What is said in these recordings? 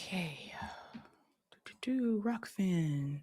Okay. Rockfin.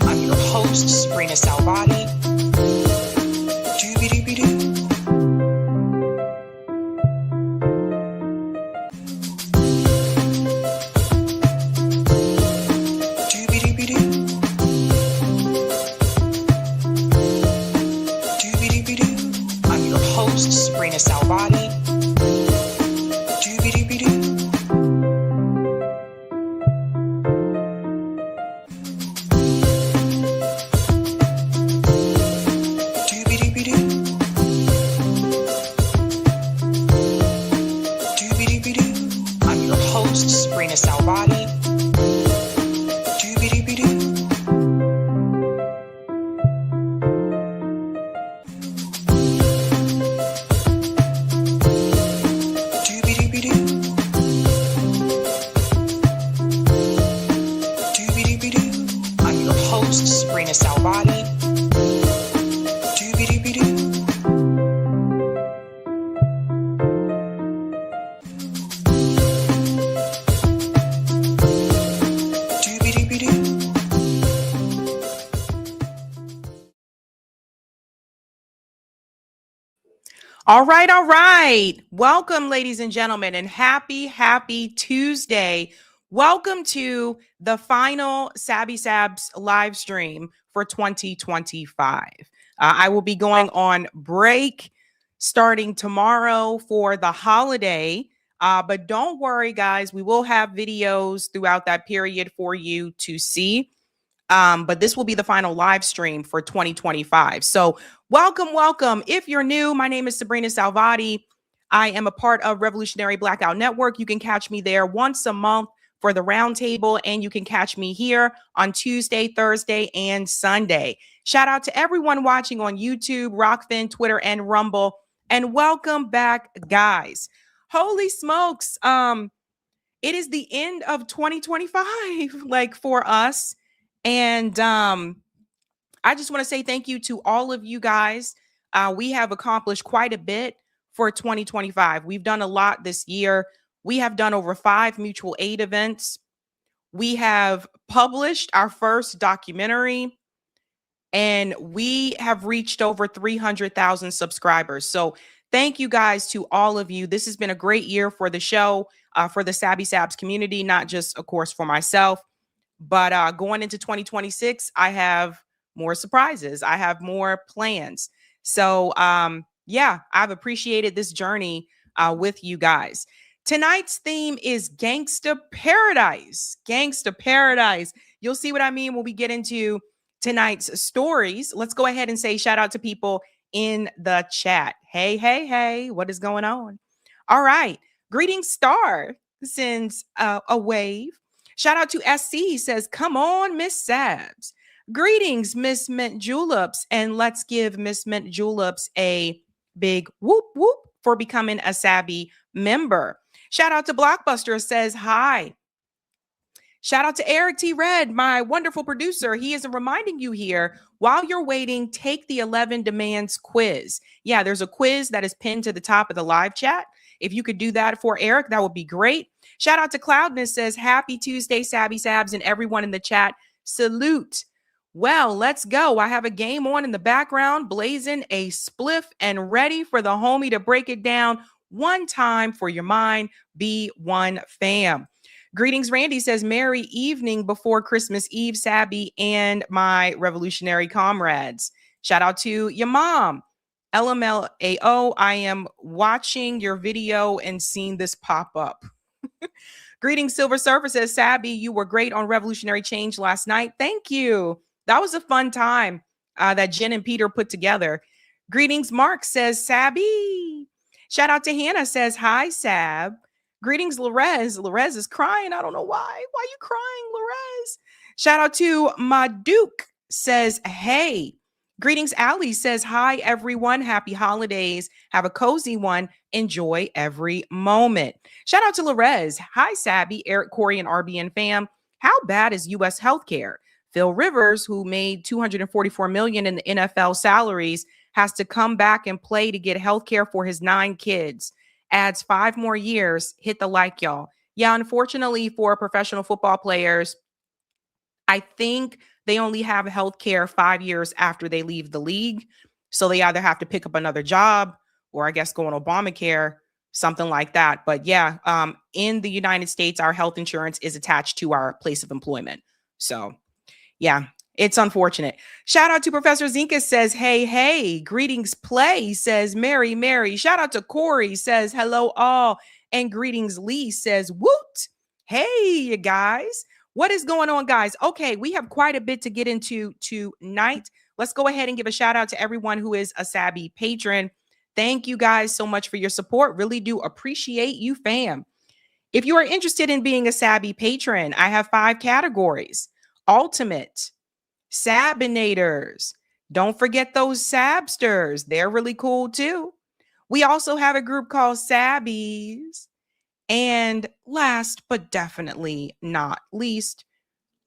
I'm your host, sabrinasalvati. I'm your host, sabrinasalvati. I'm your host, sabrinasalvati. I'm your host, sabrinasalvati. All right, all right. Welcome, ladies and gentlemen, and happy Tuesday. Welcome to the final Sabs live stream for 2025. I will be going on break starting tomorrow for the holiday. But don't worry, guys, we will have videos throughout that period for you to see. But this will be the final live stream for 2025. So welcome. If you're new, my name is sabrinasalvati. I am a part of Revolutionary Blackout Network. You can catch me there once a month for the roundtable, and you can catch me here on Tuesday, Thursday, and Sunday. Shout out to everyone watching on YouTube, Rockfin, Twitter, and Rumble. And welcome back, guys. Holy smokes. It is the end of 2025, like for us. And I just want to say thank you to all of you guys. We have accomplished quite a bit for 2025. We've done a lot this year. We have done over 5 mutual aid events. We have published our first documentary, and we have reached over 300,000 subscribers. So thank you guys to all of you. This has been a great year for the show, for the Sabs community, not just, of course, for myself. But going into 2026, I have more surprises. I have more plans. So, yeah, I've appreciated this journey with you guys. Tonight's theme is Gangsta Paradise. Gangsta Paradise. You'll see what I mean when we get into tonight's stories. Let's go ahead and say shout out to people in the chat. Hey, what is going on? All right. Greetings, Star sends a wave. Shout out to SC. He says, come on, Miss Sabs. Greetings, Miss Mint Juleps. And let's give Miss Mint Juleps a big whoop whoop for becoming a Sabby member. Shout out to Blockbuster, says hi. Shout out to Eric T. Red, my wonderful producer. He is reminding you here While you're waiting, take the 11 demands quiz. Yeah, there's a quiz that is pinned to the top of the live chat. If you could do that for Eric, that would be great. Shout out to Cloudness says, happy Tuesday, Sabby Sabs, and everyone in the chat. Salute. Well, let's go. I have a game on in the background, blazing a spliff and ready for the homie to break it down one time for your mind. Be one fam. Greetings, Randy says, merry evening before Christmas Eve, Sabby and my revolutionary comrades. Shout out to your mom. LMLAO, I am watching your video and seeing this pop up. Greetings, Silver Surfer says, Sabby, you were great on Revolutionary Change last night. Thank you. That was a fun time that Jen and Peter put together. Greetings, Mark says, Sabby. Shout out to Hannah says, hi, Sab. Greetings, Lorez. Lorez is crying. I don't know why. Why are you crying, Lorez? Shout out to my Duke says, hey. Greetings, Ali says, hi, everyone. Happy holidays. Have a cozy one. Enjoy every moment. Shout out to Lorez. Hi, Sabby, Eric, Corey, and RBN fam. How bad is U.S. healthcare? Phil Rivers, who made $244 million in the NFL salaries, has to come back and play to get healthcare for his 9 kids. Adds 5 more years. Hit the like, y'all. Yeah, unfortunately for professional football players, I think they only have healthcare 5 years after they leave the league. So they either have to pick up another job or I guess go on Obamacare, something like that. But yeah, in the United States, our health insurance is attached to our place of employment. So yeah, it's unfortunate. Shout out to Professor Zinka says, hey, hey, greetings, play says, Mary, Mary. Shout out to Corey says, hello, all. And greetings, Lee says, woot. Hey, you guys. What is going on, guys? Okay, we have quite a bit to get into tonight. Let's go ahead and give a shout out to everyone who is a Sabby patron. Thank you guys so much for your support. Really do appreciate you, fam. If you are interested in being a Sabby patron, I have 5 categories. Ultimate, Sabinators. Don't forget those Sabsters. They're really cool too. We also have a group called Sabbies. And last but definitely not least,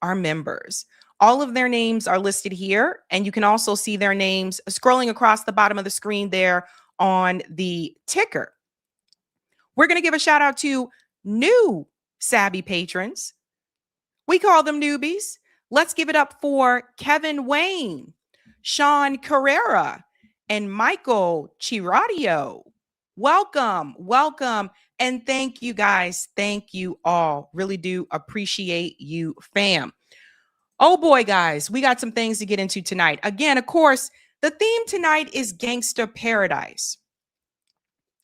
our members. All of their names are listed here, and you can also see their names scrolling across the bottom of the screen there on the ticker. We're going to give a shout out to new Sabby patrons. We call them newbies. Let's give it up for Kevin Wayne, Sean Carrera, and Michael Chiradio. Welcome, welcome, and thank you guys. Thank you all. Really do appreciate you, fam. Oh boy, guys, we got some things to get into tonight. Again, of course, the theme tonight is Gangsta Paradise.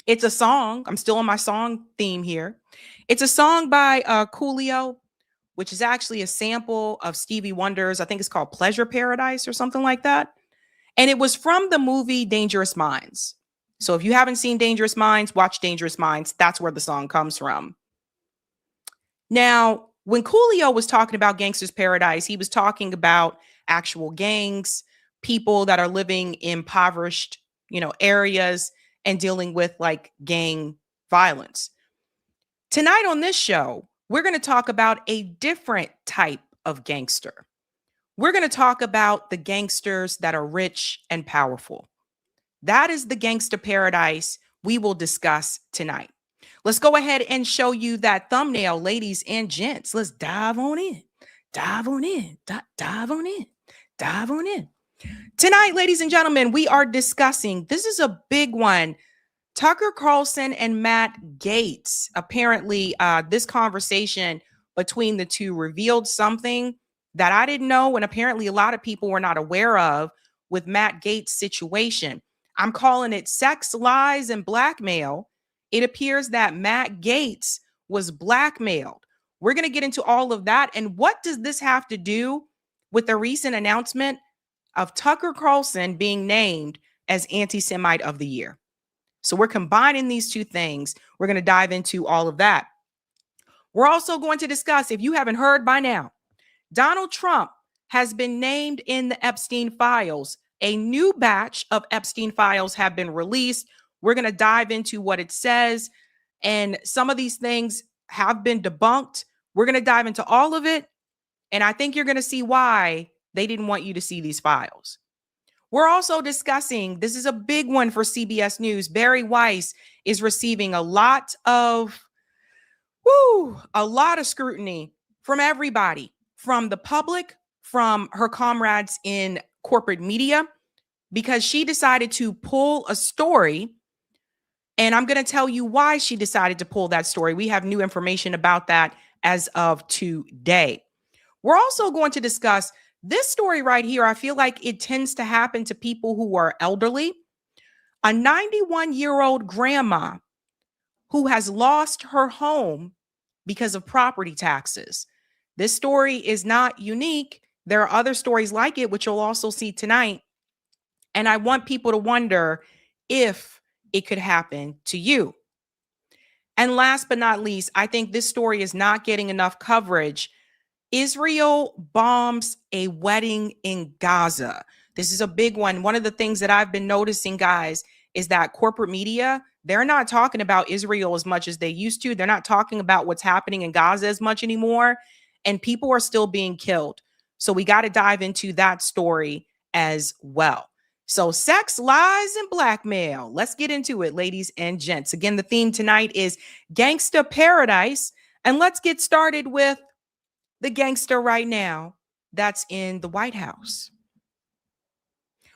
It's a song. I'm still on my song theme here. It's a song by Coolio, which is actually a sample of Stevie Wonder's, I think it's called Pleasure Paradise or something like that. And it was from the movie Dangerous Minds. So if you haven't seen Dangerous Minds, watch Dangerous Minds. That's where the song comes from. Now, when Coolio was talking about Gangsta's Paradise, he was talking about actual gangs, people that are living in impoverished, areas and dealing with like gang violence. Tonight on this show, we're going to talk about a different type of gangster. We're going to talk about the gangsters that are rich and powerful. That is the Gangsta Paradise we will discuss tonight. Let's go ahead and show you that thumbnail, ladies and gents. Let's dive on in. Dive on in. Dive on in. Dive on in. Tonight, ladies and gentlemen, we are discussing, this is a big one, Tucker Carlson and Matt Gaetz. Apparently, this conversation between the two revealed something that I didn't know, and apparently a lot of people were not aware of with Matt Gaetz' situation. I'm calling it sex, lies, and blackmail. It appears that Matt Gaetz was blackmailed. We're going to get into all of that. And what does this have to do with the recent announcement of Tucker Carlson being named as Anti-Semite of the Year? So we're combining these two things. We're going to dive into all of that. We're also going to discuss, if you haven't heard by now, Donald Trump has been named in the Epstein files. A new batch of Epstein files have been released. We're going to dive into what it says. And some of these things have been debunked. We're going to dive into all of it. And I think you're going to see why They didn't want you to see these files. We're also discussing, this is a big one for CBS News. Barry Weiss is receiving a lot of scrutiny from everybody, from the public, from her comrades in corporate media, because she decided to pull a story. And I'm going to tell you why she decided to pull that story. We have new information about that as of today. We're also going to discuss this story right here. I feel like it tends to happen to people who are elderly. A 91-year-old grandma who has lost her home because of property taxes. This story is not unique. There are other stories like it, which you'll also see tonight. And I want people to wonder if it could happen to you. And last but not least, I think this story is not getting enough coverage. Israel bombs a wedding in Gaza. This is a big one. One of the things that I've been noticing, guys, is that corporate media, they're not talking about Israel as much as they used to. They're not talking about what's happening in Gaza as much anymore. And people are still being killed. So we got to dive into that story as well. So sex, lies, and blackmail. Let's get into it, ladies and gents. Again, the theme tonight is Gangsta Paradise. And let's get started with the gangster right now that's in the White House.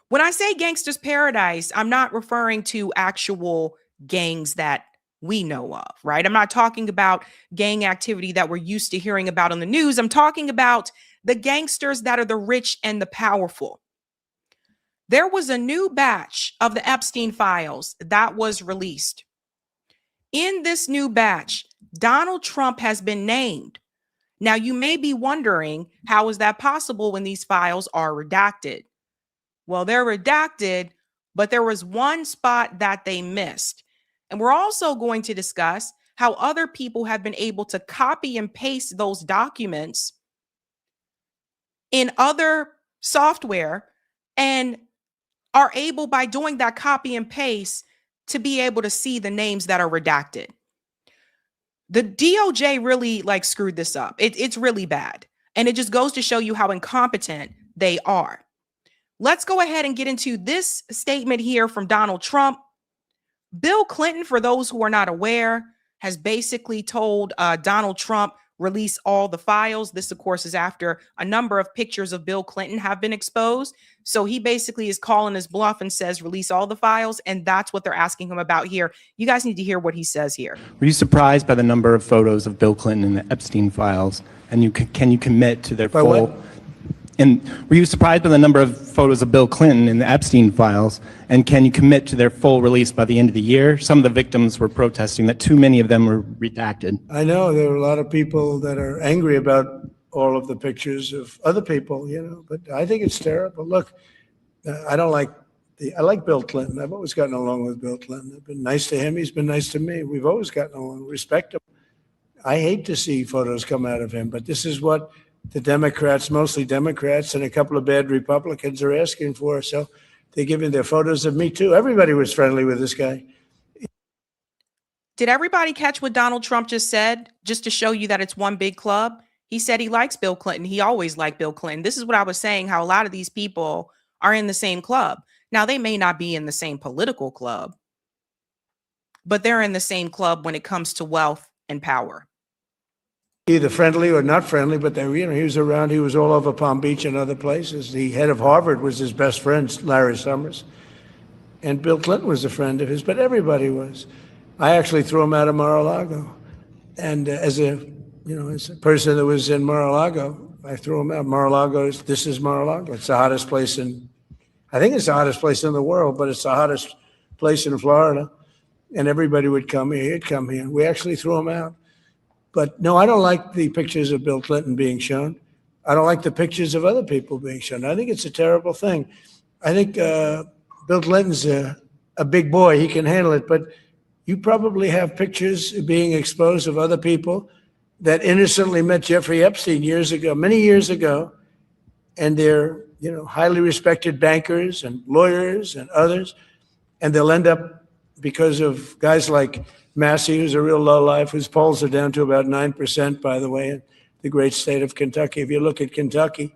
When I say Gangsta's Paradise, I'm not referring to actual gangs that we know of, right? I'm not talking about gang activity that we're used to hearing about on the news. I'm talking about the gangsters that are the rich and the powerful. There was a new batch of the Epstein files that was released. In this new batch, Donald Trump has been named. Now, you may be wondering, how is that possible when these files are redacted? Well, they're redacted, but there was one spot that they missed. And we're also going to discuss how other people have been able to copy and paste those documents in other software and are able, by doing that copy and paste, to be able to see the names that are redacted. The DOJ really screwed this up. It's really bad. And it just goes to show you how incompetent they are. Let's go ahead and get into this statement here from Donald Trump. Bill Clinton, for those who are not aware, has basically told Donald Trump, release all the files. This, of course, is after a number of pictures of Bill Clinton have been exposed. So he basically is calling his bluff and says, release all the files. And that's what they're asking him about here. You guys need to hear what he says here. Were you surprised by the number of photos of Bill Clinton in the Epstein files? And can you commit to their full... What? And were you surprised by the number of photos of Bill Clinton in the Epstein files? And can you commit to their full release by the end of the year? Some of the victims were protesting that too many of them were redacted. I know there are a lot of people that are angry about all of the pictures of other people, but I think it's terrible. Look, I like Bill Clinton. I've always gotten along with Bill Clinton. I've been nice to him. He's been nice to me. We've always gotten along, respect him. I hate to see photos come out of him, but this is what the Democrats, mostly Democrats, and a couple of bad Republicans are asking for. So they're giving their photos of me too. Everybody was friendly with this guy. Did everybody catch what Donald Trump just said? Just to show you that it's one big club. He said he likes Bill Clinton. He always liked Bill Clinton. This is what I was saying, how a lot of these people are in the same club. Now, they may not be in the same political club, but they're in the same club when it comes to wealth and power. Either friendly or not friendly, but he was around. He was all over Palm Beach and other places. The head of Harvard was his best friend, Larry Summers. And Bill Clinton was a friend of his, but everybody was. I actually threw him out of Mar-a-Lago. And as a person that was in Mar-a-Lago, I threw him out. This is Mar-a-Lago. It's the hottest place I think it's the hottest place in the world, but it's the hottest place in Florida. And everybody would come here. He'd come here. We actually threw him out. But no, I don't like the pictures of Bill Clinton being shown. I don't like the pictures of other people being shown. I think it's a terrible thing. I think Bill Clinton's a big boy. He can handle it. But you probably have pictures being exposed of other people that innocently met Jeffrey Epstein many years ago. And they're, highly respected bankers and lawyers and others. And they'll end up, because of guys like Massey, who's a real lowlife, whose polls are down to about 9%, by the way, in the great state of Kentucky. If you look at Kentucky.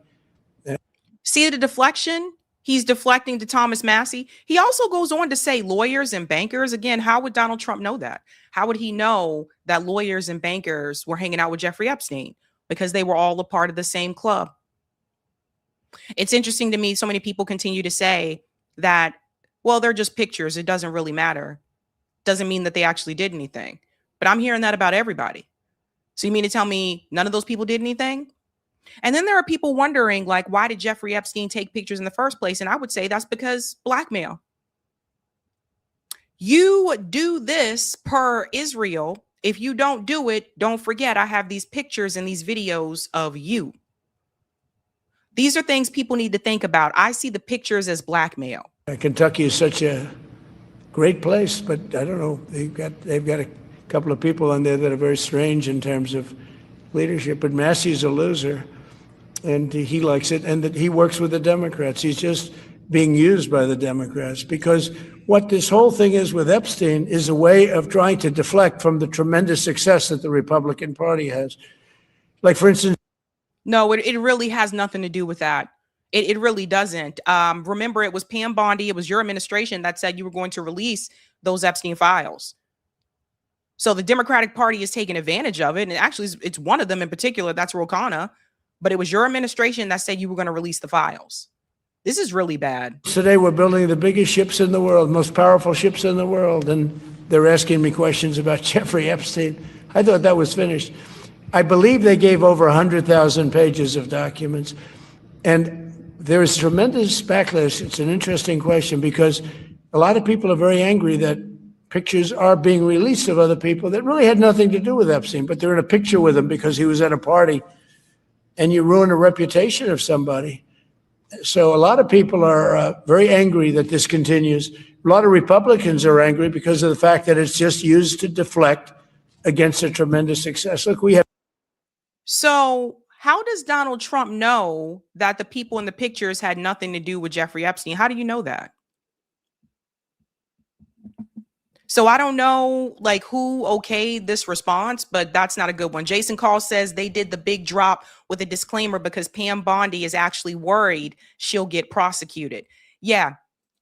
See the deflection? He's deflecting to Thomas Massey. He also goes on to say lawyers and bankers. Again, how would Donald Trump know that? How would he know that lawyers and bankers were hanging out with Jeffrey Epstein? Because they were all a part of the same club. It's interesting to me, so many people continue to say that, well, they're just pictures. It doesn't really matter. Doesn't mean that they actually did anything. But I'm hearing that about everybody. So you mean to tell me none of those people did anything? And then there are people wondering, like, why did Jeffrey Epstein take pictures in the first place? And I would say that's because blackmail. You do this per Israel. If you don't do it, don't forget I have these pictures and these videos of you. These are things people need to think about. I see the pictures as blackmail. Kentucky is such a great place, but I don't know. They've got a couple of people on there that are very strange in terms of leadership. But Massey's a loser, and he likes it, and that he works with the Democrats. He's just being used by the Democrats, because what this whole thing is with Epstein is a way of trying to deflect from the tremendous success that the Republican Party has. Like, for instance, no, it really has nothing to do with that. It really doesn't. Remember, it was Pam Bondi. It was your administration that said you were going to release those Epstein files. So the Democratic Party is taking advantage of it. And actually, it's one of them in particular. That's Ro Khanna. But it was your administration that said you were going to release the files. This is really bad. Today, we're building the biggest ships in the world, most powerful ships in the world. And they're asking me questions about Jeffrey Epstein. I thought that was finished. I believe they gave over 100,000 pages of documents. And there is tremendous backlash. It's an interesting question, because a lot of people are very angry that pictures are being released of other people that really had nothing to do with Epstein, but they're in a picture with him because he was at a party, and you ruin a reputation of somebody. So a lot of people are very angry that this continues. A lot of Republicans are angry because of the fact that it's just used to deflect against a tremendous success. Look, we have. So how does Donald Trump know that the people in the pictures had nothing to do with Jeffrey Epstein? How do you know that? So I don't know, like, who okayed this response, but that's not a good one. Jason Call says they did the big drop with a disclaimer because Pam Bondi is actually worried she'll get prosecuted. Yeah,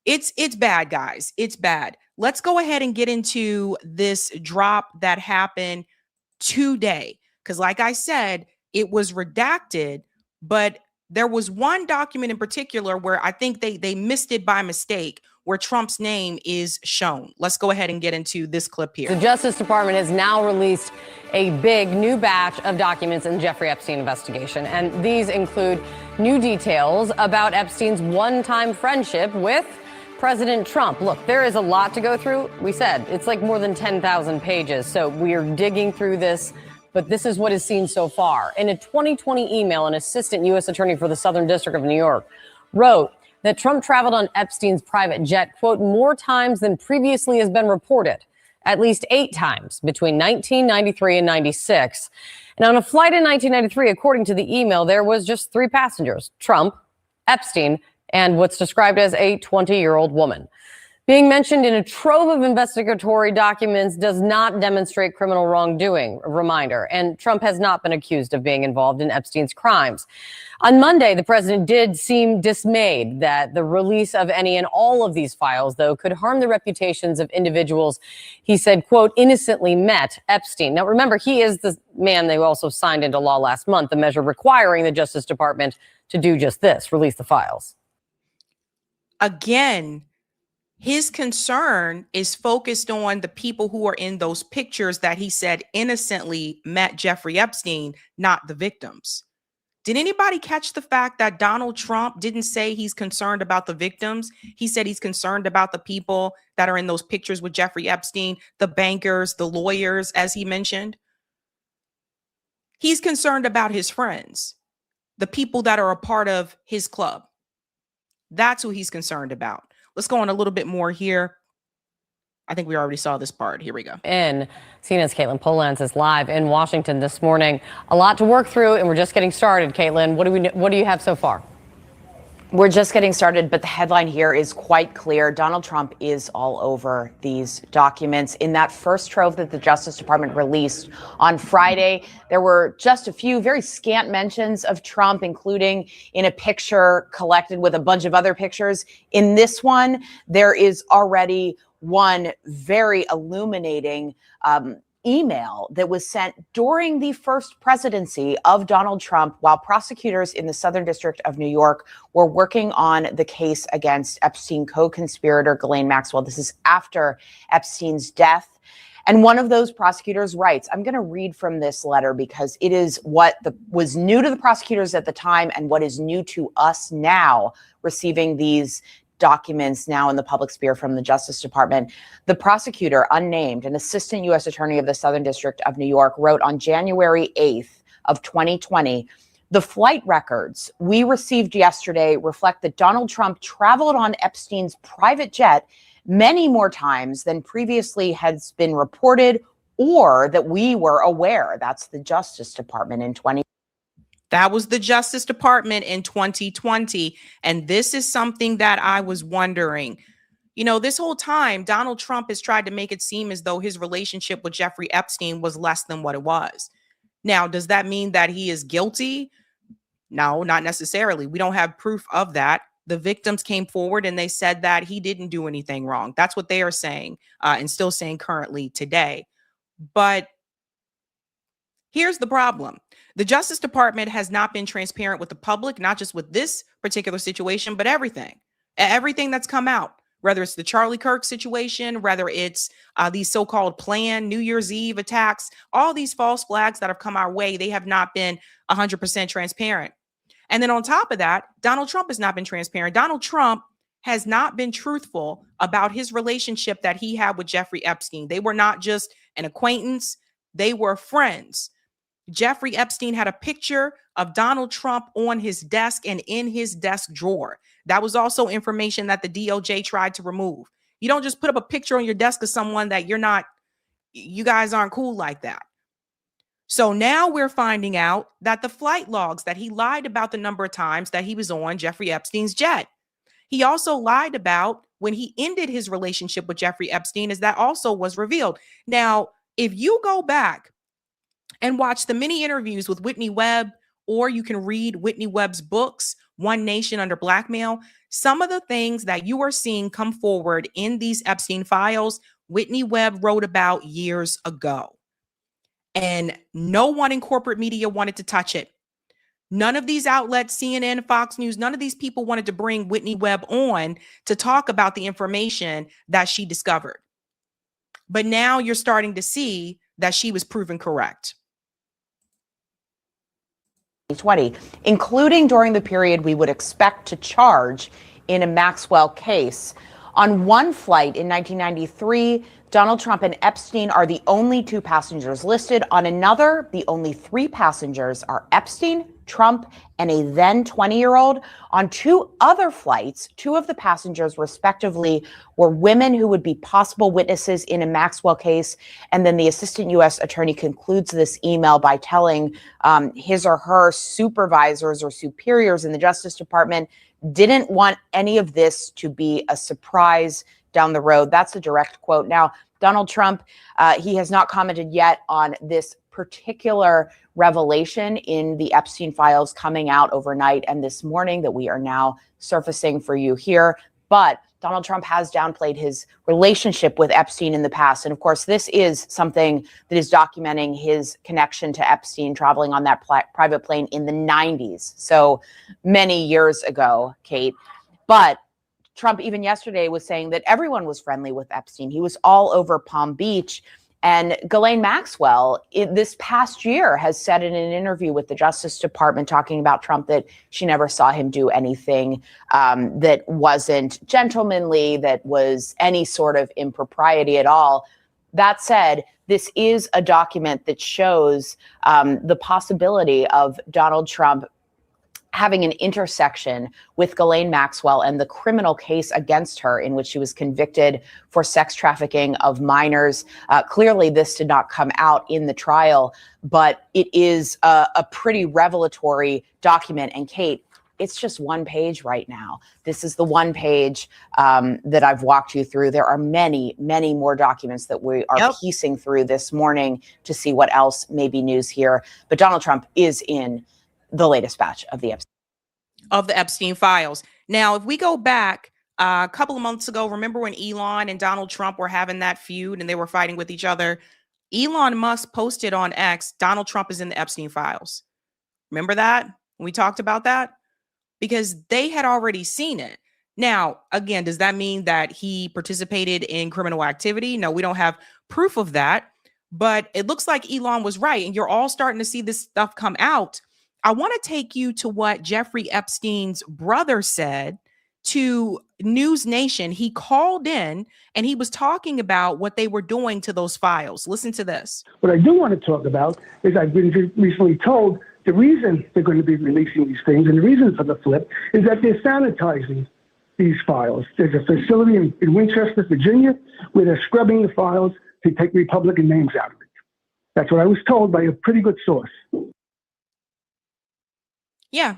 it's bad, guys. It's bad. Let's go ahead and get into this drop that happened today. Because like I said, it was redacted, but there was one document in particular where I think they missed it by mistake, where Trump's name is shown. Let's go ahead and get into this clip here. The Justice Department has now released a big new batch of documents in the Jeffrey Epstein investigation. And these include new details about Epstein's one-time friendship with President Trump. Look, there is a lot to go through. We said it's like more than 10,000 pages. So we are digging through this. But this is what is seen so far. In a 2020 email, an assistant U.S. attorney for the Southern District of New York wrote that Trump traveled on Epstein's private jet, quote, more times than previously has been reported, at least 8 times between 1993 and 96. And on a flight in 1993, according to the email, there was just 3 passengers, Trump, Epstein, and what's described as a 20-year-old woman. Being mentioned in a trove of investigatory documents does not demonstrate criminal wrongdoing, a reminder, and Trump has not been accused of being involved in Epstein's crimes. On Monday, the president did seem dismayed that the release of any and all of these files, though, could harm the reputations of individuals he said, quote, innocently met Epstein. Now, remember, he is the man they also signed into law last month, the measure requiring the Justice Department to do just this, release the files. Again, his concern is focused on the people who are in those pictures that he said innocently met Jeffrey Epstein, not the victims. Did anybody catch the fact that Donald Trump didn't say he's concerned about the victims? He said he's concerned about the people that are in those pictures with Jeffrey Epstein, the bankers, the lawyers, as he mentioned. He's concerned about his friends, the people that are a part of his club. That's who he's concerned about. Let's go on a little bit more here. I think we already saw this part. Here we go. CNN's Caitlin Polans is live in Washington this morning. A lot to work through, and we're just getting started. Caitlin, what do you have so far? We're just getting started, but the headline here is quite clear. Donald Trump is all over these documents. In that first trove that the Justice Department released on Friday, there were just a few very scant mentions of Trump, including in a picture collected with a bunch of other pictures. In this one, there is already one very illuminating email that was sent during the first presidency of Donald Trump while prosecutors in the Southern District of New York were working on the case against Epstein co-conspirator Ghislaine Maxwell. This is after Epstein's death. And one of those prosecutors writes, I'm going to read from this letter because it is what was new to the prosecutors at the time and what is new to us now, receiving these documents now in the public sphere from the Justice Department. The prosecutor, unnamed, an assistant U.S. attorney of the Southern District of New York, wrote on January 8th of 2020, the flight records we received yesterday reflect that Donald Trump traveled on Epstein's private jet many more times than previously has been reported or that we were aware. That's the Justice Department in 2020. That was the Justice Department in 2020. And this is something that I was wondering. You know, this whole time, Donald Trump has tried to make it seem as though his relationship with Jeffrey Epstein was less than what it was. Now, does that mean that he is guilty? No, not necessarily. We don't have proof of that. The victims came forward and they said that he didn't do anything wrong. That's what they are saying and still saying currently today. But here's the problem. The Justice Department has not been transparent with the public, not just with this particular situation, but everything that's come out, whether it's the Charlie Kirk situation, whether it's these so-called planned New Year's Eve attacks, all these false flags that have come our way, they have not been 100% transparent. And then on top of that, Donald Trump has not been transparent. Donald Trump has not been truthful about his relationship that he had with Jeffrey Epstein. They were not just an acquaintance, they were friends. Jeffrey Epstein had a picture of Donald Trump on his desk and in his desk drawer. That was also information that the DOJ tried to remove. You don't just put up a picture on your desk of someone that you guys aren't cool like that. So now we're finding out that the flight logs that he lied about the number of times that he was on Jeffrey Epstein's jet. He also lied about when he ended his relationship with Jeffrey Epstein, as that also was revealed. Now, if you go back and watch the many interviews with Whitney Webb, or you can read Whitney Webb's books, One Nation Under Blackmail, some of the things that you are seeing come forward in these Epstein files, Whitney Webb wrote about years ago. And no one in corporate media wanted to touch it. None of these outlets, CNN, Fox News, none of these people wanted to bring Whitney Webb on to talk about the information that she discovered. But now you're starting to see that she was proven correct. 2020, including during the period we would expect to charge in a Maxwell case. On one flight in 1993, Donald Trump and Epstein are the only two passengers listed. On another, the only three passengers are Epstein, Trump, and a then 20-year-old. On two other flights, two of the passengers respectively were women who would be possible witnesses in a Maxwell case. And then the assistant U.S. attorney concludes this email by telling his or her supervisors or superiors in the Justice Department didn't want any of this to be a surprise down the road. That's a direct quote. Now, Donald Trump, he has not commented yet on this particular revelation in the Epstein files coming out overnight and this morning that we are now surfacing for you here. But Donald Trump has downplayed his relationship with Epstein in the past. And of course, this is something that is documenting his connection to Epstein traveling on that private plane in the 90s. So many years ago, Kate. But Trump even yesterday was saying that everyone was friendly with Epstein. He was all over Palm Beach. And Ghislaine Maxwell, this past year, has said in an interview with the Justice Department talking about Trump that she never saw him do anything that wasn't gentlemanly, that was any sort of impropriety at all. That said, this is a document that shows the possibility of Donald Trump having an intersection with Ghislaine Maxwell and the criminal case against her in which she was convicted for sex trafficking of minors. Clearly, this did not come out in the trial, but it is a pretty revelatory document. And Kate, it's just one page right now. This is the one page that I've walked you through. There are many, many more documents that we are piecing through this morning to see what else may be news here. But Donald Trump is in the latest batch of the Epstein files. Now, if we go back a couple of months ago, remember when Elon and Donald Trump were having that feud and they were fighting with each other? Elon Musk posted on X, Donald Trump is in the Epstein files. Remember that? We talked about that because they had already seen it. Now, again, does that mean that he participated in criminal activity? No, we don't have proof of that, but it looks like Elon was right. And you're all starting to see this stuff come out. I want to take you to what Jeffrey Epstein's brother said to News Nation. He called in and he was talking about what they were doing to those files. Listen to this. What I do want to talk about is I've been recently told the reason they're going to be releasing these things and the reason for the flip is that they're sanitizing these files. There's a facility in Winchester, Virginia, where they're scrubbing the files to take Republican names out of it. That's what I was told by a pretty good source. Yeah,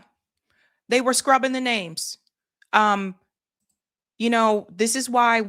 they were scrubbing the names. You know, this is why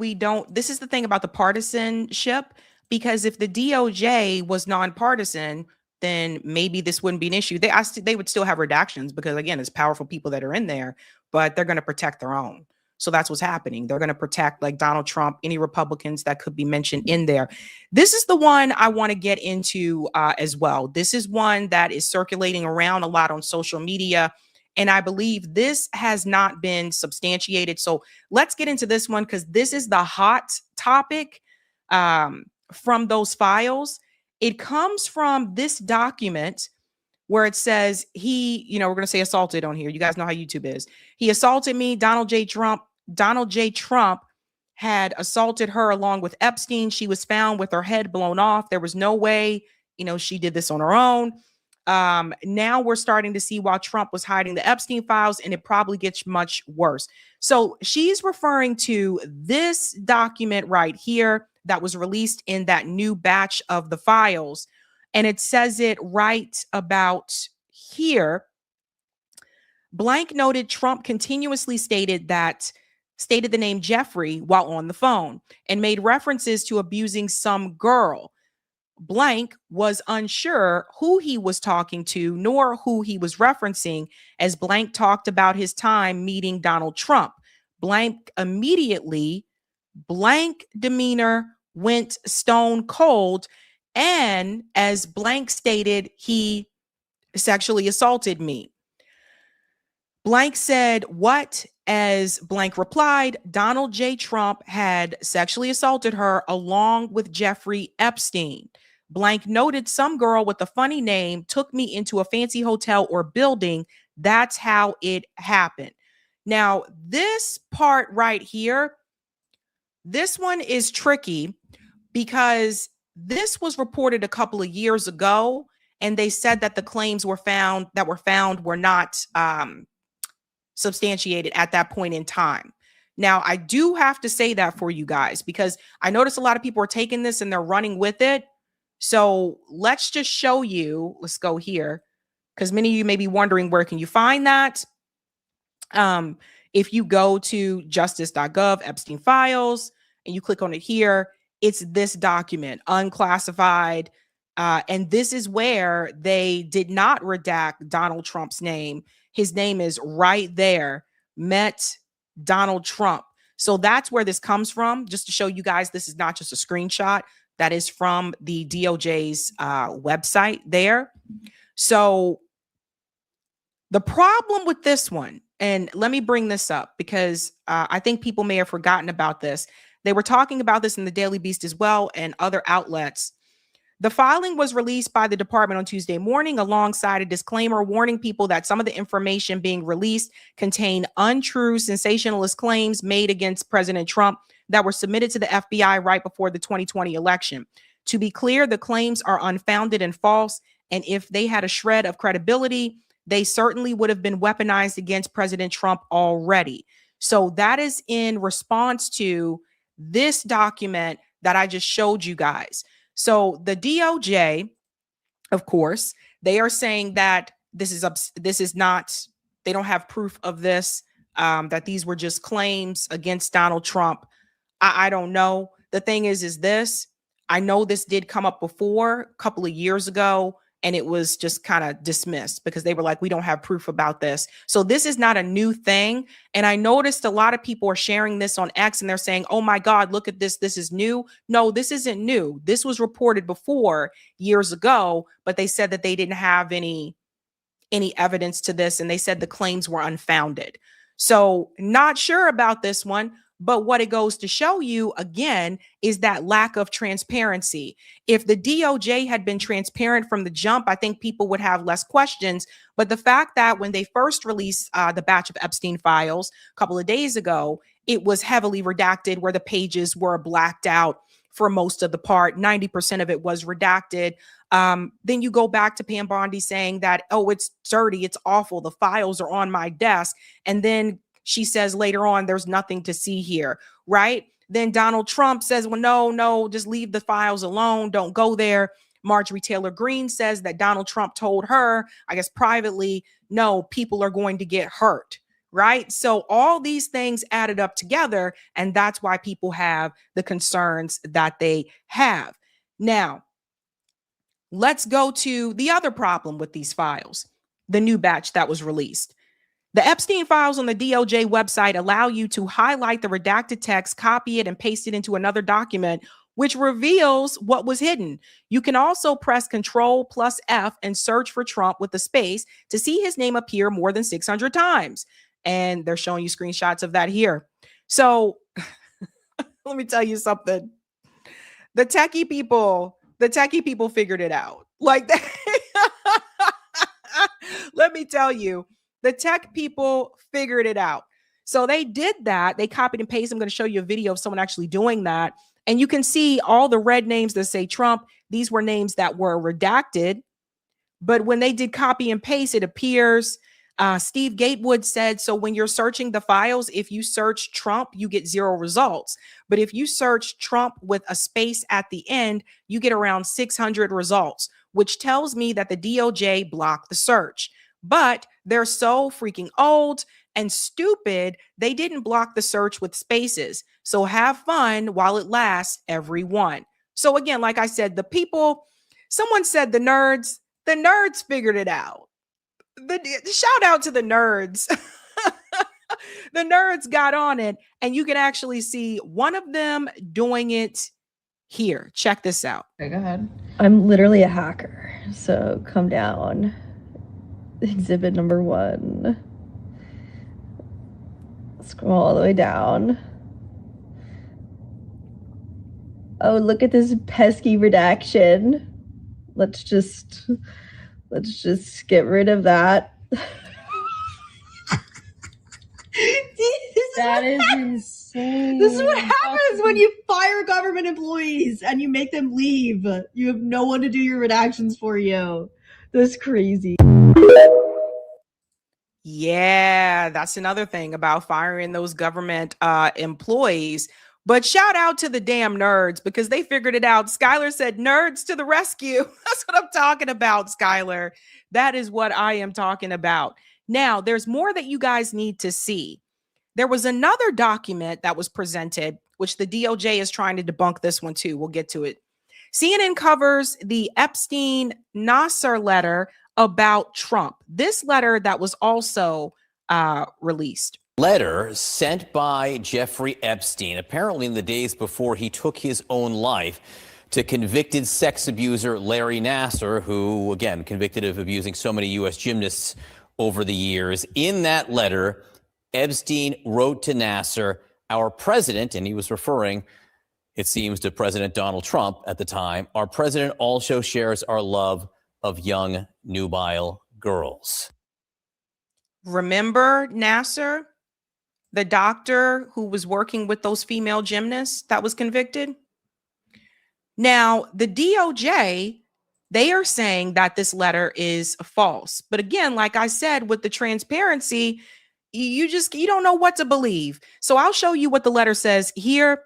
this is the thing about the partisanship, because if the DOJ was nonpartisan, then maybe this wouldn't be an issue. They would still have redactions because, again, it's powerful people that are in there, but they're going to protect their own. So that's what's happening. They're going to protect, like Donald Trump, any Republicans that could be mentioned in there. This is the one I want to get into as well. This is one that is circulating around a lot on social media. And I believe this has not been substantiated. So let's get into this one because this is the hot topic from those files. It comes from this document where it says he, we're going to say assaulted on here. You guys know how YouTube is. He assaulted me. Donald J. Trump had assaulted her along with Epstein. She was found with her head blown off. There was no way, she did this on her own. Now we're starting to see while Trump was hiding the Epstein files, and it probably gets much worse. So she's referring to this document right here that was released in that new batch of the files. And it says it right about here. Blank noted Trump continuously stated the name Jeffrey while on the phone and made references to abusing some girl. Blank was unsure who he was talking to nor who he was referencing as Blank talked about his time meeting Donald Trump. Blank immediately, Blank demeanor went stone cold. And as Blank stated, he sexually assaulted me. Blank said, what? As Blank replied, Donald J. Trump had sexually assaulted her along with Jeffrey Epstein. Blank noted some girl with a funny name took me into a fancy hotel or building. That's how it happened. Now, this part right here, this one is tricky because this was reported a couple of years ago, and they said that the claims were found were not substantiated at that point in time. Now, I do have to say that for you guys because I notice a lot of people are taking this and they're running with it. So let's just show you. Let's go here because many of you may be wondering where can you find that. If you go to justice.gov, Epstein files, and you click on it here, it's this document, unclassified. And this is where they did not redact Donald Trump's name. His name is right there, met Donald Trump. So that's where this comes from, just to show you guys this is not just a screenshot. That is from the DOJ's website there. So the problem with this one, and let me bring this up because I think people may have forgotten about this. They were talking about this in the Daily Beast as well and other outlets. The filing was released by the department on Tuesday morning alongside a disclaimer warning people that some of the information being released contained untrue, sensationalist claims made against President Trump that were submitted to the FBI right before the 2020 election. To be clear, the claims are unfounded and false, and if they had a shred of credibility, they certainly would have been weaponized against President Trump already. So that is in response to this document that I just showed you guys. So the DOJ, of course, they are saying that this is not, They don't have proof of this, that these were just claims against Donald Trump. I don't know. The thing is this, I know this did come up before a couple of years ago, and it was just kind of dismissed because they were like, we don't have proof about this. So this is not a new thing. And I noticed a lot of people are sharing this on X and they're saying, oh my God, look at this. This is new. No, this isn't new. This was reported before years ago, but they said that they didn't have any evidence to this. And they said the claims were unfounded. So not sure about this one. But what it goes to show you, again, is that lack of transparency. If the DOJ had been transparent from the jump, I think people would have less questions. But the fact that when they first released the batch of Epstein files a couple of days ago, it was heavily redacted where the pages were blacked out for most of the part. 90% of it was redacted. Then you go back to Pam Bondi saying that, oh, it's dirty, it's awful, the files are on my desk. And then she says later on, there's nothing to see here, right? Then Donald Trump says, well, no, just leave the files alone. Don't go there. Marjorie Taylor Greene says that Donald Trump told her, I guess privately, no, people are going to get hurt, right? So all these things added up together, and that's why people have the concerns that they have. Now, let's go to the other problem with these files, the new batch that was released. The Epstein files on the DOJ website allow you to highlight the redacted text, copy it, and paste it into another document, which reveals what was hidden. You can also press Control+F and search for Trump with a space to see his name appear more than 600 times. And they're showing you screenshots of that here. So let me tell you something. The techie people figured it out. Like that. Let me tell you. The tech people figured it out. So they did that. They copied and pasted. I'm going to show you a video of someone actually doing that. And you can see all the red names that say Trump. These were names that were redacted. But when they did copy and paste, it appears. Steve Gatewood said, so when you're searching the files, if you search Trump, you get 0 results. But if you search Trump with a space at the end, you get around 600 results, which tells me that the DOJ blocked the search. But they're so freaking old and stupid, they didn't block the search with spaces. So have fun while it lasts, everyone. So again, like I said, the people, someone said the nerds figured it out. The shout out to the nerds. The nerds got on it, and you can actually see one of them doing it here. Check this out. Okay, go ahead. I'm literally a hacker, so come down. Exhibit number 1. Scroll all the way down. Oh, look at this pesky redaction. Let's just get rid of that. That is insane. This is what happens when you fire government employees and you make them leave. You have no one to do your redactions for you. That's crazy. Yeah, that's another thing about firing those government employees. But shout out to the damn nerds because they figured it out. Skylar said, nerds to the rescue. That's what I'm talking about, Skylar. That is what I am talking about. Now, there's more that you guys need to see. There was another document that was presented, which the DOJ is trying to debunk this one too. We'll get to it. CNN covers the Epstein-Nasser letter about Trump. This letter that was also released. Letter sent by Jeffrey Epstein, apparently in the days before he took his own life, to convicted sex abuser Larry Nassar, who, again, convicted of abusing so many U.S. gymnasts over the years. In that letter, Epstein wrote to Nassar, our president, and he was referring, it seems, to President Donald Trump at the time, our president also shares our love of young nubile girls. Remember Nassar, the doctor who was working with those female gymnasts that was convicted? Now, the DOJ, they are saying that this letter is false. But again, like I said, with the transparency, you don't know what to believe. So I'll show you what the letter says here.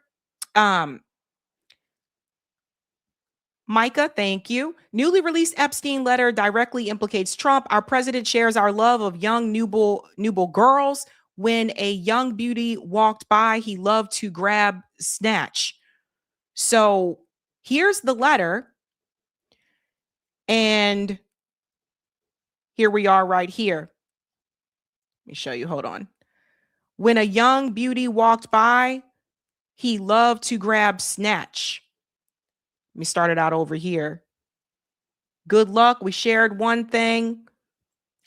Micah, thank you. Newly released Epstein letter directly implicates Trump. Our president shares our love of young nubile girls. When a young beauty walked by, he loved to grab, snatch. So here's the letter. And here we are right here. Let me show you. Hold on. When a young beauty walked by, he loved to grab, snatch. Let me start it out over here. Good luck. We shared one thing.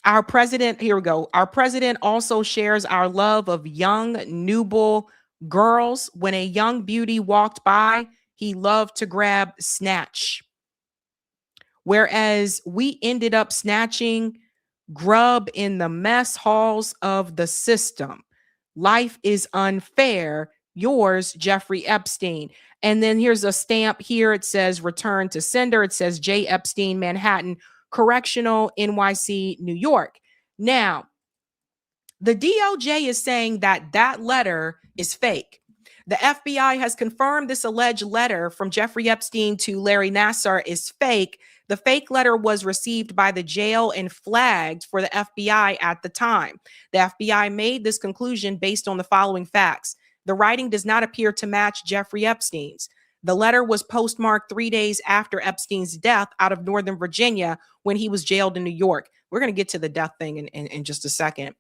Our president, here we go. Our president also shares our love of young, nubile girls. When a young beauty walked by, he loved to grab, snatch. Whereas we ended up snatching grub in the mess halls of the system. Life is unfair. Yours, Jeffrey Epstein. And then here's a stamp here. It says return to sender. It says J. Epstein, Manhattan Correctional, NYC, New York. Now, the DOJ is saying that that letter is fake. The FBI has confirmed this alleged letter from Jeffrey Epstein to Larry Nassar is fake. The fake letter was received by the jail and flagged for the FBI at the time. The FBI made this conclusion based on the following facts. The writing does not appear to match Jeffrey Epstein's. The letter was postmarked 3 days after Epstein's death out of Northern Virginia when he was jailed in New York. We're going to get to the death thing in just a second.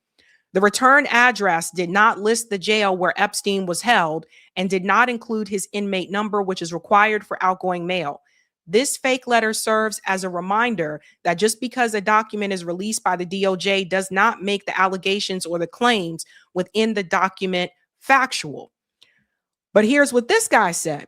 The return address did not list the jail where Epstein was held and did not include his inmate number, which is required for outgoing mail. This fake letter serves as a reminder that just because a document is released by the DOJ does not make the allegations or the claims within the document factual. But here's what this guy said.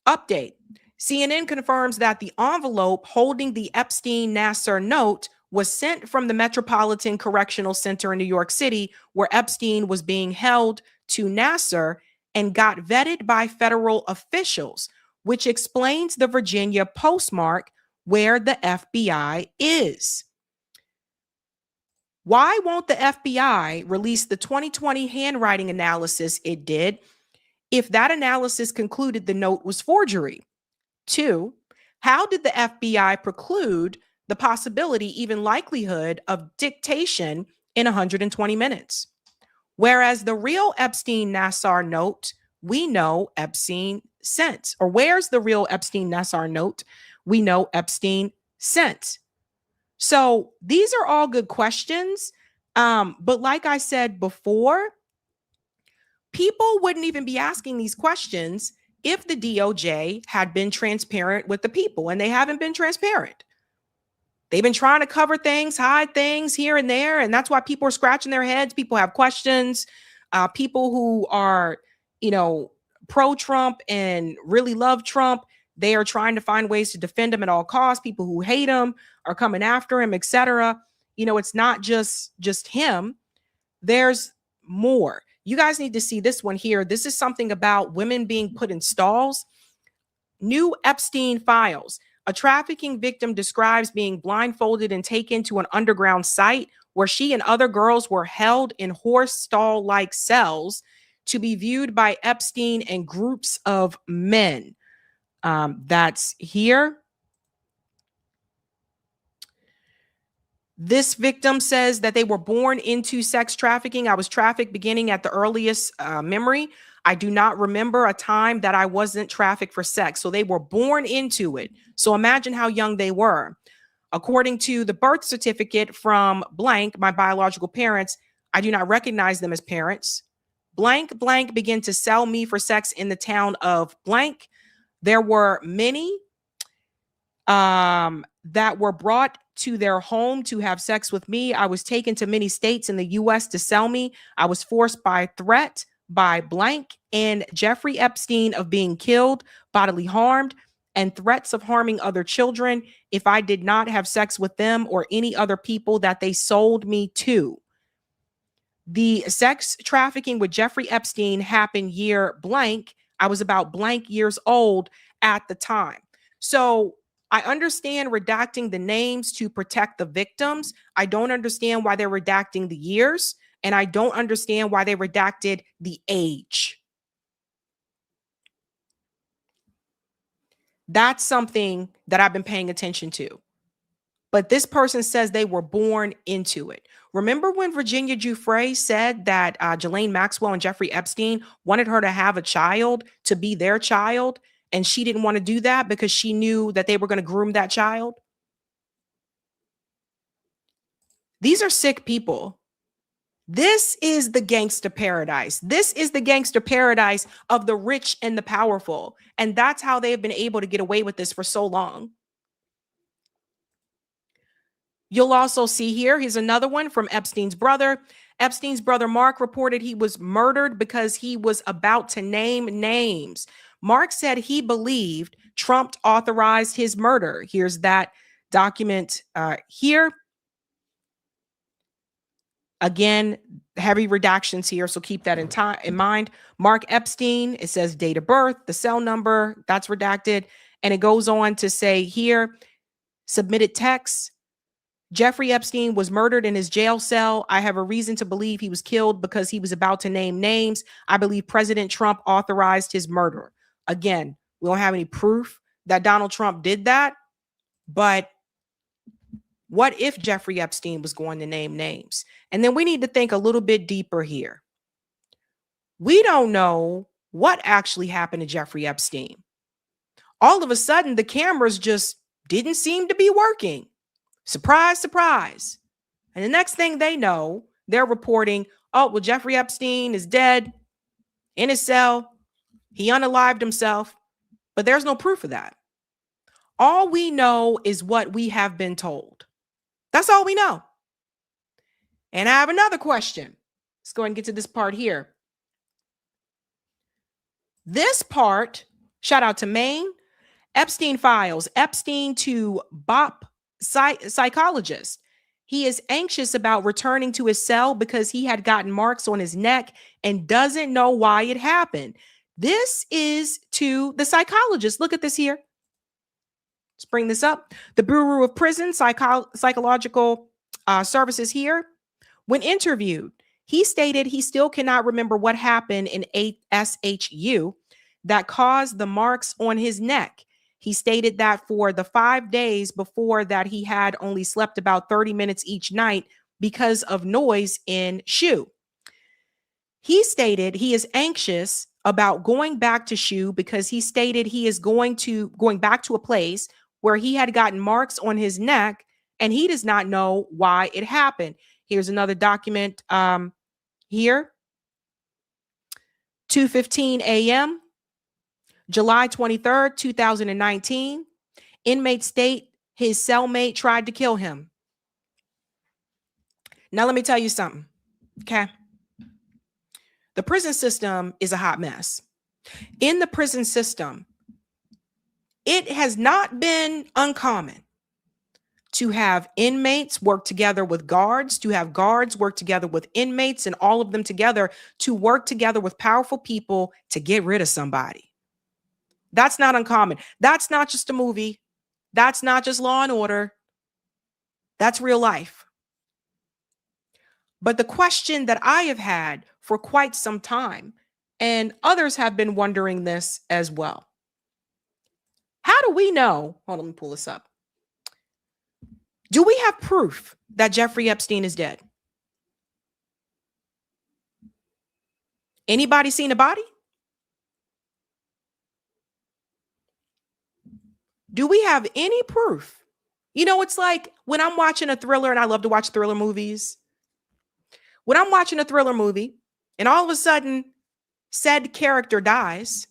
Update. CNN confirms that the envelope holding the Epstein-Nassar note was sent from the Metropolitan Correctional Center in New York City, where Epstein was being held, to Nassar and got vetted by federal officials, which explains the Virginia postmark where the FBI is. Why won't the FBI release the 2020 handwriting analysis it did if that analysis concluded the note was forgery? 2, how did the FBI preclude the possibility, even likelihood, of dictation in 120 minutes? Whereas the real Epstein-Nassar note, we know Epstein sent. Or where's the real Epstein-Nassar note? We know Epstein sent. So these are all good questions. But like I said before, people wouldn't even be asking these questions if the DOJ had been transparent with the people, and they haven't been transparent. They've been trying to cover things, hide things here and there, and that's why people are scratching their heads. People have questions. People who are, pro-Trump and really love Trump, they are trying to find ways to defend him at all costs. People who hate him are coming after him, etc. It's not just him. There's more. You guys need to see this one here. This is something about women being put in stalls. New Epstein files. A trafficking victim describes being blindfolded and taken to an underground site where she and other girls were held in horse stall-like cells to be viewed by Epstein and groups of men. That's here. This victim says that they were born into sex trafficking. I was trafficked beginning at the earliest memory. I do not remember a time that I wasn't trafficked for sex. So they were born into it. So imagine how young they were. According to the birth certificate from blank, my biological parents, I do not recognize them as parents. Blank, blank began to sell me for sex in the town of blank. There were many that were brought to their home to have sex with me. I was taken to many states in the U.S. to sell me. I was forced by threat by blank and Jeffrey Epstein of being killed, bodily harmed, and threats of harming other children if I did not have sex with them or any other people that they sold me to. The sex trafficking with Jeffrey Epstein happened year blank. I was about blank years old at the time. So I understand redacting the names to protect the victims. I don't understand why they're redacting the years, and I don't understand why they redacted the age. That's something that I've been paying attention to. But this person says they were born into it. Remember when Virginia Giuffre said that Ghislaine Maxwell and Jeffrey Epstein wanted her to have a child to be their child, and she didn't want to do that because she knew that they were going to groom that child? These are sick people. This is the gangster paradise. This is the gangster paradise of the rich and the powerful. And that's how they have been able to get away with this for so long. You'll also see here, here's another one from Epstein's brother. Epstein's brother, Mark, reported he was murdered because he was about to name names. Mark said he believed Trump authorized his murder. Here's that document here. Again, heavy redactions here, so keep that in mind. Mark Epstein, it says date of birth, the cell number, that's redacted. And it goes on to say here, submitted text. Jeffrey Epstein was murdered in his jail cell. I have a reason to believe he was killed because he was about to name names. I believe President Trump authorized his murder. Again, we don't have any proof that Donald Trump did that, but what if Jeffrey Epstein was going to name names? And then we need to think a little bit deeper here. We don't know what actually happened to Jeffrey Epstein. All of a sudden, the cameras just didn't seem to be working. Surprise, surprise. And the next thing they know, they're reporting, oh, well, Jeffrey Epstein is dead in his cell. He unalived himself, but there's no proof of that. All we know is what we have been told. That's all we know. And I have another question. Let's go ahead and get to this part here. This part, shout out to Maine, Epstein files, Epstein to BOP psychologist. He is anxious about returning to his cell because he had gotten marks on his neck and doesn't know why it happened. This is to the psychologist. Look at this here. Let's bring this up. The Bureau of Prison Psychological Services here. When interviewed, he stated he still cannot remember what happened in SHU that caused the marks on his neck. He stated that for the 5 days before that, he had only slept about 30 minutes each night because of noise in SHU. He stated he is anxious about going back to SHU because he stated he is going back to a place where he had gotten marks on his neck and he does not know why it happened. Here's another document here. 2:15 a.m. July 23rd, 2019, inmate state his cellmate tried to kill him. Now, let me tell you something, okay? The prison system is a hot mess. In the prison system, it has not been uncommon to have inmates work together with guards, to have guards work together with inmates, and all of them together to work together with powerful people to get rid of somebody. That's not uncommon. That's not just a movie. That's not just Law and Order. That's real life. But the question that I have had for quite some time, and others have been wondering this as well. How do we know? Hold on, let me pull this up. Do we have proof that Jeffrey Epstein is dead? Anybody seen a body? Do we have any proof? You know, it's like when I'm watching a thriller, and I love to watch thriller movies. When I'm watching a thriller movie and all of a sudden said character dies,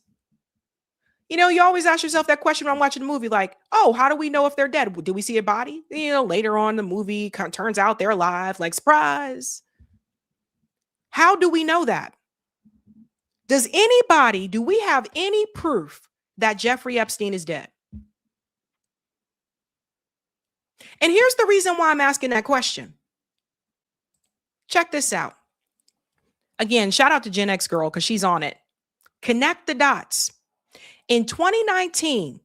you know, you always ask yourself that question when I'm watching a movie, like, oh, how do we know if they're dead? Do we see a body? You know, later on the movie turns out they're alive, like, surprise. How do we know that? Do we have any proof that Jeffrey Epstein is dead? And here's the reason why I'm asking that question. Check this out. Again, shout out to Gen X girl because she's on it. Connect the dots. In 2019,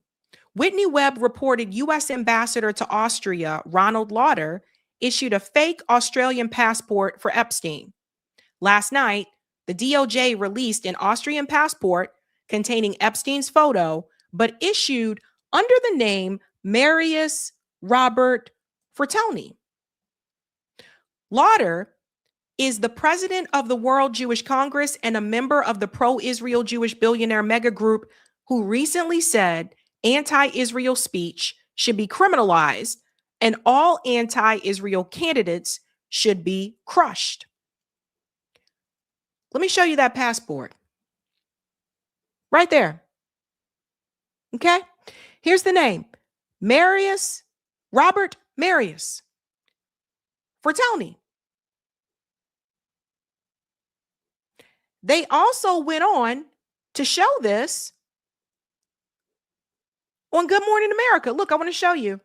Whitney Webb reported U.S. Ambassador to Austria, Ronald Lauder, issued a fake Australian passport for Epstein. Last night, the DOJ released an Austrian passport containing Epstein's photo, but issued under the name Marius Robert Fratelli. Lauder is the president of the World Jewish Congress and a member of the pro-Israel Jewish billionaire mega group who recently said anti-Israel speech should be criminalized and all anti-Israel candidates should be crushed. Let me show you that passport. Right there. Okay? Here's the name. Robert Marius Fratelli. They also went on to show this on Good Morning America. Look, I want to show you.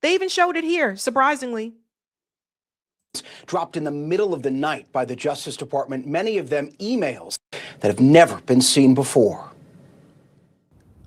They even showed it here, surprisingly. Dropped in the middle of the night by the Justice Department, many of them emails that have never been seen before.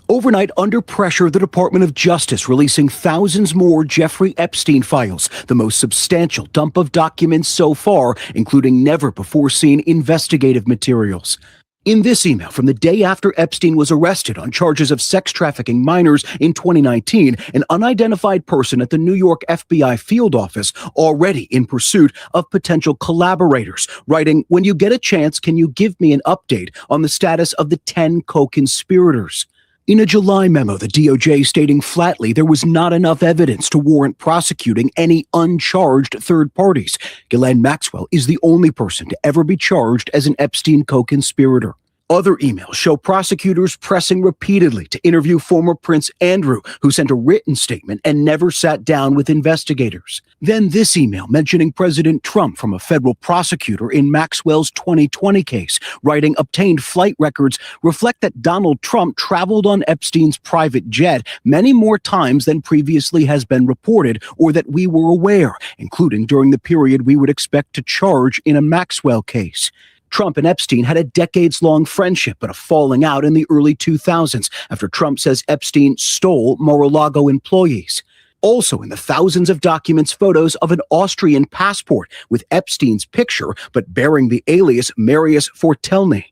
Overnight, under pressure, the Department of Justice releasing thousands more Jeffrey Epstein files, the most substantial dump of documents so far, including never-before-seen investigative materials. In this email from the day after Epstein was arrested on charges of sex trafficking minors in 2019, an unidentified person at the New York FBI field office already in pursuit of potential collaborators, writing, "When you get a chance, can you give me an update on the status of the 10 co-conspirators?" In a July memo, the DOJ stating flatly there was not enough evidence to warrant prosecuting any uncharged third parties. Ghislaine Maxwell is the only person to ever be charged as an Epstein co-conspirator. Other emails show prosecutors pressing repeatedly to interview former Prince Andrew, who sent a written statement and never sat down with investigators. Then this email mentioning President Trump from a federal prosecutor in Maxwell's 2020 case, writing obtained flight records reflect that Donald Trump traveled on Epstein's private jet many more times than previously has been reported or that we were aware, including during the period we would expect to charge in a Maxwell case. Trump and Epstein had a decades-long friendship, but a falling out in the early 2000s after Trump says Epstein stole Mar-a-Lago employees. Also in the thousands of documents, photos of an Austrian passport with Epstein's picture, but bearing the alias Marius Fratelli.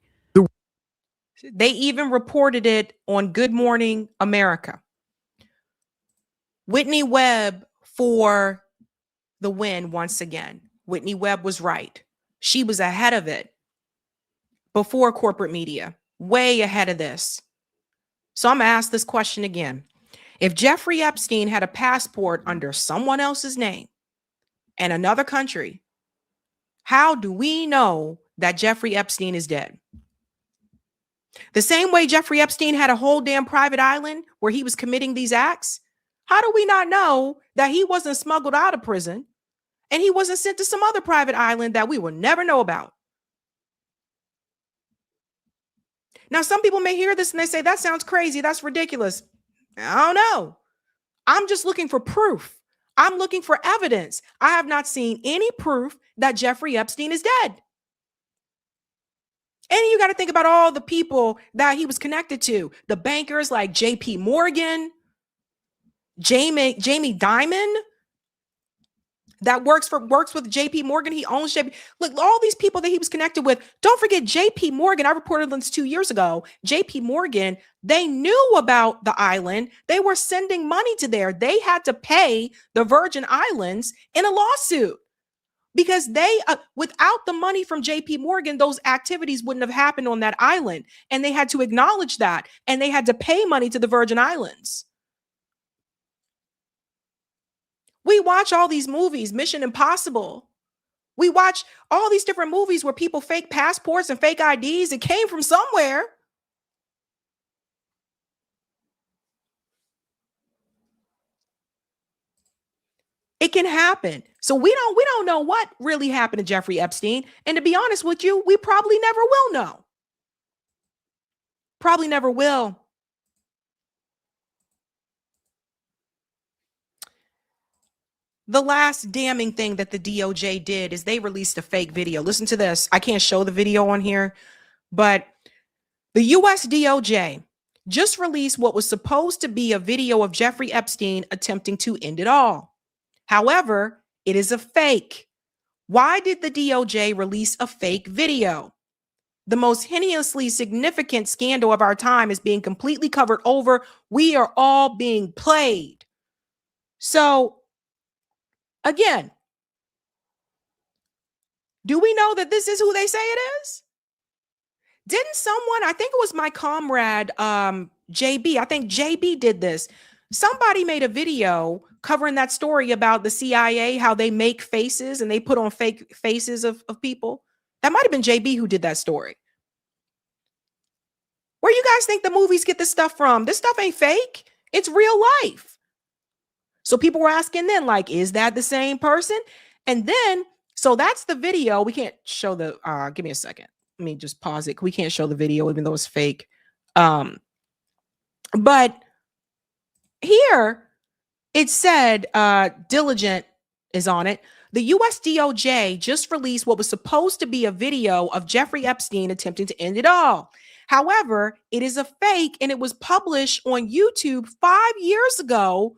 They even reported it on Good Morning America. Whitney Webb for the win once again. Whitney Webb was right. She was ahead of it. Before corporate media, way ahead of this. So I'm going to ask this question again. If Jeffrey Epstein had a passport under someone else's name and another country, how do we know that Jeffrey Epstein is dead? The same way Jeffrey Epstein had a whole damn private island where he was committing these acts, how do we not know that he wasn't smuggled out of prison and he wasn't sent to some other private island that we will never know about? Now, some people may hear this and they say, that sounds crazy. That's ridiculous. I don't know. I'm just looking for proof. I'm looking for evidence. I have not seen any proof that Jeffrey Epstein is dead. And you got to think about all the people that he was connected to. The bankers like JP Morgan, Jamie Dimon, that works with JP Morgan. He owns JP. Look, all these people that he was connected with. Don't forget JP Morgan. I reported this 2 years ago. JP Morgan, they knew about the island. They were sending money to there. They had to pay the Virgin Islands in a lawsuit because they, without the money from JP Morgan, those activities wouldn't have happened on that island. And they had to acknowledge that. And they had to pay money to the Virgin Islands. We watch all these movies, Mission Impossible. We watch all these different movies where people fake passports and fake IDs. It came from somewhere. It can happen. So we don't know what really happened to Jeffrey Epstein. And to be honest with you, we probably never will know. Probably never will. The last damning thing that the DOJ did is they released a fake video. Listen to this. I can't show the video on here, but the US DOJ just released what was supposed to be a video of Jeffrey Epstein attempting to end it all. However, it is a fake. Why did the DOJ release a fake video? the most hideously significant scandal of our time is being completely covered over. We are all being played. So, again, do we know that this is who they say it is? Didn't someone, I think it was my comrade, JB, I think JB did this. Somebody made a video covering that story about the CIA, how they make faces and they put on fake faces of people. That might have been JB who did that story. Where you guys think the movies get this stuff from? This stuff ain't fake. It's real life. So people were asking then, like, is that the same person? And then, so that's the video. We can't show the, give me a second. Let me just pause it. We can't show the video, even though it's fake. But here it said, Diligent is on it. The US DOJ just released what was supposed to be a video of Jeffrey Epstein attempting to end it all. However, it is a fake and it was published on YouTube 5 years ago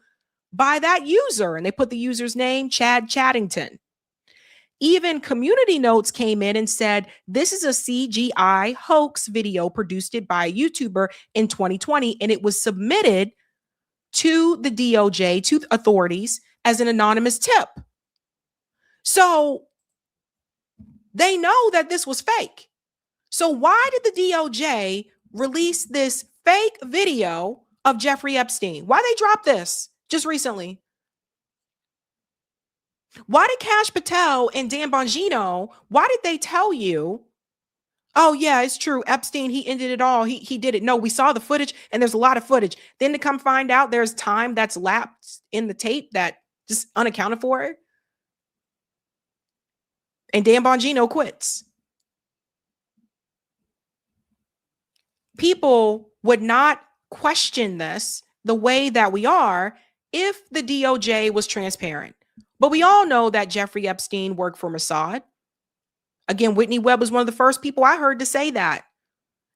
by that user. And they put the user's name, Chad Chaddington. Even Community Notes came in and said, this is a CGI hoax video produced by a YouTuber in 2020. And it was submitted to the DOJ, to authorities, as an anonymous tip. So they know that this was fake. So why did the DOJ release this fake video of Jeffrey Epstein? Why they drop this just recently? Why did Kash Patel and Dan Bongino, why did they tell you, oh yeah, it's true, Epstein, he ended it all, he did it. No, we saw the footage and there's a lot of footage. Then to come find out there's time that's lapsed in the tape that just unaccounted for. And Dan Bongino quits. People would not question this the way that we are if the DOJ was transparent. But we all know that Jeffrey Epstein worked for Mossad. Again, Whitney Webb was one of the first people I heard to say that.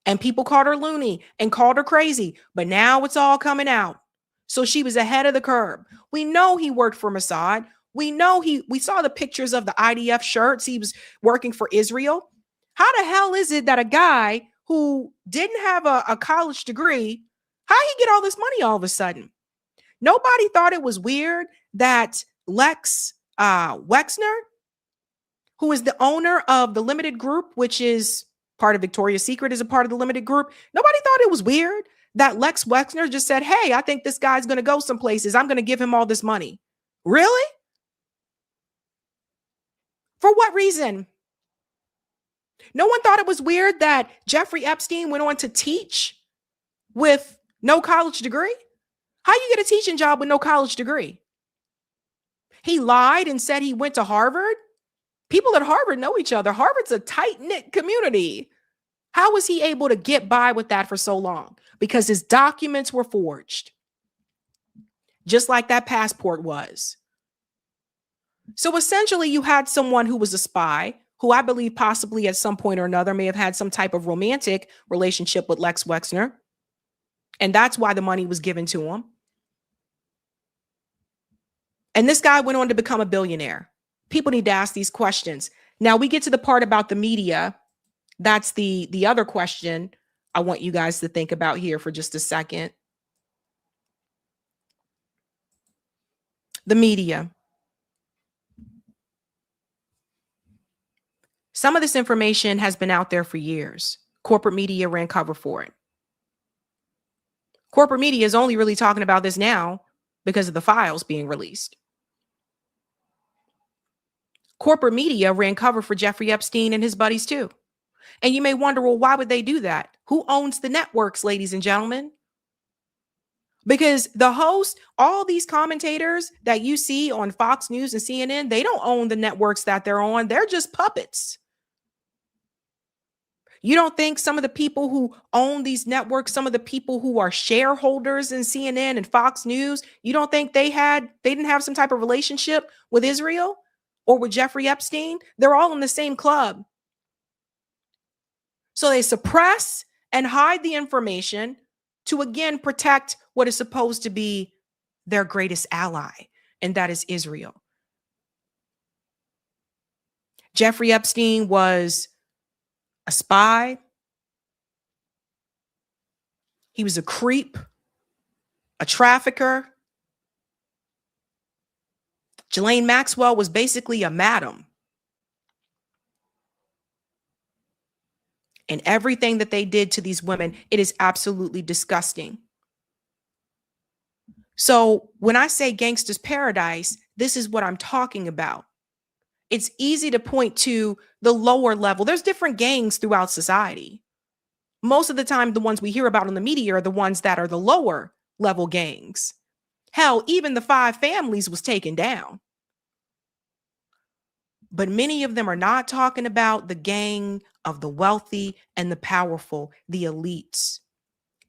And people called her loony and called her crazy. But now it's all coming out. So she was ahead of the curve. We know he worked for Mossad. We know we saw the pictures of the IDF shirts. He was working for Israel. How the hell is it that a guy who didn't have a college degree, how he get all this money all of a sudden? Nobody thought it was weird that Lex Wexner, who is the owner of the Limited Group, which is part of Victoria's Secret, is a part of the Limited Group. Nobody thought it was weird that Lex Wexner just said, hey, I think this guy's going to go some places. I'm going to give him all this money. Really? For what reason? No one thought it was weird that Jeffrey Epstein went on to teach with no college degree. How you get a teaching job with no college degree? He lied and said he went to Harvard. People at Harvard know each other. Harvard's a tight-knit community. How was he able to get by with that for so long? Because his documents were forged, just like that passport was. So essentially, you had someone who was a spy, who I believe possibly at some point or another may have had some type of romantic relationship with Lex Wexner. And that's why the money was given to him. And this guy went on to become a billionaire. People need to ask these questions. Now we get to the part about the media. That's the other question I want you guys to think about here for just a second. The media. Some of this information has been out there for years. Corporate media ran cover for it. Corporate media is only really talking about this now because of the files being released. Corporate media ran cover for Jeffrey Epstein and his buddies too. And you may wonder, well, why would they do that? Who owns the networks, ladies and gentlemen? Because the host, all these commentators that you see on Fox News and CNN, they don't own the networks that they're on. They're just puppets. You don't think some of the people who own these networks, some of the people who are shareholders in CNN and Fox News, you don't think they didn't have some type of relationship with Israel or with Jeffrey Epstein? They're all in the same club. So they suppress and hide the information to, again, protect what is supposed to be their greatest ally, and that is Israel. Jeffrey Epstein was a spy. He was a creep, a trafficker. Ghislaine Maxwell was basically a madam. And everything that they did to these women, it is absolutely disgusting. So when I say gangster's paradise, this is what I'm talking about. It's easy to point to the lower level. There's different gangs throughout society. Most of the time, the ones we hear about in the media are the ones that are the lower level gangs. Hell, even the 5 families was taken down. But many of them are not talking about the gang of the wealthy and the powerful, the elites,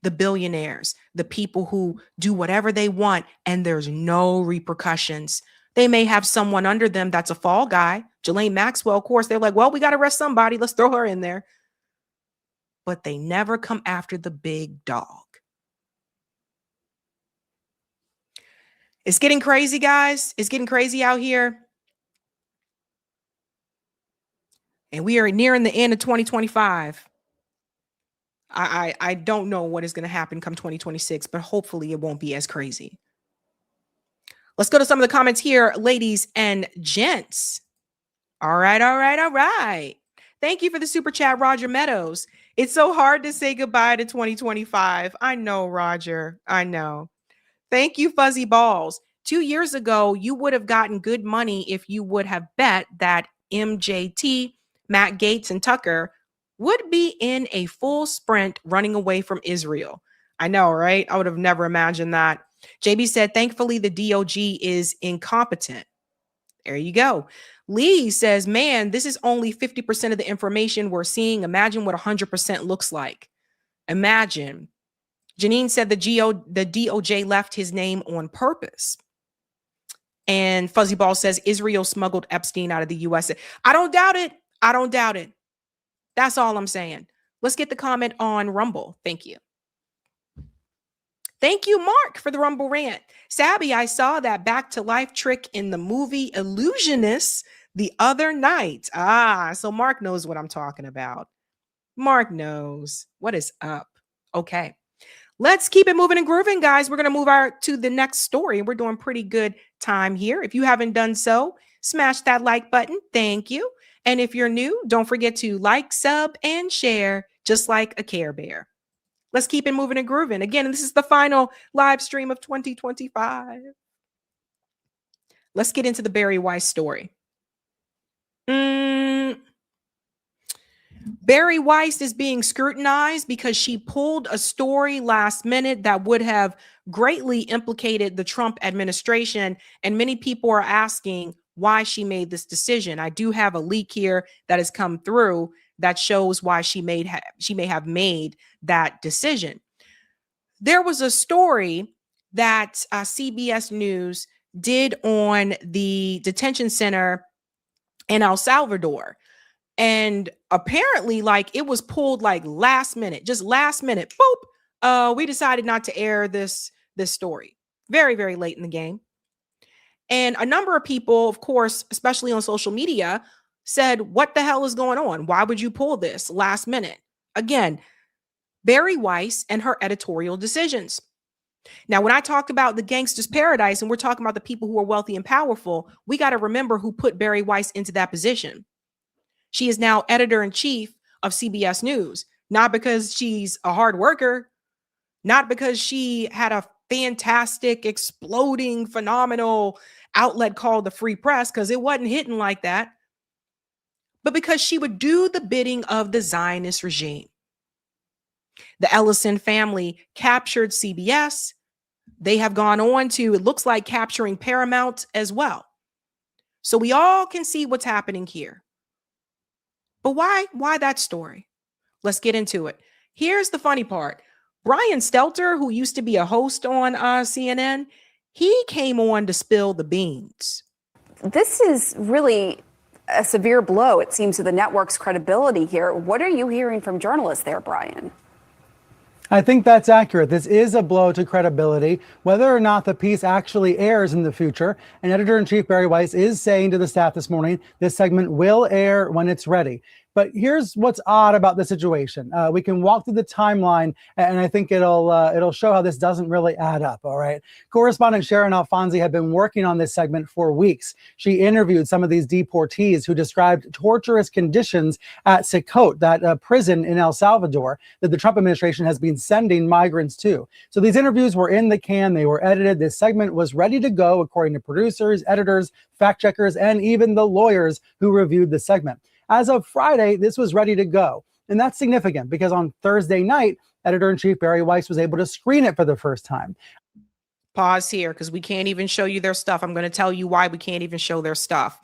the billionaires, the people who do whatever they want and there's no repercussions. They may have someone under them that's a fall guy. Ghislaine Maxwell, of course, they're like, well, we got to arrest somebody. Let's throw her in there. But they never come after the big dog. It's getting crazy, guys. It's getting crazy out here. And we are nearing the end of 2025. I don't know what is going to happen come 2026, but hopefully it won't be as crazy. Let's go to some of the comments here, ladies and gents. All right. Thank you for the super chat, Roger Meadows. It's so hard to say goodbye to 2025. I know, Roger. I know. Thank you, Fuzzy Balls. 2 years ago, you would have gotten good money if you would have bet that MJT, Matt Gaetz, and Tucker would be in a full sprint running away from Israel. I know, right? I would have never imagined that. JB said, thankfully, the DOG is incompetent. There you go. Lee says, man, this is only 50% of the information we're seeing. Imagine what 100% looks like. Imagine. Janine said the DOJ left his name on purpose. And Fuzzy Ball says Israel smuggled Epstein out of the U.S. I don't doubt it. I don't doubt it. That's all I'm saying. Let's get the comment on Rumble. Thank you. Thank you, Mark, for the Rumble rant. Sabby, I saw that back to life trick in the movie Illusionist the other night. So Mark knows what I'm talking about. Mark knows what is up. Okay. Let's keep it moving and grooving, guys. We're going to move to the next story. We're doing pretty good time here. If you haven't done so, smash that like button. Thank you. And if you're new, don't forget to like, sub, and share, just like a Care Bear. Let's keep it moving and grooving. Again, this is the final live stream of 2025. Let's get into the Bari Weiss story. Bari Weiss is being scrutinized because she pulled a story last minute that would have greatly implicated the Trump administration. And many people are asking why she made this decision. I do have a leak here that has come through that shows why she may have made that decision. There was a story that CBS News did on the detention center in El Salvador. And apparently, it was pulled last minute, just last minute. Boop. We decided not to air this story. Very, very late in the game. And a number of people, of course, especially on social media, said, what the hell is going on? Why would you pull this last minute? Again, Bari Weiss and her editorial decisions. Now, when I talk about the gangster's paradise and we're talking about the people who are wealthy and powerful, we got to remember who put Bari Weiss into that position. She is now editor-in-chief of CBS News, not because she's a hard worker, not because she had a fantastic, exploding, phenomenal outlet called the Free Press, because it wasn't hitting like that, but because she would do the bidding of the Zionist regime. The Ellison family captured CBS. They have gone on to, it looks like, capturing Paramount as well. So we all can see what's happening here. But why that story? Let's get into it. Here's the funny part. Brian Stelter, who used to be a host on CNN, he came on to spill the beans. This is really a severe blow, it seems, to the network's credibility here. What are you hearing from journalists there, Brian? I think that's accurate. This is a blow to credibility, whether or not the piece actually airs in the future. And editor-in-chief Bari Weiss is saying to the staff this morning, this segment will air when it's ready. But here's what's odd about the situation. We can walk through the timeline, and I think it'll show how this doesn't really add up. All right. Correspondent Sharon Alfonsi had been working on this segment for weeks. She interviewed some of these deportees who described torturous conditions at Secot, that prison in El Salvador that the Trump administration has been sending migrants to. So these interviews were in the can. They were edited. This segment was ready to go, according to producers, editors, fact checkers, and even the lawyers who reviewed the segment. As of Friday, this was ready to go. And that's significant because on Thursday night, editor-in-chief Barry Weiss was able to screen it for the first time. Pause here because we can't even show you their stuff. I'm going to tell you why we can't even show their stuff.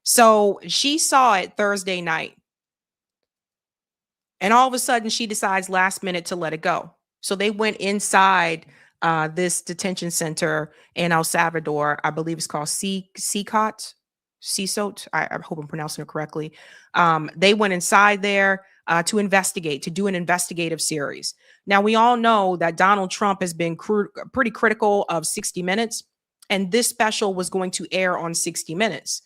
So she saw it Thursday night. And all of a sudden, she decides last minute to let it go. So they went inside this detention center in El Salvador. I believe it's called Secot. I hope I'm pronouncing it correctly. They went inside there to investigate, to do an investigative series. Now, we all know that Donald Trump has been pretty critical of 60 Minutes, and this special was going to air on 60 Minutes.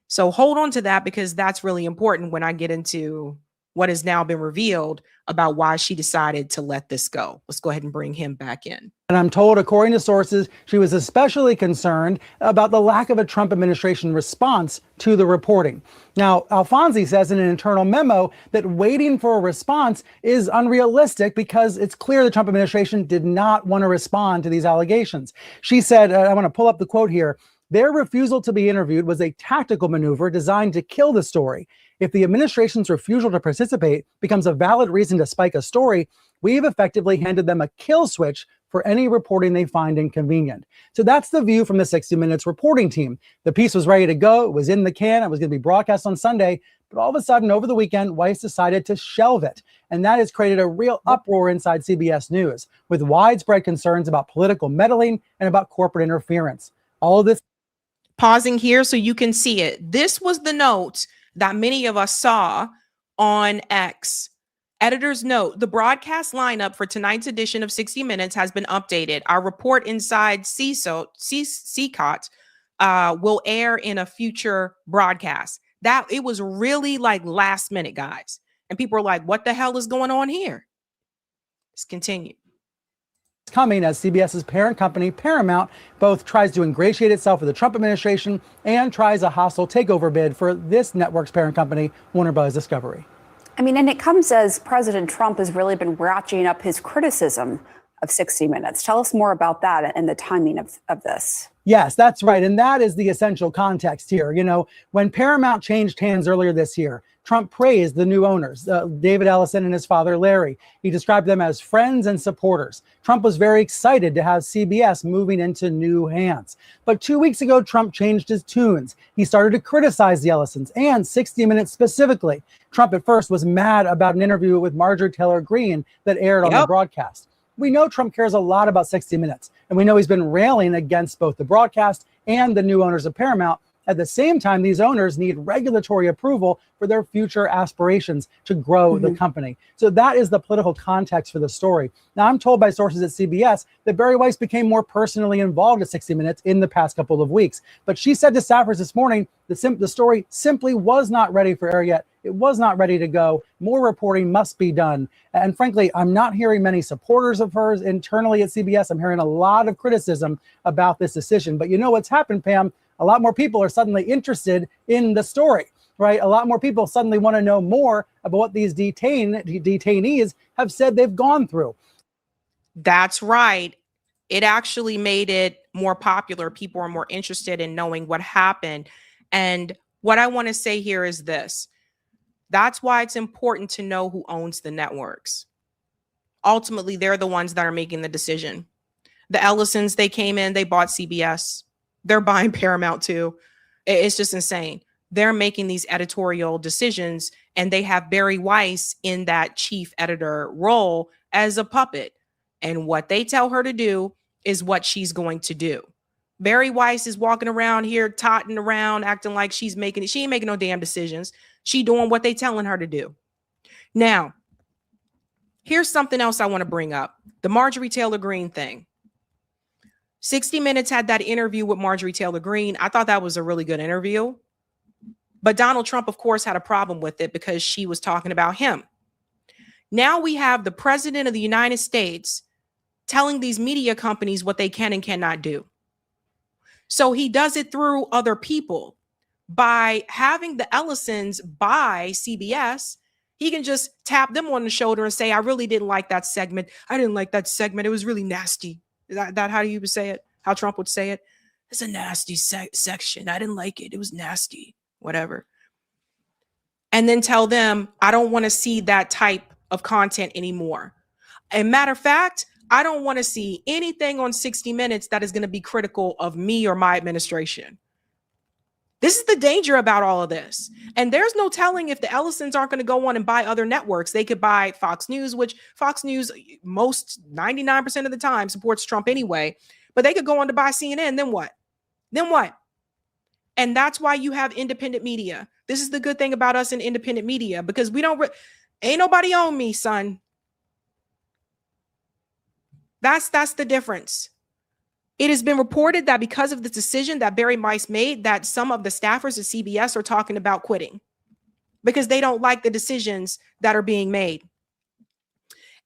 So hold on to that because that's really important when I get into what has now been revealed about why she decided to let this go. Let's go ahead and bring him back in. And I'm told, according to sources, she was especially concerned about the lack of a Trump administration response to the reporting. Now, Alfonsi says in an internal memo that waiting for a response is unrealistic because it's clear the Trump administration did not want to respond to these allegations. She said, I want to pull up the quote here, "Their refusal to be interviewed was a tactical maneuver designed to kill the story. If the administration's refusal to participate becomes a valid reason to spike a story, we've effectively handed them a kill switch for any reporting they find inconvenient." So that's the view from the 60 Minutes reporting team. The piece was ready to go. It was in the can. It was going to be broadcast on Sunday. But all of a sudden, over the weekend, Weiss decided to shelve it. And that has created a real uproar inside CBS News, with widespread concerns about political meddling and about corporate interference. All of this. Pausing here so you can see it. This was the note that many of us saw on X. Editor's note, the broadcast lineup for tonight's edition of 60 Minutes has been updated. Our report inside Secot will air in a future broadcast. That it was really like last minute, guys. And people are like, what the hell is going on here? Let's continue. Coming as CBS's parent company, Paramount, both tries to ingratiate itself with the Trump administration and tries a hostile takeover bid for this network's parent company, Warner Bros. Discovery. I mean, and it comes as President Trump has really been ratcheting up his criticism of 60 Minutes. Tell us more about that and the timing of this. Yes, that's right. And that is the essential context here. You know, when Paramount changed hands earlier this year, Trump praised the new owners, David Ellison and his father, Larry. He described them as friends and supporters. Trump was very excited to have CBS moving into new hands. But 2 weeks ago, Trump changed his tunes. He started to criticize the Ellisons and 60 Minutes specifically. Trump at first was mad about an interview with Marjorie Taylor Greene that aired on the broadcast. We know Trump cares a lot about 60 Minutes, and we know he's been railing against both the broadcast and the new owners of Paramount. At the same time, these owners need regulatory approval for their future aspirations to grow the company. So that is the political context for the story. Now, I'm told by sources at CBS that Barry Weiss became more personally involved at 60 Minutes in the past couple of weeks. But she said to staffers this morning, the story simply was not ready for air yet. It was not ready to go. More reporting must be done. And frankly, I'm not hearing many supporters of hers internally at CBS. I'm hearing a lot of criticism about this decision. But you know what's happened, Pam? A lot more people are suddenly interested in the story, right? A lot more people suddenly want to know more about what these detainees have said they've gone through. That's right. It actually made it more popular. People are more interested in knowing what happened. And what I want to say here is this. That's why it's important to know who owns the networks. Ultimately, they're the ones that are making the decision. The Ellisons, they came in, they bought CBS. They're buying Paramount too. It's just insane. They're making these editorial decisions, and they have Barry Weiss in that chief editor role as a puppet. And what they tell her to do is what she's going to do. Barry Weiss is walking around here, totting around, acting like she's making it. She ain't making no damn decisions. She doing what they telling her to do. Now, here's something else I want to bring up. The Marjorie Taylor Greene thing. 60 Minutes had that interview with Marjorie Taylor Greene. I thought that was a really good interview. But Donald Trump, of course, had a problem with it because she was talking about him. Now we have the president of the United States telling these media companies what they can and cannot do. So he does it through other people. By having the Ellisons buy CBS, he can just tap them on the shoulder and say, I really didn't like that segment. I didn't like that segment. It was really nasty. Is that how you would say it? How Trump would say it? It's a nasty section. I didn't like it. It was nasty. Whatever. And then tell them, I don't want to see that type of content anymore. And matter of fact, I don't want to see anything on 60 Minutes that is going to be critical of me or my administration. This is the danger about all of this. And there's no telling if the Ellisons aren't going to go on and buy other networks. They could buy Fox News, which Fox News, most 99% of the time supports Trump anyway. But they could go on to buy CNN. Then what? Then what? And that's why you have independent media. This is the good thing about us in independent media, because we don't, ain't nobody on me, son. That's the difference. It has been reported that because of the decision that Barry Weiss made, that some of the staffers at CBS are talking about quitting because they don't like the decisions that are being made.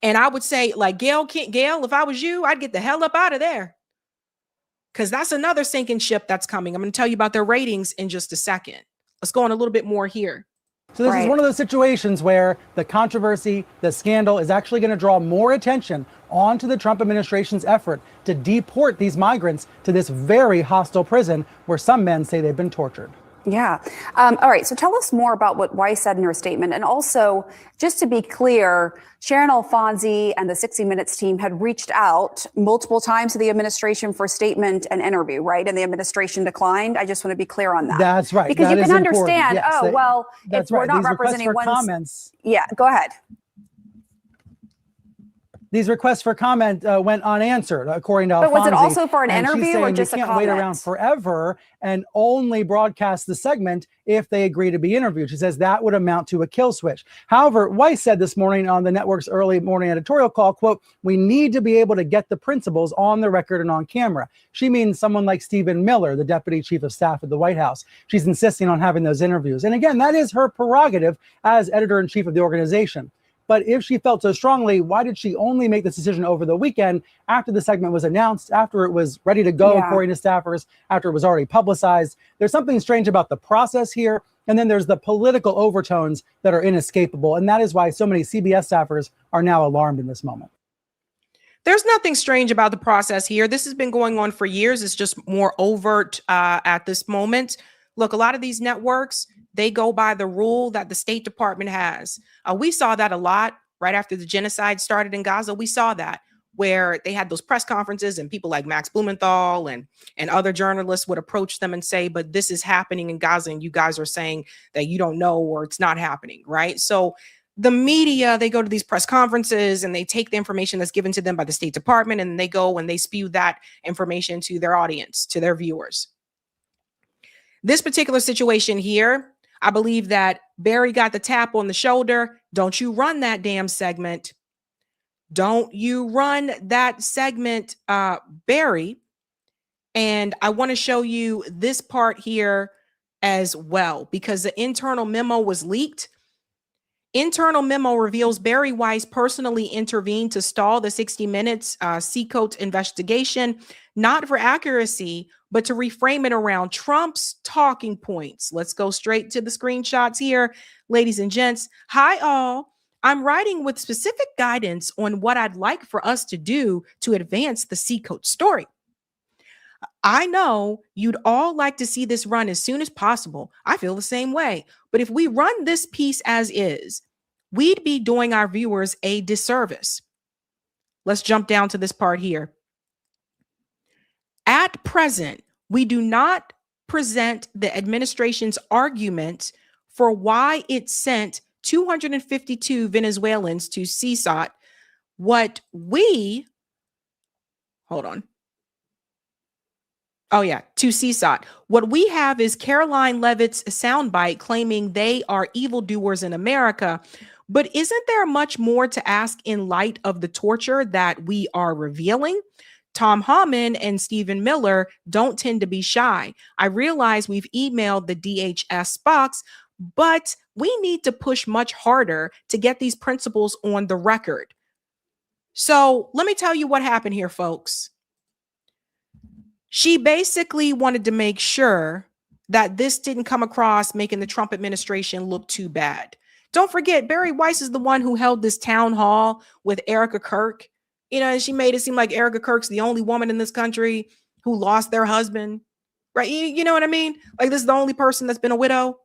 And I would say, like, Gail, if I was you, I'd get the hell up out of there, because that's another sinking ship that's coming. I'm going to tell you about their ratings in just a second. Let's go on a little bit more here. So this is one of those situations where the controversy, the scandal is actually going to draw more attention onto the Trump administration's effort to deport these migrants to this very hostile prison where some men say they've been tortured. Yeah. All right. So tell us more about what Weiss said in her statement. And also, just to be clear, Sharon Alfonsi and the 60 Minutes team had reached out multiple times to the administration for statement and interview, right? And the administration declined. I just want to be clear on that. That's right. Because that you can understand, yes, if we're not These representing one. Comments. Yeah, go ahead. These requests for comment went unanswered, according to Alfonsi. But was it also for an interview or just a comment? You can't wait around forever and only broadcast the segment if they agree to be interviewed. She says that would amount to a kill switch. However, Weiss said this morning on the network's early morning editorial call, quote, we need to be able to get the principals on the record and on camera. She means someone like Stephen Miller, the deputy chief of staff at the White House. She's insisting on having those interviews. And again, that is her prerogative as editor-in-chief of the organization. But if she felt so strongly, why did she only make this decision over the weekend after the segment was announced, after it was ready to go, according to staffers, after it was already publicized? There's something strange about the process here. And then there's the political overtones that are inescapable. And that is why so many CBS staffers are now alarmed in this moment. There's nothing strange about the process here. This has been going on for years. It's just more overt at this moment. Look, a lot of these networks, they go by the rule that the State Department has. We saw that a lot right after the genocide started in Gaza. We saw that where they had those press conferences and people like Max Blumenthal and other journalists would approach them and say, but this is happening in Gaza and you guys are saying that you don't know or it's not happening, right? So the media, they go to these press conferences and they take the information that's given to them by the State Department and they go and they spew that information to their audience, to their viewers. This particular situation here, I believe that Barry got the tap on the shoulder. Don't you run that damn segment. Don't you run that segment, Barry. And I want to show you this part here as well, because the internal memo was leaked. Internal memo reveals Barry Weiss personally intervened to stall the 60 Minutes Seacoast investigation, not for accuracy, but to reframe it around Trump's talking points. Let's go straight to the screenshots here, ladies and gents. Hi, all. I'm writing with specific guidance on what I'd like for us to do to advance the Seacoast story. I know you'd all like to see this run as soon as possible. I feel the same way. But if we run this piece as is, we'd be doing our viewers a disservice. Let's jump down to this part here. At present, we do not present the administration's argument for why it sent 252 Venezuelans to CSOT. What we, to CSOT. What we have is Caroline Levitt's soundbite claiming they are evildoers in America. But isn't there much more to ask in light of the torture that we are revealing? Tom Hammond and Stephen Miller don't tend to be shy. I realize we've emailed the DHS box, but we need to push much harder to get these principles on the record. So let me tell you what happened here, folks. She basically wanted to make sure that this didn't come across making the Trump administration look too bad. Don't forget, Barry Weiss is the one who held this town hall with Erica Kirk. You know, and she made it seem like Erica Kirk's the only woman in this country who lost their husband, right? You know what I mean? Like, this is the only person that's been a widow.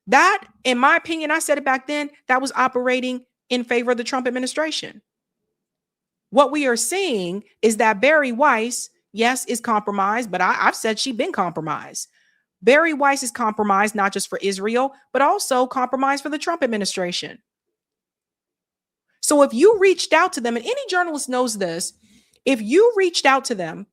That, in my opinion, I said it back then, that was operating in favor of the Trump administration. What we are seeing is that Barry Weiss, yes, is compromised, but I've said she's been compromised. Barry Weiss is compromised not just for Israel, but also compromised for the Trump administration. So if you reached out to them, and any journalist knows this, if you reached out to them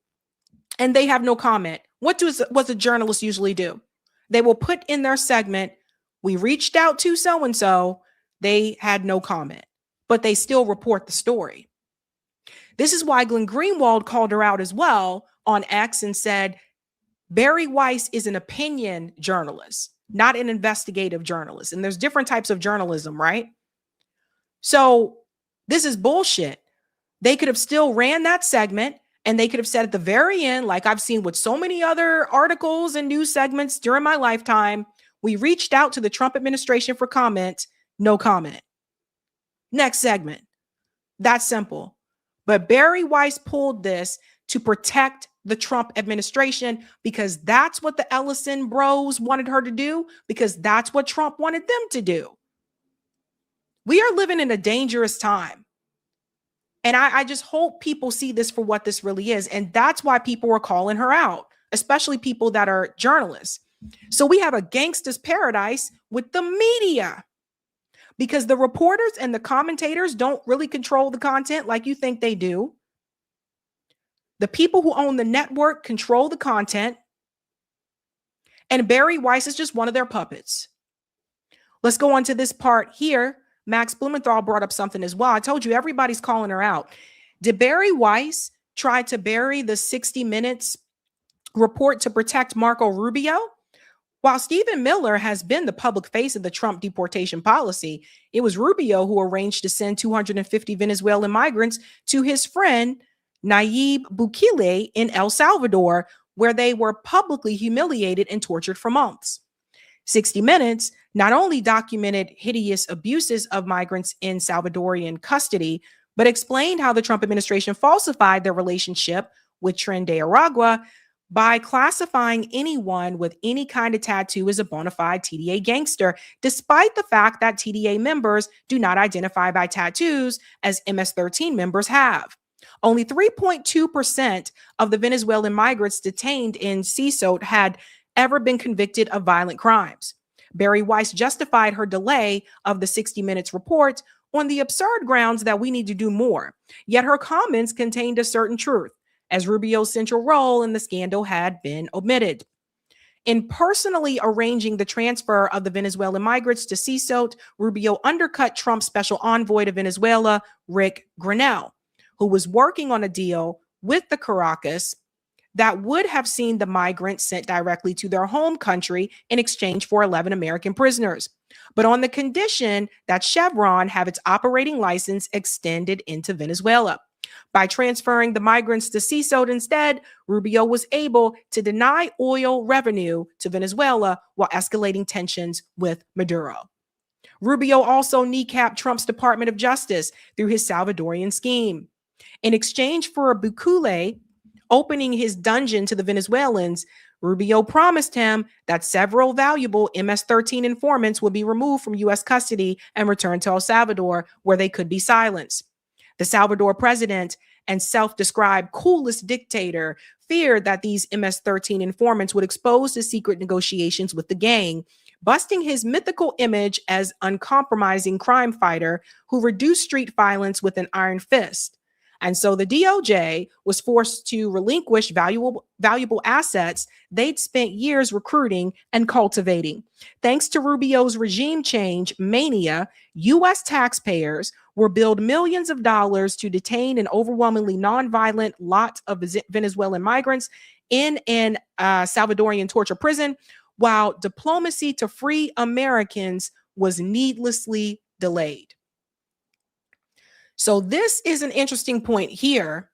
and they have no comment, what does a journalist usually do? They will put in their segment, we reached out to so-and-so, they had no comment, but they still report the story. This is why Glenn Greenwald called her out as well on X and said, Barry Weiss is an opinion journalist, not an investigative journalist. And there's different types of journalism, right? So this is bullshit. They could have still ran that segment and they could have said at the very end, like I've seen with so many other articles and news segments during my lifetime, we reached out to the Trump administration for comment, no comment. Next segment. That's simple. But Barry Weiss pulled this to protect the Trump administration because that's what the Ellison bros wanted her to do, because that's what Trump wanted them to do. We are living in a dangerous time. And I just hope people see this for what this really is. And that's why people are calling her out, especially people that are journalists. So we have a gangster's paradise with the media, because the reporters and the commentators don't really control the content like you think they do. The people who own the network control the content. And Barry Weiss is just one of their puppets. Let's go on to this part here. Max Blumenthal brought up something as well. I told you everybody's calling her out. Did Barry Weiss try to bury the 60 Minutes report to protect Marco Rubio? While Stephen Miller has been the public face of the Trump deportation policy, it was Rubio who arranged to send 250 Venezuelan migrants to his friend Nayib Bukele in El Salvador, where they were publicly humiliated and tortured for months. 60 Minutes not only documented hideous abuses of migrants in Salvadorian custody, but explained how the Trump administration falsified their relationship with Tren de Aragua by classifying anyone with any kind of tattoo as a bona fide TDA gangster, despite the fact that TDA members do not identify by tattoos as MS-13 members have. Only 3.2% of the Venezuelan migrants detained in CSOT had ever been convicted of violent crimes. Barry Weiss justified her delay of the 60 Minutes report on the absurd grounds that we need to do more. Yet her comments contained a certain truth, as Rubio's central role in the scandal had been omitted. In personally arranging the transfer of the Venezuelan migrants to CSOT, Rubio undercut Trump's special envoy to Venezuela, Rick Grenell, who was working on a deal with the Caracas that would have seen the migrants sent directly to their home country in exchange for 11 American prisoners, but on the condition that Chevron have its operating license extended into Venezuela. By transferring the migrants to CSOT instead, Rubio was able to deny oil revenue to Venezuela while escalating tensions with Maduro. Rubio also kneecapped Trump's Department of Justice through his Salvadorian scheme. In exchange for Bukele opening his dungeon to the Venezuelans, Rubio promised him that several valuable MS-13 informants would be removed from U.S. custody and returned to El Salvador, where they could be silenced. The Salvador president and self-described coolest dictator feared that these MS-13 informants would expose the secret negotiations with the gang, busting his mythical image as uncompromising crime fighter who reduced street violence with an iron fist. And so the DOJ was forced to relinquish valuable assets they'd spent years recruiting and cultivating. Thanks to Rubio's regime change mania, U.S. taxpayers were billed millions of dollars to detain an overwhelmingly nonviolent lot of Venezuelan migrants in an Salvadorian torture prison, while diplomacy to free Americans was needlessly delayed. So this is an interesting point here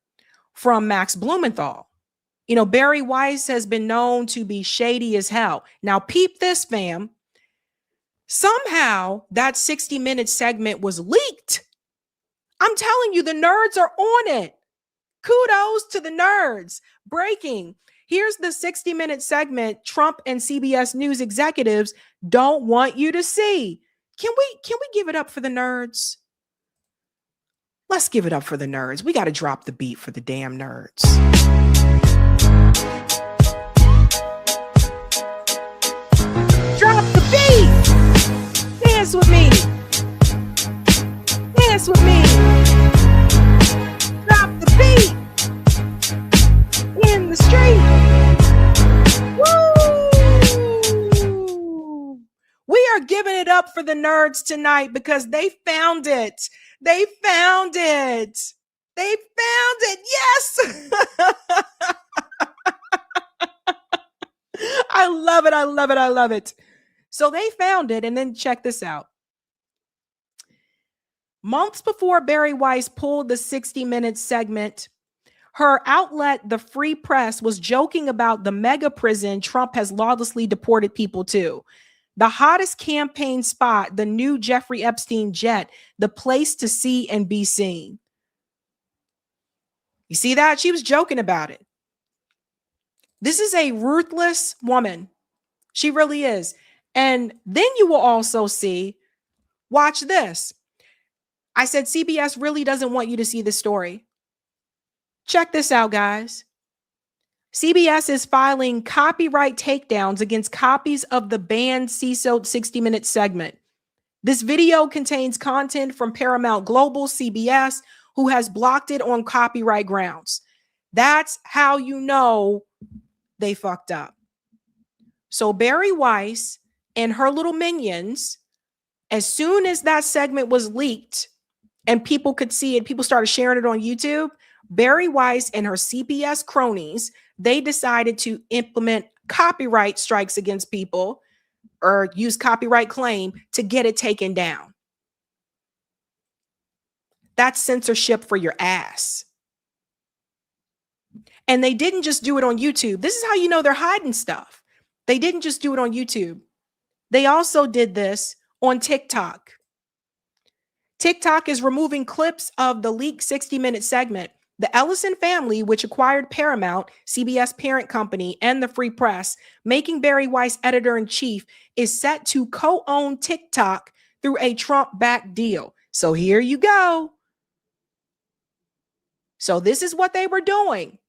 from Max Blumenthal. You know, Barry Weiss has been known to be shady as hell. Now, peep this, fam. Somehow that 60-minute segment was leaked. I'm telling you, the nerds are on it. Kudos to the nerds. Breaking. Here's the 60-minute segment Trump and CBS News executives don't want you to see. Can we give it up for the nerds? Let's give it up for the nerds. We got to drop the beat for the damn nerds. Drop the beat. Dance with me. Dance with me. Drop the beat. In the street. Woo! We are giving it up for the nerds tonight because they found it. They found it. They found it. Yes. I love it. I love it. I love it. So they found it. And then check this out. Months before Barry Weiss pulled the 60-minute segment, her outlet, The Free Press, was joking about the mega prison Trump has lawlessly deported people to. The hottest campaign spot, the new Jeffrey Epstein jet, the place to see and be seen. You see that? She was joking about it. This is a ruthless woman. She really is. And then you will also see, watch this. I said CBS really doesn't want you to see this story. Check this out, guys. CBS is filing copyright takedowns against copies of the banned CISO 60-minute segment. This video contains content from Paramount Global, CBS, who has blocked it on copyright grounds. That's how you know they fucked up. So Barry Weiss and her little minions, as soon as that segment was leaked and people could see it, people started sharing it on YouTube, Barry Weiss and her CBS cronies, they decided to implement copyright strikes against people or use copyright claim to get it taken down. That's censorship for your ass. And they didn't just do it on YouTube. This is how you know they're hiding stuff. They didn't just do it on YouTube. They also did this on TikTok. TikTok is removing clips of the leaked 60-minute segment. The Ellison family, which acquired Paramount, CBS parent company, and the Free Press, making Barry Weiss editor-in-chief, is set to co-own TikTok through a Trump-backed deal. So here you go. So this is what they were doing.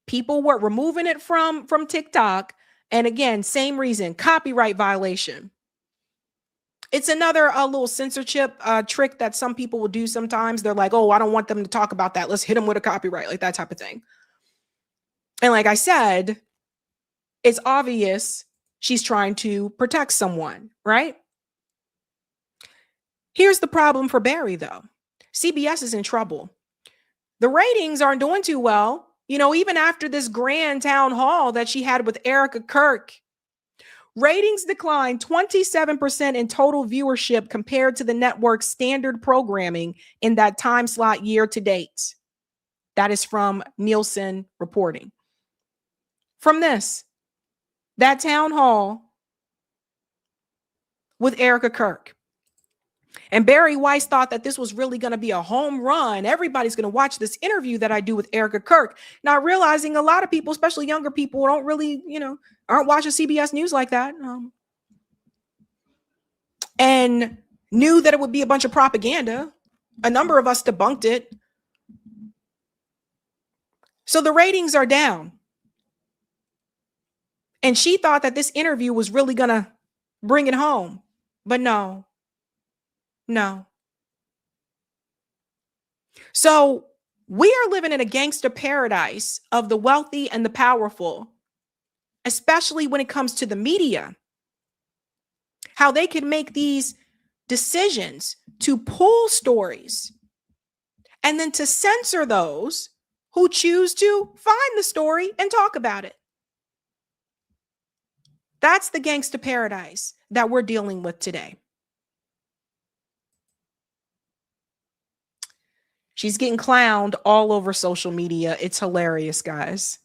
People were removing it from TikTok. And again, same reason, copyright violation. It's another little censorship trick that some people will do sometimes. They're like, oh, I don't want them to talk about that. Let's hit them with a copyright, like that type of thing. And like I said, it's obvious she's trying to protect someone, right? Here's the problem for Barry, though. CBS is in trouble. The ratings aren't doing too well. You know, even after this grand town hall that she had with Erica Kirk, ratings declined 27% in total viewership compared to the network's standard programming in that time slot year to date. That is from Nielsen reporting. From that town hall with Erica Kirk. And Barry Weiss thought that this was really going to be a home run. Everybody's going to watch this interview that I do with Erica Kirk, not realizing a lot of people, especially younger people, don't really, aren't watching CBS News like that. And knew that it would be a bunch of propaganda. A number of us debunked it. So the ratings are down. And she thought that this interview was really going to bring it home. But no. So we are living in a gangster paradise of the wealthy and the powerful, especially when it comes to the media. How they can make these decisions to pull stories and then to censor those who choose to find the story and talk about it. That's the gangster paradise that we're dealing with today. She's getting clowned all over social media. It's hilarious, guys.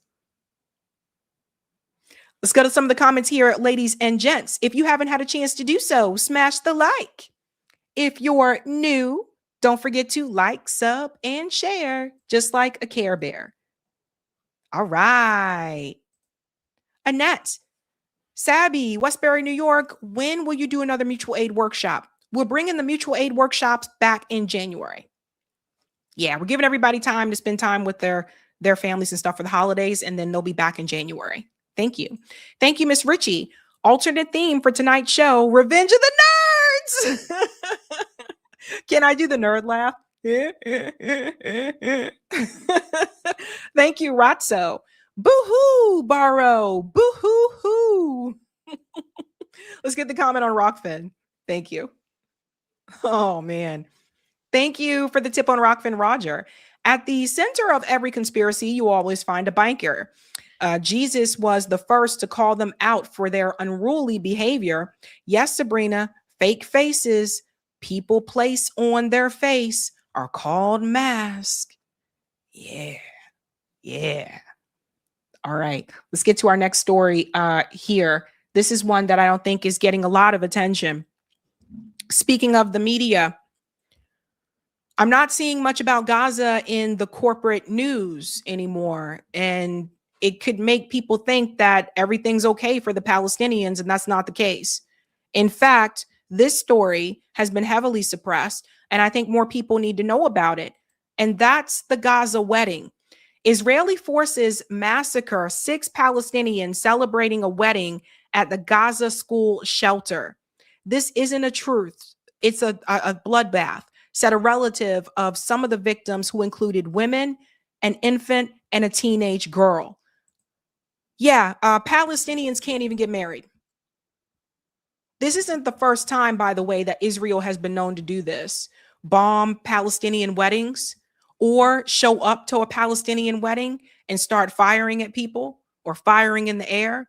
Let's go to some of the comments here, ladies and gents. If you haven't had a chance to do so, smash the like. If you're new, don't forget to like, sub, and share, just like a Care Bear. All right. Annette, Sabby, Westbury, New York, when will you do another mutual aid workshop? We're bringing the mutual aid workshops back in January. Yeah, we're giving everybody time to spend time with their families and stuff for the holidays, and then they'll be back in January. Thank you. Thank you, Miss Ritchie. Alternate theme for tonight's show, Revenge of the Nerds. Can I do the nerd laugh? Thank you, Ratso. Boo-hoo, Barrow. Boo-hoo-hoo. Let's get the comment on Rockfin. Thank you. Oh, man. Thank you for the tip on Rockfin, Roger. At the center of every conspiracy, you always find a banker. Jesus was the first to call them out for their unruly behavior. Yes, Sabrina, fake faces people place on their face are called masks. Yeah. All right, let's get to our next story here. This is one that I don't think is getting a lot of attention. Speaking of the media, I'm not seeing much about Gaza in the corporate news anymore. And it could make people think that everything's okay for the Palestinians, and that's not the case. In fact, this story has been heavily suppressed, and I think more people need to know about it. And that's the Gaza wedding. Israeli forces massacre 6 Palestinians celebrating a wedding at the Gaza school shelter. This isn't a truth. It's a bloodbath, said a relative of some of the victims, who included women, an infant, and a teenage girl. Yeah, Palestinians can't even get married. This isn't the first time, by the way, that Israel has been known to do this. Bomb Palestinian weddings, or show up to a Palestinian wedding and start firing at people or firing in the air.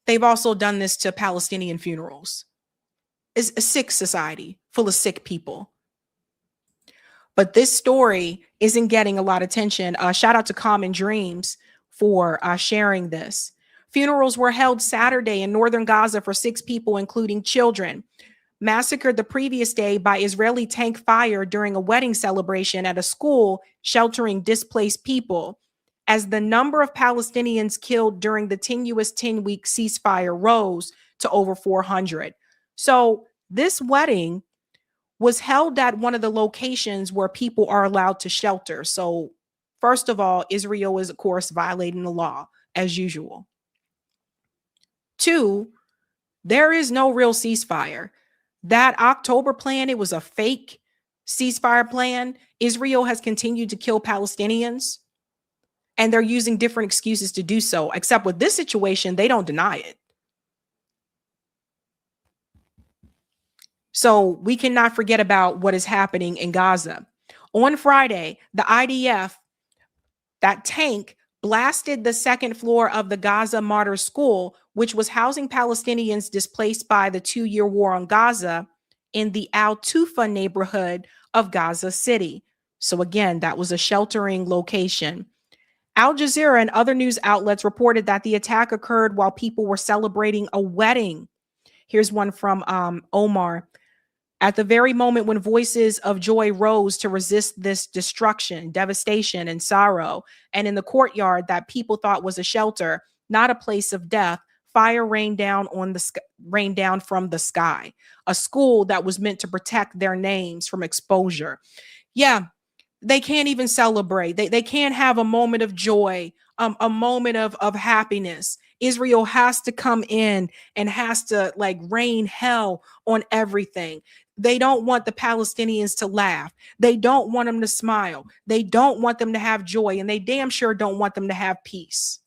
They've also done this to Palestinian funerals. It's a sick society full of sick people. But this story isn't getting a lot of attention. Shout out to Common Dreams for sharing this. Funerals were held Saturday in northern Gaza for 6 people, including children, massacred the previous day by Israeli tank fire during a wedding celebration at a school sheltering displaced people, as the number of Palestinians killed during the tenuous 10-week ceasefire rose to over 400. So this wedding was held at one of the locations where people are allowed to shelter. So first of all, Israel is, of course, violating the law as usual. 2, there is no real ceasefire. That October plan, it was a fake ceasefire plan. Israel has continued to kill Palestinians, and they're using different excuses to do so, except with this situation, they don't deny it. So we cannot forget about what is happening in Gaza. On Friday, the IDF, that tank, blasted the second floor of the Gaza Martyr School, which was housing Palestinians displaced by the 2-year war on Gaza in the Al-Tufa neighborhood of Gaza City. So again, that was a sheltering location. Al Jazeera and other news outlets reported that the attack occurred while people were celebrating a wedding. Here's one from Omar. At the very moment when voices of joy rose to resist this destruction, devastation, and sorrow, and in the courtyard that people thought was a shelter, not a place of death, fire rained down from the sky. A school that was meant to protect their names from exposure. Yeah, they can't even celebrate. They can't have a moment of joy, a moment of happiness. Israel has to come in and has to rain hell on everything. They don't want the Palestinians to laugh. They don't want them to smile. They don't want them to have joy, and they damn sure don't want them to have peace.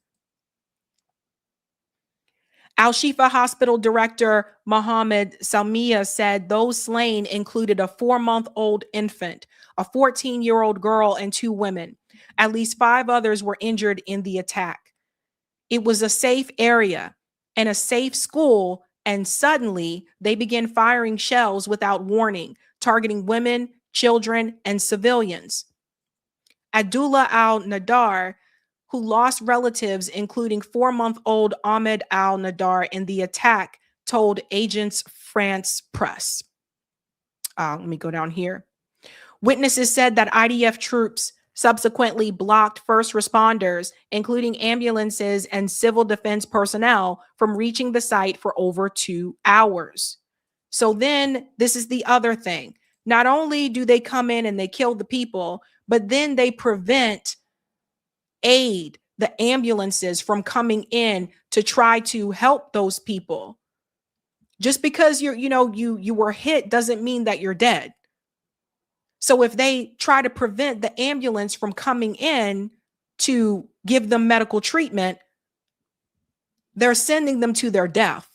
Al Shifa Hospital Director Mohammed Salmiya said those slain included a 4-month-old infant, a 14-year-old girl, and 2 women. At least 5 others were injured in the attack. It was a safe area and a safe school, and suddenly they began firing shells without warning, targeting women, children, and civilians. Abdullah al-Nadar, who lost relatives, including 4-month-old Ahmed al-Nadar in the attack, told Agence France Presse. Let me go down here. Witnesses said that IDF troops subsequently blocked first responders, including ambulances and civil defense personnel, from reaching the site for over 2 hours. So then this is the other thing. Not only do they come in and they kill the people, but then they prevent aid, the ambulances, from coming in to try to help those people. Just because you were hit doesn't mean that you're dead. So if they try to prevent the ambulance from coming in to give them medical treatment, they're sending them to their death.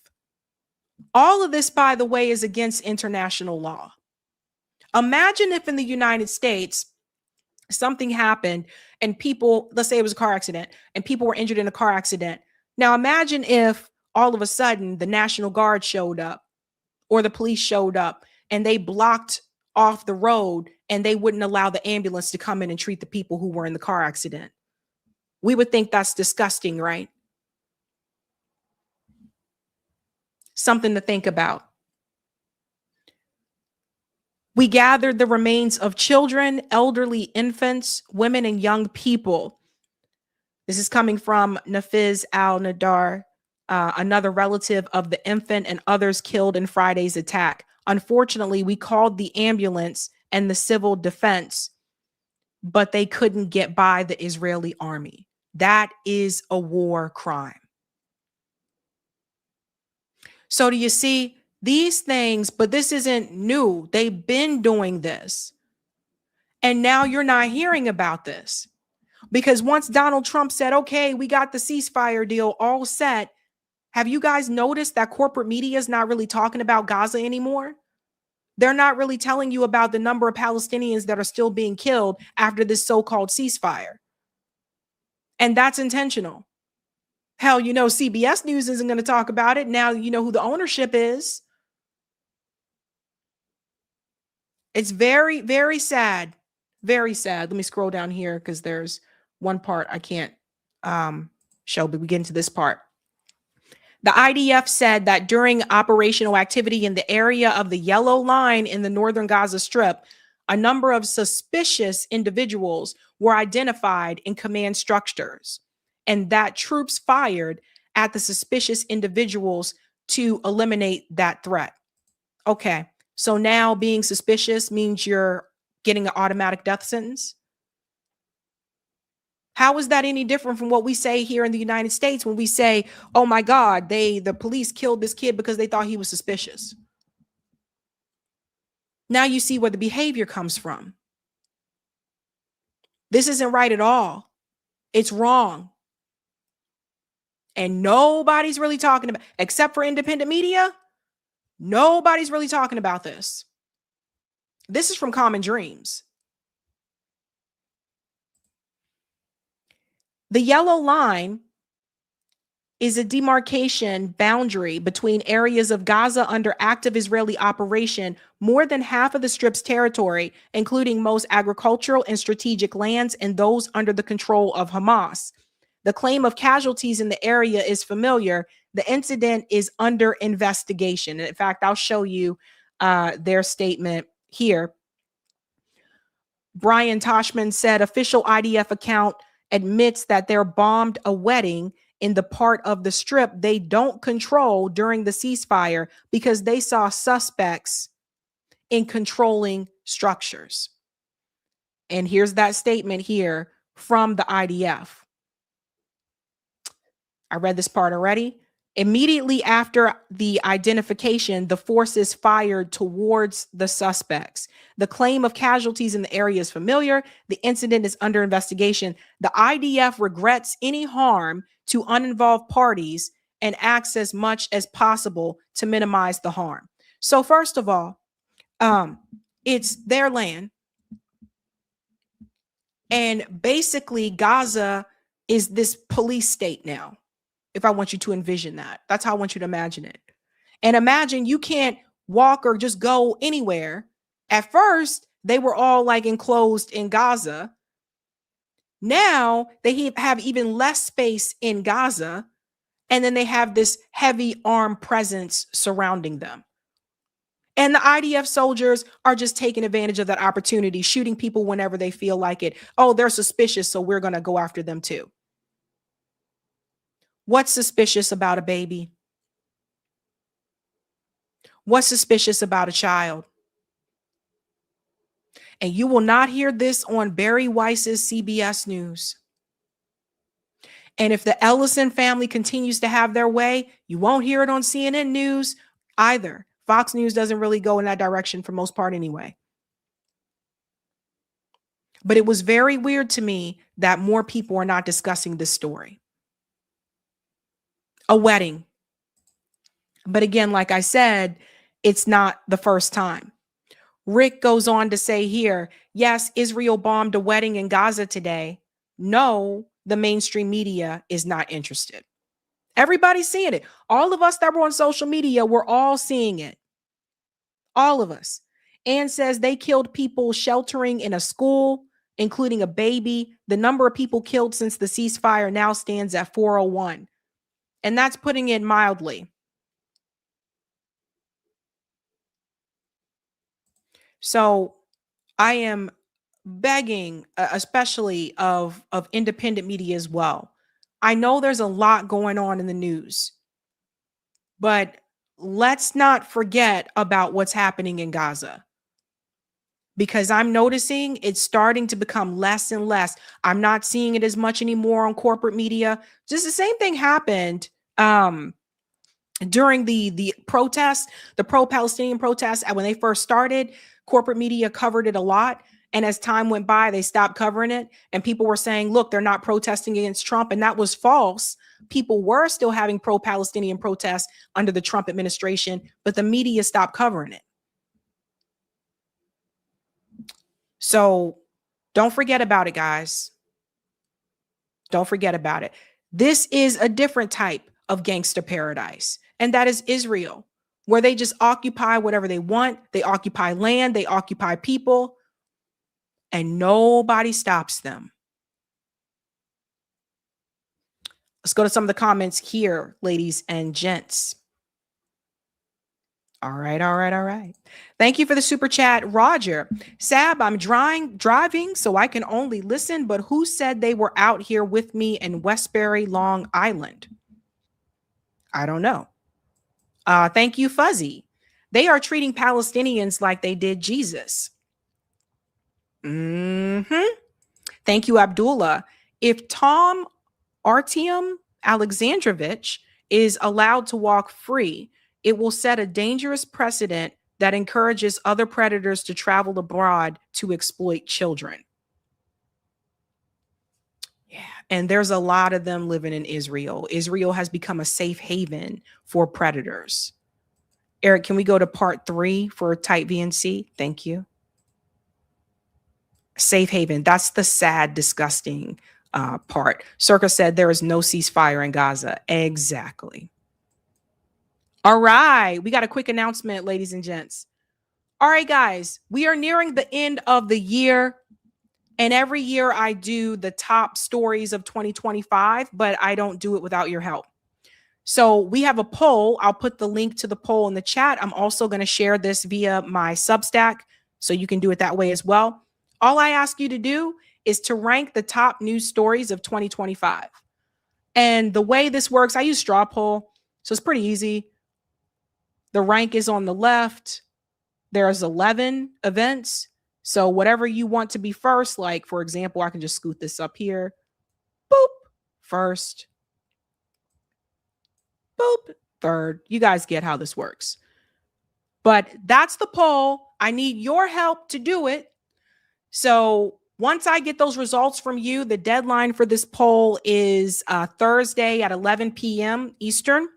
All of this, by the way, is against international law. Imagine if in the United States something happened and people, let's say it was a car accident, and people were injured in a car accident. Now imagine if all of a sudden the National Guard showed up or the police showed up and they blocked off the road and they wouldn't allow the ambulance to come in and treat the people who were in the car accident. We would think that's disgusting, right? Something to think about. We gathered the remains of children, elderly infants, women, and young people. This is coming from Nafiz al-Nadar, another relative of the infant and others killed in Friday's attack. Unfortunately, we called the ambulance and the civil defense, but they couldn't get by the Israeli army. That is a war crime. So do you see these things? But this isn't new. They've been doing this. And now you're not hearing about this. Because once Donald Trump said, okay, we got the ceasefire deal all set, have you guys noticed that corporate media is not really talking about Gaza anymore? They're not really telling you about the number of Palestinians that are still being killed after this so-called ceasefire. And that's intentional. Hell, CBS News isn't going to talk about it. Now you know who the ownership is. It's very, very sad. Very sad. Let me scroll down here because there's one part I can't show, but we get into this part. The IDF said that during operational activity in the area of the Yellow Line in the northern Gaza Strip, a number of suspicious individuals were identified in command structures, and that troops fired at the suspicious individuals to eliminate that threat. Okay, so now being suspicious means you're getting an automatic death sentence? How is that any different from what we say here in the United States when we say, oh my God, the police killed this kid because they thought he was suspicious? Now you see where the behavior comes from. This isn't right at all. It's wrong. And nobody's really talking about, except for independent media, nobody's really talking about this. This is from Common Dreams. The Yellow Line is a demarcation boundary between areas of Gaza under active Israeli operation, more than half of the Strip's territory, including most agricultural and strategic lands and those under the control of Hamas. The claim of casualties in the area is familiar. The incident is under investigation. And in fact, I'll show you their statement here. Brian Toshman said official IDF account admits that they bombed a wedding in the part of the Strip they don't control during the ceasefire because they saw suspects in controlling structures. And here's that statement here from the IDF. I read this part already. Immediately after the identification, the forces fired towards the suspects. The claim of casualties in the area is familiar. The incident is under investigation. The IDF regrets any harm to uninvolved parties and acts as much as possible to minimize the harm. So first of all, it's their land. And basically, Gaza is this police state now. If I want you to envision that, that's how I want you to imagine it. And imagine you can't walk or just go anywhere. At first, they were all like enclosed in Gaza. Now they have even less space in Gaza. And then they have this heavy armed presence surrounding them. And the IDF soldiers are just taking advantage of that opportunity, shooting people whenever they feel like it. Oh, they're suspicious, so we're going to go after them too. What's suspicious about a baby? What's suspicious about a child? And you will not hear this on Barry Weiss's CBS News. And if the Ellison family continues to have their way, you won't hear it on CNN News either. Fox News doesn't really go in that direction for most part anyway. But it was very weird to me that more people are not discussing this story. A wedding. But again, like I said, it's not the first time. Rick goes on to say here, yes, Israel bombed a wedding in Gaza today. No, the mainstream media is not interested. Everybody's seeing it. All of us that were on social media, we're all seeing it. All of us. Ann says they killed people sheltering in a school, including a baby. The number of people killed since the ceasefire now stands at 401. And that's putting it mildly. So I am begging, especially of independent media as well. I know there's a lot going on in the news, but let's not forget about what's happening in Gaza, because I'm noticing it's starting to become less and less. I'm not seeing it as much anymore on corporate media. Just the same thing happened during the protests, the pro-Palestinian protests. When they first started, corporate media covered it a lot. And as time went by, they stopped covering it. And people were saying, look, they're not protesting against Trump. And that was false. People were still having pro-Palestinian protests under the Trump administration, but the media stopped covering it. So don't forget about it, guys. Don't forget about it. This is a different type of gangster paradise, and that is Israel, where they just occupy whatever they want. They occupy land, they occupy people, and nobody stops them. Let's go to some of the comments here, ladies and gents. All right. Thank you for the super chat, Roger. Sab, I'm driving, so I can only listen, but who said they were out here with me in Westbury, Long Island? I don't know. Thank you, Fuzzy. They are treating Palestinians like they did Jesus. Thank you, Abdullah. If Tom Artyom Alexandrovich is allowed to walk free, it will set a dangerous precedent that encourages other predators to travel abroad to exploit children. Yeah, and there's a lot of them living in Israel. Israel has become a safe haven for predators. Eric, can we go to part 3 for type VNC? Thank you. Safe haven. That's the sad, disgusting part. Circa said there is no ceasefire in Gaza. Exactly. All right. We got a quick announcement, ladies and gents. All right, guys, we are nearing the end of the year. And every year I do the top stories of 2025, but I don't do it without your help. So we have a poll. I'll put the link to the poll in the chat. I'm also going to share this via my Substack, so you can do it that way as well. All I ask you to do is to rank the top news stories of 2025. And the way this works, I use straw poll, so it's pretty easy. The rank is on the left. There's 11 events. So whatever you want to be first, like, for example, I can just scoot this up here. Boop, first. Boop, third. You guys get how this works. But that's the poll. I need your help to do it. So Once I get those results from you, the deadline for this poll is Thursday at 11 p.m. Eastern.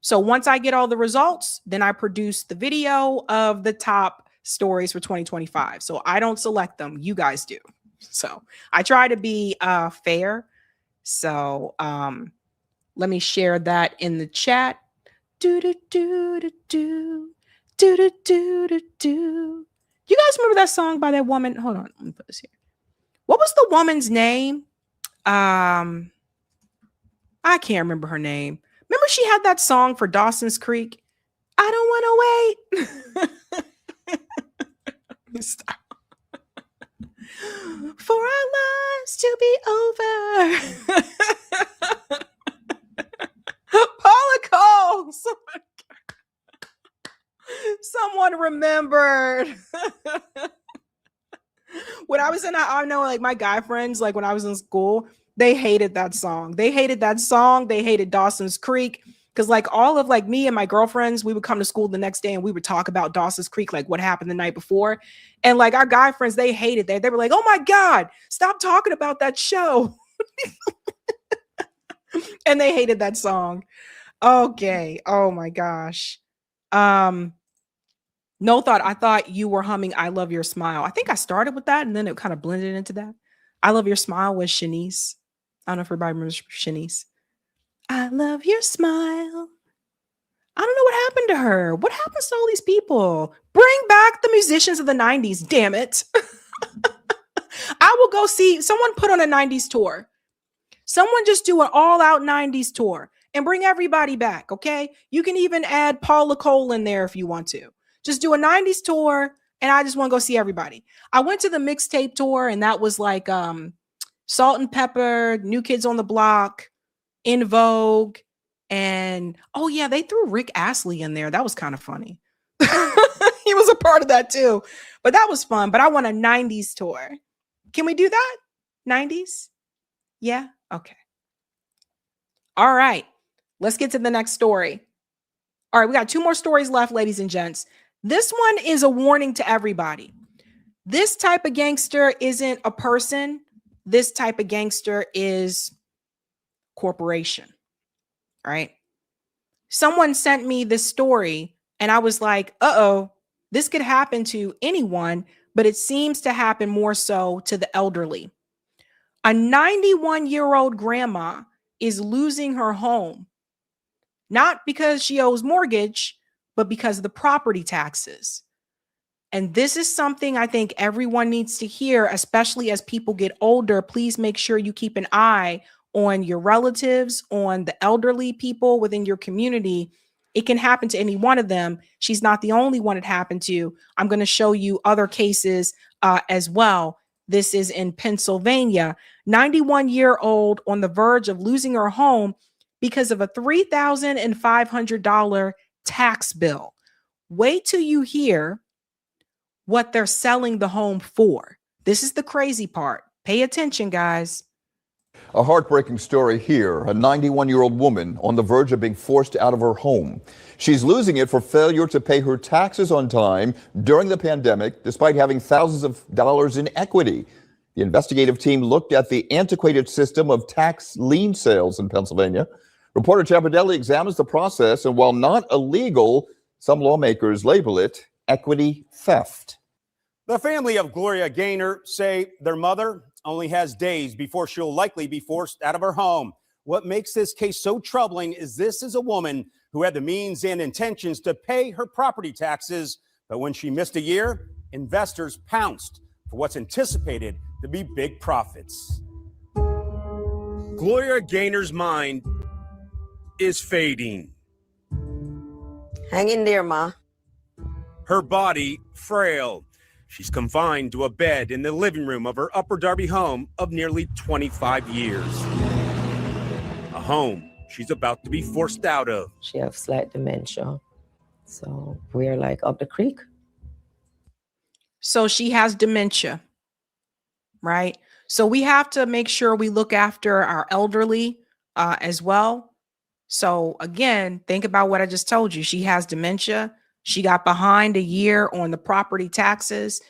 So once I get all the results, then I produce the video of the top stories for 2025. So I don't select them. You guys do. So I try to be fair. So let me share that in the chat. Do do do do do do do do do do. You guys remember that song by that woman? Hold on, let me put this here. What was the woman's name? I can't remember her name. Remember she had that song for Dawson's Creek? I don't want to wait. Stop. For our lives to be over. Paula Cole. Someone remembered. When I was I know like my guy friends, like when I was in school, they hated that song. They hated Dawson's Creek. Because like all of like me and my girlfriends, we would come to school the next day and we would talk about Dawson's Creek, like what happened the night before. And like our guy friends, they hated that. They were like, oh my God, stop talking about that show. And they hated that song. Okay. Oh my gosh. No thought. I thought you were humming I Love Your Smile. I think I started with that and then it kind of blended into that. I Love Your Smile was Shanice. I don't know if everybody remembers Shanice. I love your smile. I don't know what happened to her. What happens to all these people? Bring back the musicians of the 90s, damn it. I will go see someone put on a 90s tour. Someone just do an all-out 90s tour and bring everybody back, okay? You can even add Paula Cole in there if you want to. Just do a 90s tour, and I just want to go see everybody. I went to the mixtape tour, and that was like Salt and Pepper, New Kids on the Block, In Vogue, and oh yeah, they threw Rick Astley in there. That was kind of funny. He was a part of that too, but that was fun. But I want a 90s tour. Can we do that? 90s? Yeah. Okay. All right. Let's get to the next story. All right. We got 2 more stories left, ladies and gents. This one is a warning to everybody. This type of gangster isn't a person. This type of gangster is corporation. All right. Someone sent me this story and I was like, uh-oh, this could happen to anyone, but it seems to happen more so to the elderly. A 91-year-old grandma is losing her home, not because she owes mortgage, but because of the property taxes. And this is something I think everyone needs to hear, especially as people get older. Please make sure you keep an eye on your relatives, on the elderly people within your community. It can happen to any one of them. She's not the only one it happened to. I'm going to show you other cases as well. This is in Pennsylvania. 91-year-old on the verge of losing her home because of a $3,500 tax bill. Wait till you hear what they're selling the home for. This is the crazy part. Pay attention, guys. A heartbreaking story here. A 91-year-old woman on the verge of being forced out of her home. She's losing it for failure to pay her taxes on time during the pandemic, despite having thousands of dollars in equity. The investigative team looked at the antiquated system of tax lien sales in Pennsylvania. Reporter Chapadelli examines the process, and while not illegal, some lawmakers label it equity theft. The family of Gloria Gaynor say their mother only has days before she'll likely be forced out of her home. What makes this case so troubling is this is a woman who had the means and intentions to pay her property taxes, but when she missed a year, investors pounced for what's anticipated to be big profits. Gloria Gaynor's mind is fading. Hang in there, Ma. Her body frail. She's confined to a bed in the living room of her Upper Darby home of nearly 25 years. A home she's about to be forced out of. She has slight dementia, so we're like up the creek. So she has dementia, right? So we have to make sure we look after our elderly as well. So again, think about what I just told you. She has dementia. She got behind a year on the property taxes.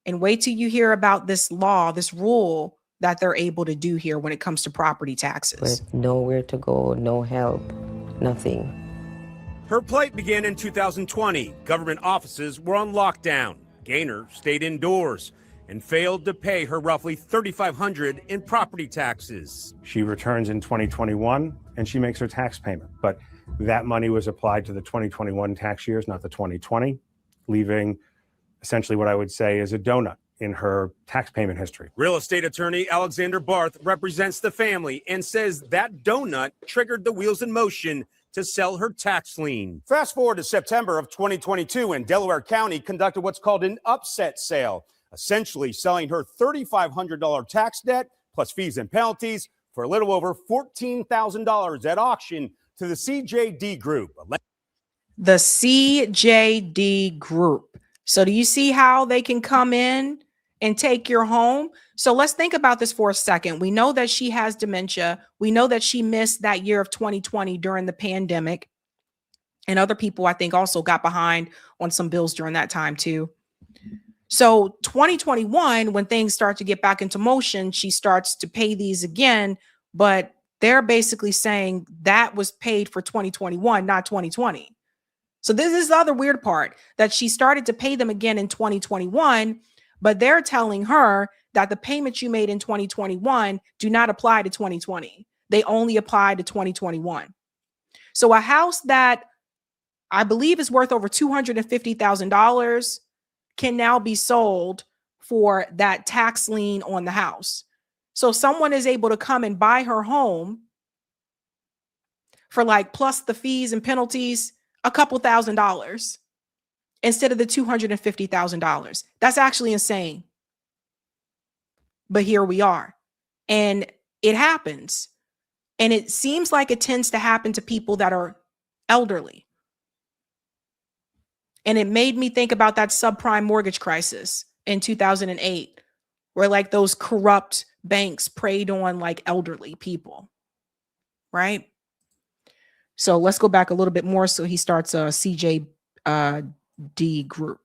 And wait till you hear about this law, this rule that they're able to do here when it comes to property taxes. With nowhere to go, no help, nothing. Her plight began in 2020. Government offices were on lockdown. Gaynor stayed indoors and failed to pay her roughly $3,500 in property taxes. She returns in 2021 and she makes her tax payment. But that money was applied to the 2021 tax years, not the 2020, leaving essentially what I would say is a donut in her tax payment history. Real estate attorney Alexander Barth represents the family and says that donut triggered the wheels in motion to sell her tax lien. Fast forward to September of 2022, and Delaware County conducted what's called an upset sale, essentially selling her $3,500 tax debt plus fees and penalties for a little over $14,000 at auction to the CJD Group. The CJD Group. So do you see how they can come in and take your home? So let's think about this for a second. We know that she has dementia. We know that she missed that year of 2020 during the pandemic. And other people, I think, also got behind on some bills during that time too. So 2021, when things start to get back into motion, she starts to pay these again, but they're basically saying that was paid for 2021, not 2020. So this is the other weird part, that she started to pay them again in 2021, but they're telling her that the payments you made in 2021 do not apply to 2020. They only apply to 2021. So a house that I believe is worth over $250,000 can now be sold for that tax lien on the house. So someone is able to come and buy her home for, like, plus the fees and penalties, a couple $1,000 instead of the $250,000. That's actually insane. But here we are. And it happens. And it seems like it tends to happen to people that are elderly. And it made me think about that subprime mortgage crisis in 2008, where, like, those corrupt banks preyed on, like, elderly people, right? So let's go back a little bit more. So he starts a CJD Group.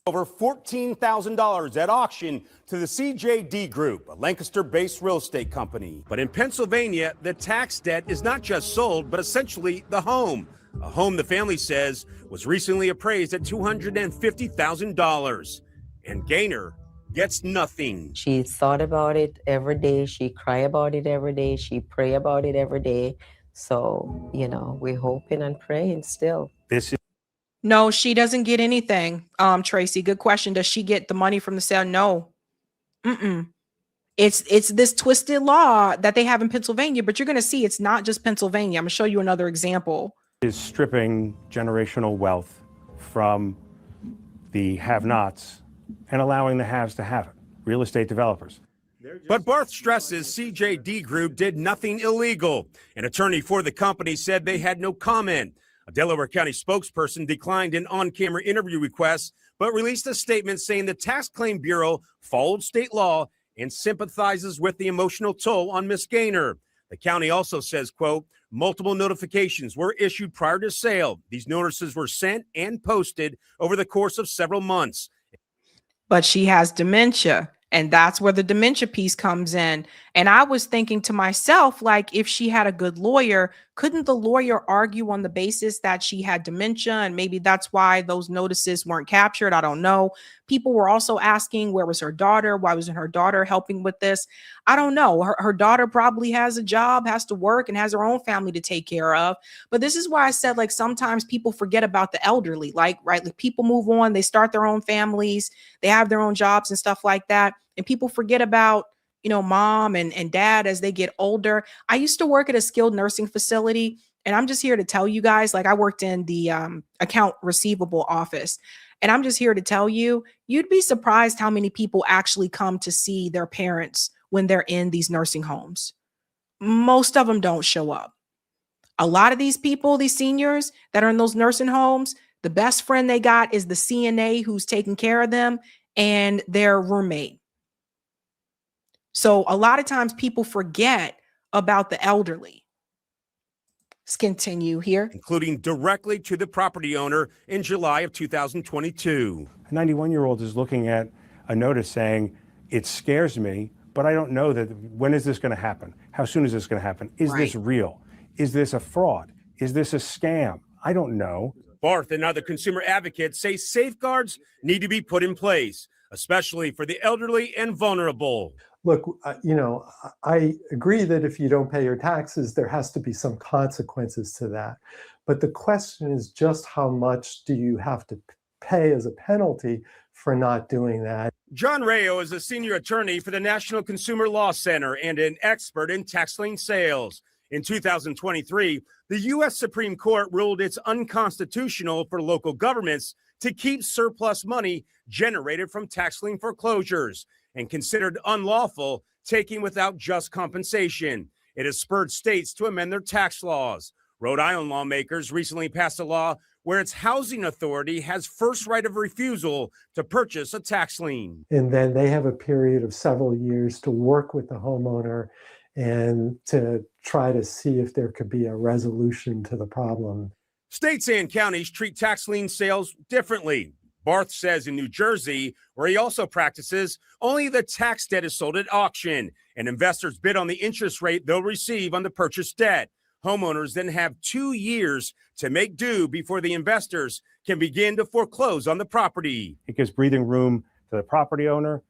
Over $14,000 at auction to the CJD Group, a Lancaster-based real estate company. But in Pennsylvania, the tax debt is not just sold, but essentially the home. A home the family says was recently appraised at $250,000. And Gaynor gets nothing. She thought about it every day. She cry about it every day. She pray about it every day. So, you know, we're hoping and praying still. No, she doesn't get anything. Tracy, good question. Does she get the money from the sale? No. It's this twisted law that they have in Pennsylvania, but you're going to see it's not just Pennsylvania. I'm going to show you another example. Is stripping generational wealth from the have-nots and allowing the haves to have it. Real estate developers. But Barth stresses CJD Group did nothing illegal. An attorney for the company said they had no comment. A Delaware County spokesperson declined an on-camera interview request, but released a statement saying the Tax Claim Bureau followed state law and sympathizes with the emotional toll on Miss Gaynor. The county also says, quote, multiple notifications were issued prior to sale. These notices were sent and posted over the course of several months. But she has dementia. And that's where the dementia piece comes in. And I was thinking to myself, like, if she had a good lawyer, couldn't the lawyer argue on the basis that she had dementia? And maybe that's why those notices weren't captured. I don't know. People were also asking, where was her daughter? Why wasn't her daughter helping with this? I don't know. Her daughter probably has a job, has to work, and has her own family to take care of. But this is why I said, like, sometimes people forget about the elderly, like people move on, they start their own families, they have their own jobs and stuff like that. And people forget about, you know, mom and dad as they get older. I used to work at a skilled nursing facility, and I'm just here to tell you guys, like, I worked in the account receivable office, and I'm just here to tell you, you'd be surprised how many people actually come to see their parents when they're in these nursing homes. Most of them don't show up. A lot of these people, these seniors that are in those nursing homes, the best friend they got is the CNA who's taking care of them and their roommate. So a lot of times people forget about the elderly. Let's continue here. Including directly to the property owner in July of 2022. A 91-year-old is looking at a notice saying, it scares me, but I don't know that, when is this going to happen? How soon is this going to happen? Is this real? Is this a fraud? Is this a scam? I don't know. Barth and other consumer advocates say safeguards need to be put in place, especially for the elderly and vulnerable. Look, I agree that if you don't pay your taxes, there has to be some consequences to that. But the question is just how much do you have to pay as a penalty for not doing that? John Rayo is a senior attorney for the National Consumer Law Center and an expert in tax lien sales. In 2023, the U.S. Supreme Court ruled it's unconstitutional for local governments to keep surplus money generated from tax lien foreclosures and considered unlawful taking without just compensation. It has spurred states to amend their tax laws. Rhode Island lawmakers recently passed a law where its housing authority has first right of refusal to purchase a tax lien. And then they have a period of several years to work with the homeowner and to try to see if there could be a resolution to the problem. States and counties treat tax lien sales differently. Barth says in New Jersey, where he also practices, only the tax debt is sold at auction, and investors bid on the interest rate they'll receive on the purchased debt. Homeowners then have 2 years to make due before the investors can begin to foreclose on the property. It gives breathing room to the property owner.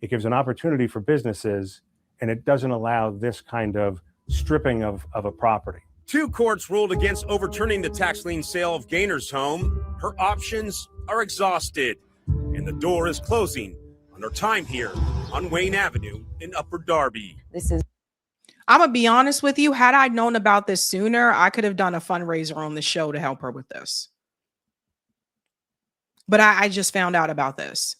It gives an opportunity for businesses, and it doesn't allow this kind of stripping of a property. 2 courts ruled against overturning the tax lien sale of Gaynor's home. Her options are exhausted, and the door is closing on her time here on Wayne Avenue in Upper Darby. I'm going to be honest with you. Had I known about this sooner, I could have done a fundraiser on the show to help her with this. But I just found out about this.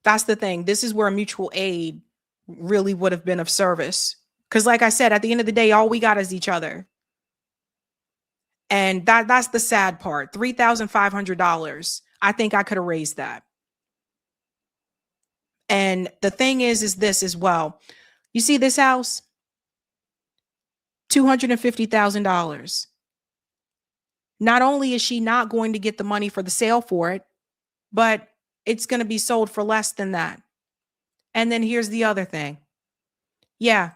That's the thing. This is where mutual aid really would have been of service. Because like I said, at the end of the day, all we got is each other. And that's the sad part. $3,500. I think I could have raised that. And the thing is this as well. You see this house? $250,000. Not only is she not going to get the money for the sale for it, but it's going to be sold for less than that. And then here's the other thing. Yeah,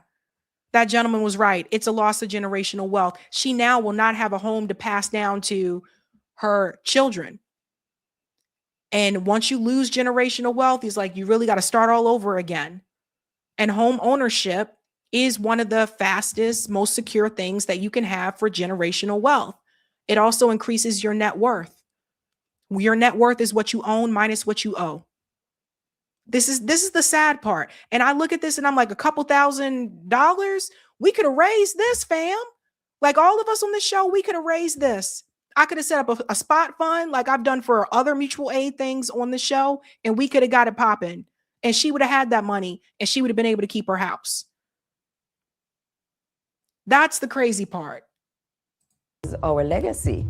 that gentleman was right. It's a loss of generational wealth. She now will not have a home to pass down to her children. And once you lose generational wealth, it's like you really got to start all over again. And home ownership is one of the fastest, most secure things that you can have for generational wealth. It also increases your net worth. Your net worth is what you own minus what you owe. This is the sad part. And I look at this and I'm like, a couple $1,000, we could have raised this, fam. Like all of us on this show, we could have raised this. I could have set up a spot fund like I've done for other mutual aid things on the show, and we could have got it popping. And she would have had that money and she would have been able to keep her house. That's the crazy part. Our legacy,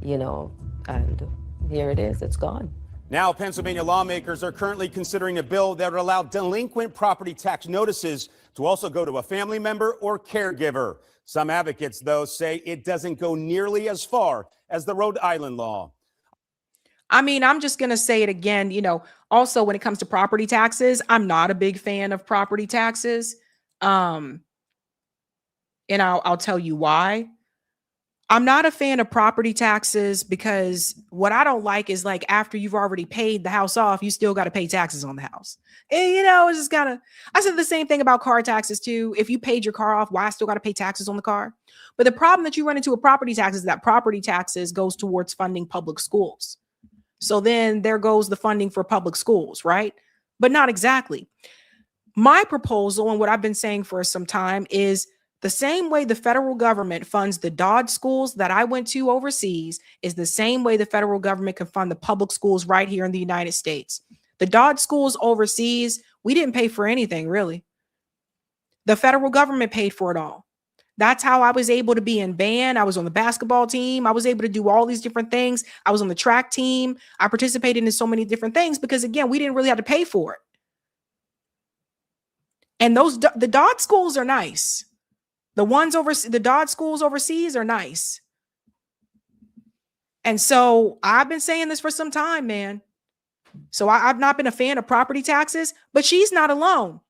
and here it is, it's gone. Now, Pennsylvania lawmakers are currently considering a bill that would allow delinquent property tax notices to also go to a family member or caregiver. Some advocates, though, say it doesn't go nearly as far as the Rhode Island law. I mean, I'm just going to say it again. Also when it comes to property taxes, I'm not a big fan of property taxes. And I'll tell you why. I'm not a fan of property taxes because what I don't like is like after you've already paid the house off, you still got to pay taxes on the house. And it's just kind of, I said the same thing about car taxes too. If you paid your car off, why I still got to pay taxes on the car? But the problem that you run into with property taxes is that property taxes goes towards funding public schools. So then there goes the funding for public schools, right? But not exactly. My proposal and what I've been saying for some time is the same way the federal government funds the DOD schools that I went to overseas is the same way the federal government can fund the public schools right here in the United States. The DOD schools overseas, we didn't pay for anything, really. The federal government paid for it all. That's how I was able to be in band. I was on the basketball team. I was able to do all these different things. I was on the track team. I participated in so many different things because, again, we didn't really have to pay for it. And the DOD schools are nice. The DOD schools overseas are nice. And so I've been saying this for some time, man. So I've not been a fan of property taxes, but she's not alone.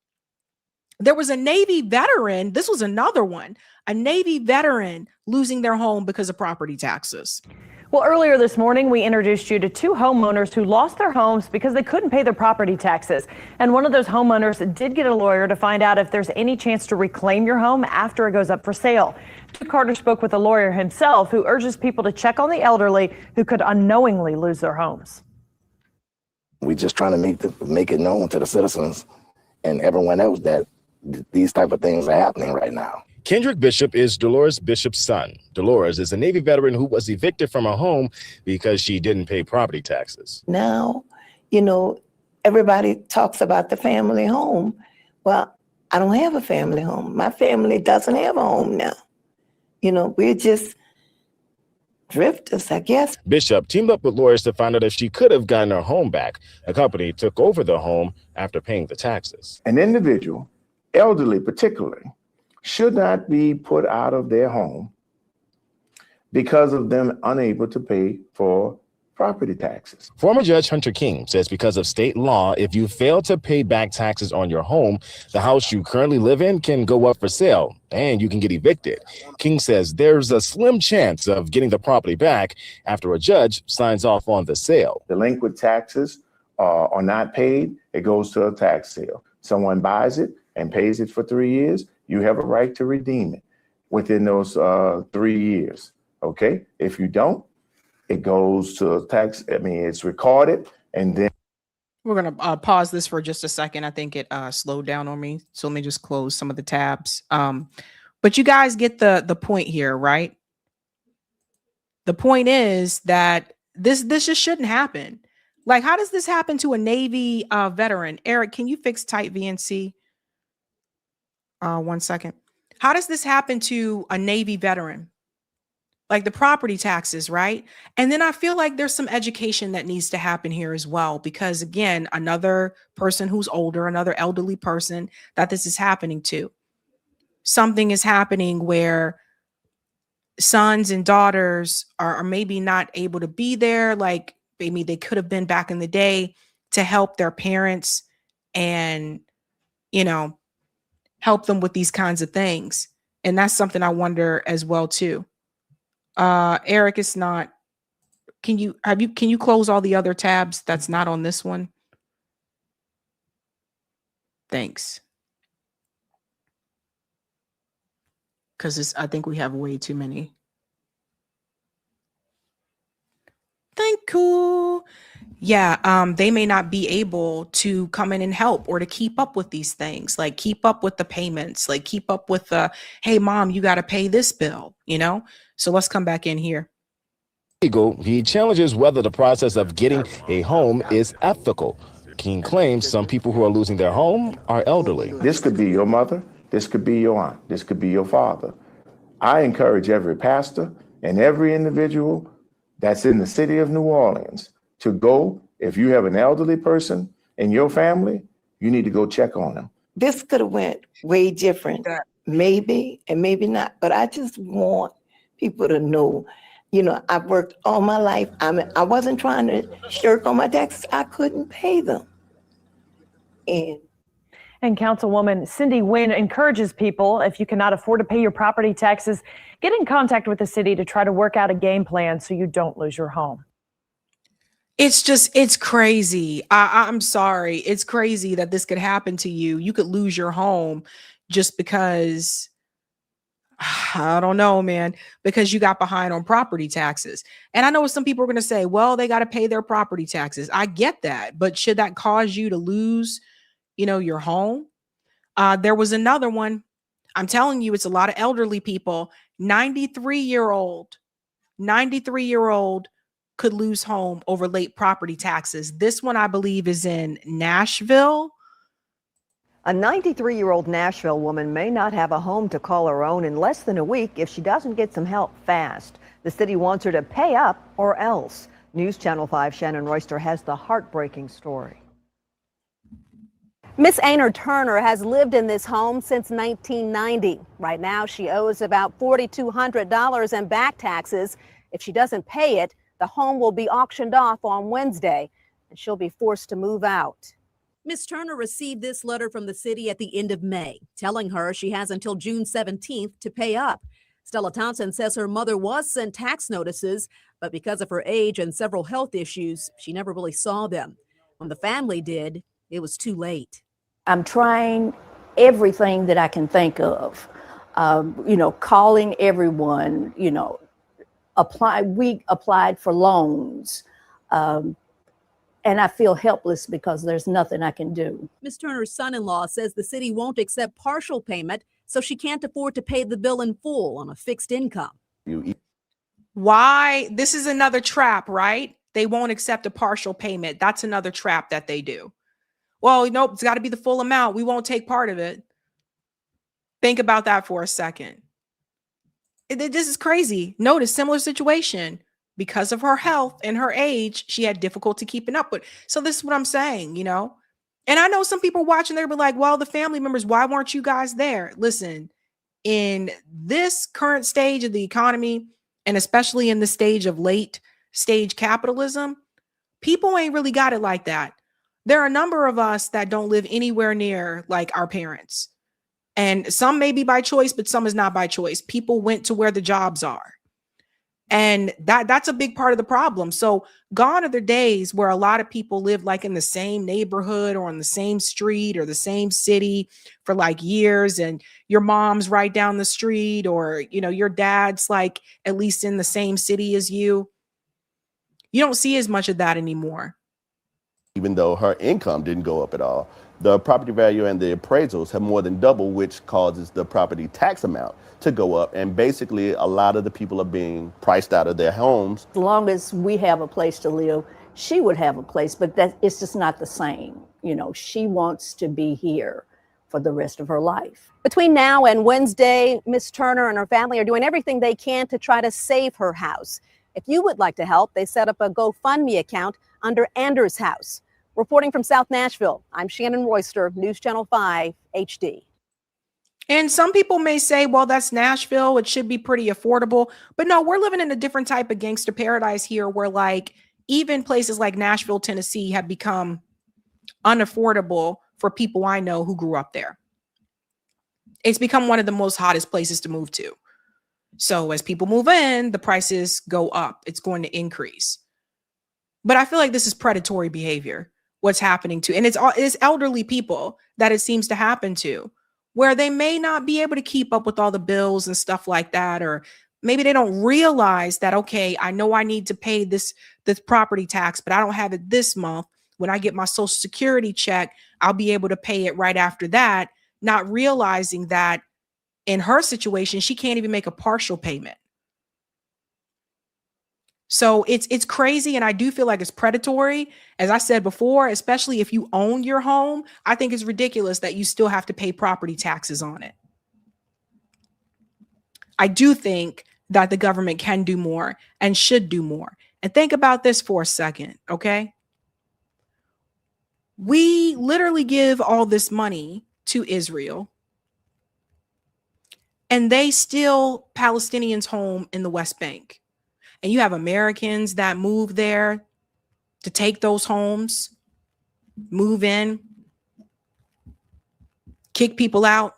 There was a Navy veteran. This was another one, a Navy veteran losing their home because of property taxes. Well, earlier this morning, we introduced you to two homeowners who lost their homes because they couldn't pay their property taxes. And one of those homeowners did get a lawyer to find out if there's any chance to reclaim your home after it goes up for sale. Carter spoke with a lawyer himself who urges people to check on the elderly who could unknowingly lose their homes. We're just trying to make it known to the citizens and everyone else that these type of things are happening right now. Kendrick Bishop is Dolores Bishop's son. Dolores is a Navy veteran who was evicted from her home because she didn't pay property taxes. Now, you know, everybody talks about the family home. Well, I don't have a family home. My family doesn't have a home now. You know, we're just drifters, I guess. Bishop teamed up with lawyers to find out if she could have gotten her home back. A company took over the home after paying the taxes. An individual, elderly particularly, should not be put out of their home because of them unable to pay for property taxes. Former Judge Hunter King says because of state law, if you fail to pay back taxes on your home, the house you currently live in can go up for sale and you can get evicted. King says there's a slim chance of getting the property back after a judge signs off on the sale. Delinquent taxes are not paid, it goes to a tax sale. Someone buys it and pays it for 3 years, you have a right to redeem it within those 3 years, okay? If you don't, it goes to tax, it's recorded, and then. We're going to pause this for just a second. I think it slowed down on me. So let me just close some of the tabs. But you guys get the point here, right? The point is that this just shouldn't happen. Like, how does this happen to a Navy veteran? Eric, can you fix type VNC? 1 second. How does this happen to a Navy veteran? Like the property taxes, right? And then I feel like there's some education that needs to happen here as well, because again, another person who's older, another elderly person that this is happening to. Something is happening where sons and daughters are maybe not able to be there. Like maybe they could have been back in the day to help their parents and, you know, help them with these kinds of things. And that's something I wonder as well too. Eric, it's not. Can you close all the other tabs that's not on this one? Thanks. Because I think we have way too many. Thank you. Yeah, they may not be able to come in and help or to keep up with these things, like keep up with the payments, like keep up with the, hey, mom, you got to pay this bill, you know? So let's come back in here. He challenges whether the process of getting a home is ethical. King claims some people who are losing their home are elderly. This could be your mother, this could be your aunt, this could be your father. I encourage every pastor and every individual that's in the city of New Orleans to go. If you have an elderly person in your family, you need to go check on them. This could have went way different, maybe, and maybe not. But I just want people to know, you know, I've worked all my life. I wasn't trying to shirk on my taxes. I couldn't pay them. And Councilwoman Cindy Nguyen encourages people, if you cannot afford to pay your property taxes, get in contact with the city to try to work out a game plan so you don't lose your home. It's crazy. I'm sorry. It's crazy that this could happen to you. You could lose your home just because, I don't know, man, because you got behind on property taxes. And I know some people are going to say, well, they got to pay their property taxes. I get that. But should that cause you to lose, you know, your home? There was another one. I'm telling you, it's a lot of elderly people. 93-year-old could lose home over late property taxes. This one, I believe, is in Nashville. A 93-year-old Nashville woman may not have a home to call her own in less than a week if she doesn't get some help fast. The city wants her to pay up or else. News Channel 5 Shannon Royster has the heartbreaking story. Miss Ainer Turner has lived in this home since 1990. Right now, she owes about $4,200 in back taxes. If she doesn't pay it, the home will be auctioned off on Wednesday. and she'll be forced to move out. Ms. Turner received this letter from the city at the end of May, telling her she has until June 17th to pay up. Stella Townsend says her mother was sent tax notices, but because of her age and several health issues, she never really saw them. When the family did, it was too late. I'm trying everything that I can think of, calling everyone, we applied for loans. And I feel helpless because there's nothing I can do. Ms. Turner's son-in-law says the city won't accept partial payment, so she can't afford to pay the bill in full on a fixed income. Why? This is another trap, right? They won't accept a partial payment. That's another trap that they do. Well, nope, it's got to be the full amount. We won't take part of it. Think about that for a second. This is crazy. Notice similar situation. Because of her health and her age, she had difficulty keeping up with. So this is what I'm saying, And I know some people watching there be like, well, the family members, why weren't you guys there? Listen, in this current stage of the economy, and especially in the stage of late stage capitalism, people ain't really got it like that. There are a number of us that don't live anywhere near like our parents. And some may be by choice, but some is not by choice. People went to where the jobs are. And that's a big part of the problem. So gone are the days where a lot of people live like in the same neighborhood or on the same street or the same city for like years. And your mom's right down the street, or, your dad's like at least in the same city as you. You don't see as much of that anymore. Even though her income didn't go up at all, the property value and the appraisals have more than doubled, which causes the property tax amount to go up. And basically, a lot of the people are being priced out of their homes. As long as we have a place to live, she would have a place, but it's just not the same. She wants to be here for the rest of her life. Between now and Wednesday, Ms. Turner and her family are doing everything they can to try to save her house. If you would like to help, they set up a GoFundMe account under Anders House. Reporting from South Nashville, I'm Shannon Royster, News Channel 5 HD. And some people may say, well, that's Nashville. It should be pretty affordable. But no, we're living in a different type of gangster paradise here where like even places like Nashville, Tennessee have become unaffordable for people I know who grew up there. It's become one of the most hottest places to move to. So as people move in, the prices go up. It's going to increase. But I feel like this is predatory behavior, what's happening to. And it's elderly people that it seems to happen to, where they may not be able to keep up with all the bills and stuff like that. Or maybe they don't realize that, okay, I know I need to pay this property tax, but I don't have it this month. When I get my Social Security check, I'll be able to pay it right after that, not realizing that in her situation, she can't even make a partial payment. So it's crazy. And I do feel like it's predatory. As I said before, especially if you own your home, I think it's ridiculous that you still have to pay property taxes on it. I do think that the government can do more and should do more. And think about this for a second, okay? We literally give all this money to Israel, and they steal Palestinians' home in the West Bank. And you have Americans that move there to take those homes, move in, kick people out.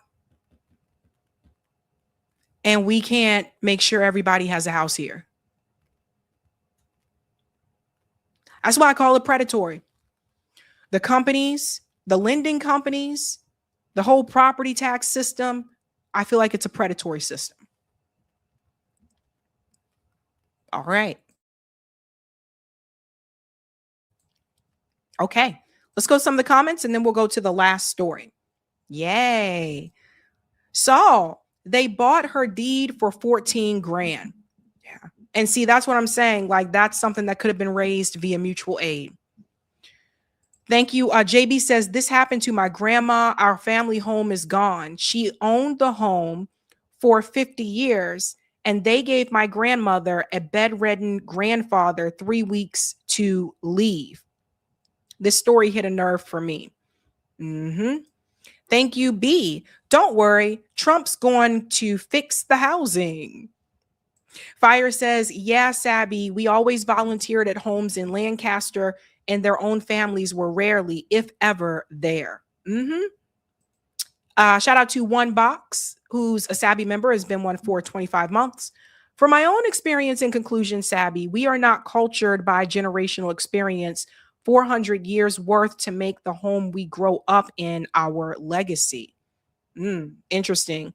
And we can't make sure everybody has a house here. That's why I call it predatory. The companies, the lending companies, the whole property tax system, I feel like it's a predatory system. All right. Okay, let's go to some of the comments and then we'll go to the last story. Yay. So they bought her deed for 14 grand. Yeah. And see, that's what I'm saying. Like, that's something that could have been raised via mutual aid. Thank you. JB says, this happened to my grandma. Our family home is gone. She owned the home for 50 years. And they gave my grandmother a bedridden grandfather 3 weeks to leave. This story hit a nerve for me. Thank you, B. Don't worry. Trump's going to fix the housing. Fire says, yeah, Sabby, we always volunteered at homes in Lancaster and their own families were rarely, if ever, there. Shout out to One Box, who's a Sabby member, has been one for 25 months. From my own experience and conclusion, Sabby, we are not cultured by generational experience, 400 years worth to make the home we grow up in our legacy. Interesting.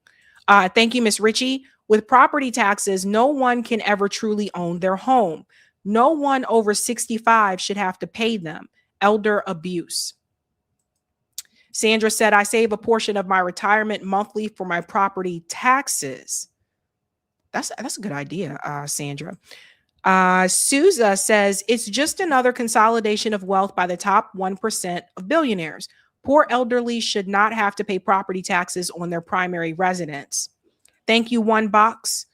Thank you, Miss Ritchie. With property taxes, no one can ever truly own their home. No one over 65 should have to pay them. Elder abuse. Sandra said, I save a portion of my retirement monthly for my property taxes. That's a good idea, Sandra. Souza says, it's just another consolidation of wealth by the top 1% of billionaires. Poor elderly should not have to pay property taxes on their primary residence. Thank you, One Box.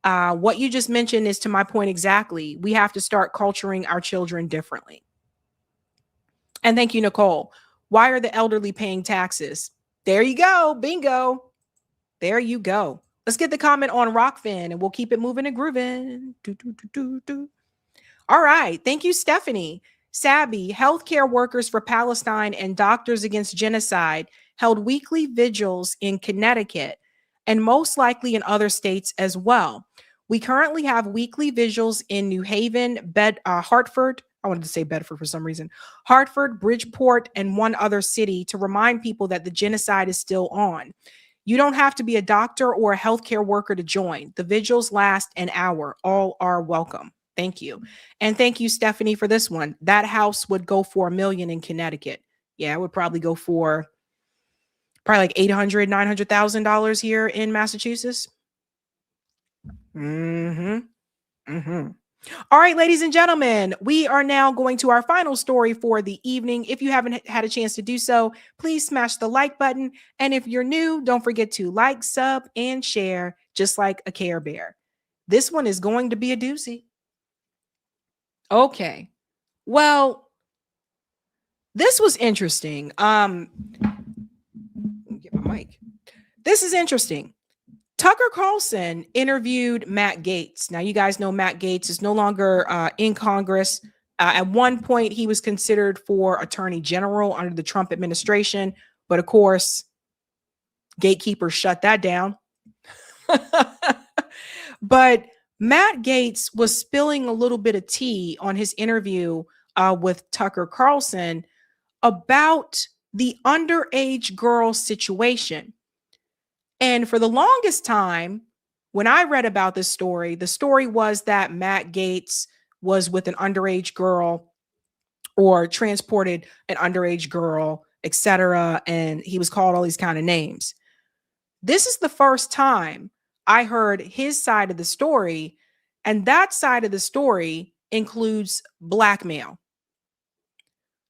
What you just mentioned is to my point exactly. We have to start culturing our children differently. And thank you, Nicole. Why are the elderly paying taxes? There you go. Bingo. There you go. Let's get the comment on Rockfin and we'll keep it moving and grooving. All right. Thank you, Stephanie. Sabby, healthcare workers for Palestine and Doctors Against Genocide held weekly vigils in Connecticut and most likely in other states as well. We currently have weekly vigils in New Haven, Hartford. I wanted to say Bedford for some reason. Hartford, Bridgeport, and one other city to remind people that the genocide is still on. You don't have to be a doctor or a healthcare worker to join. The vigils last an hour. All are welcome. Thank you. And thank you, Stephanie, for this one. That house would go for $1 million in Connecticut. Yeah, it would probably go for like $800,000, $900,000 here in Massachusetts. All right, ladies and gentlemen, we are now going to our final story for the evening. If you haven't had a chance to do so, please smash the like button. And if you're new, don't forget to like, sub, and share, just like a Care Bear. This one is going to be a doozy. Okay. Well, this was interesting. Get my mic. This is interesting. Tucker Carlson interviewed Matt Gaetz. Now, you guys know Matt Gaetz is no longer in Congress. At one point, he was considered for Attorney General under the Trump administration. But of course, gatekeepers shut that down. But Matt Gaetz was spilling a little bit of tea on his interview with Tucker Carlson about the underage girl situation. And for the longest time, when I read about this story, the story was that Matt Gaetz was with an underage girl or transported an underage girl, etc. And he was called all these kind of names. This is the first time I heard his side of the story, and that side of the story includes blackmail.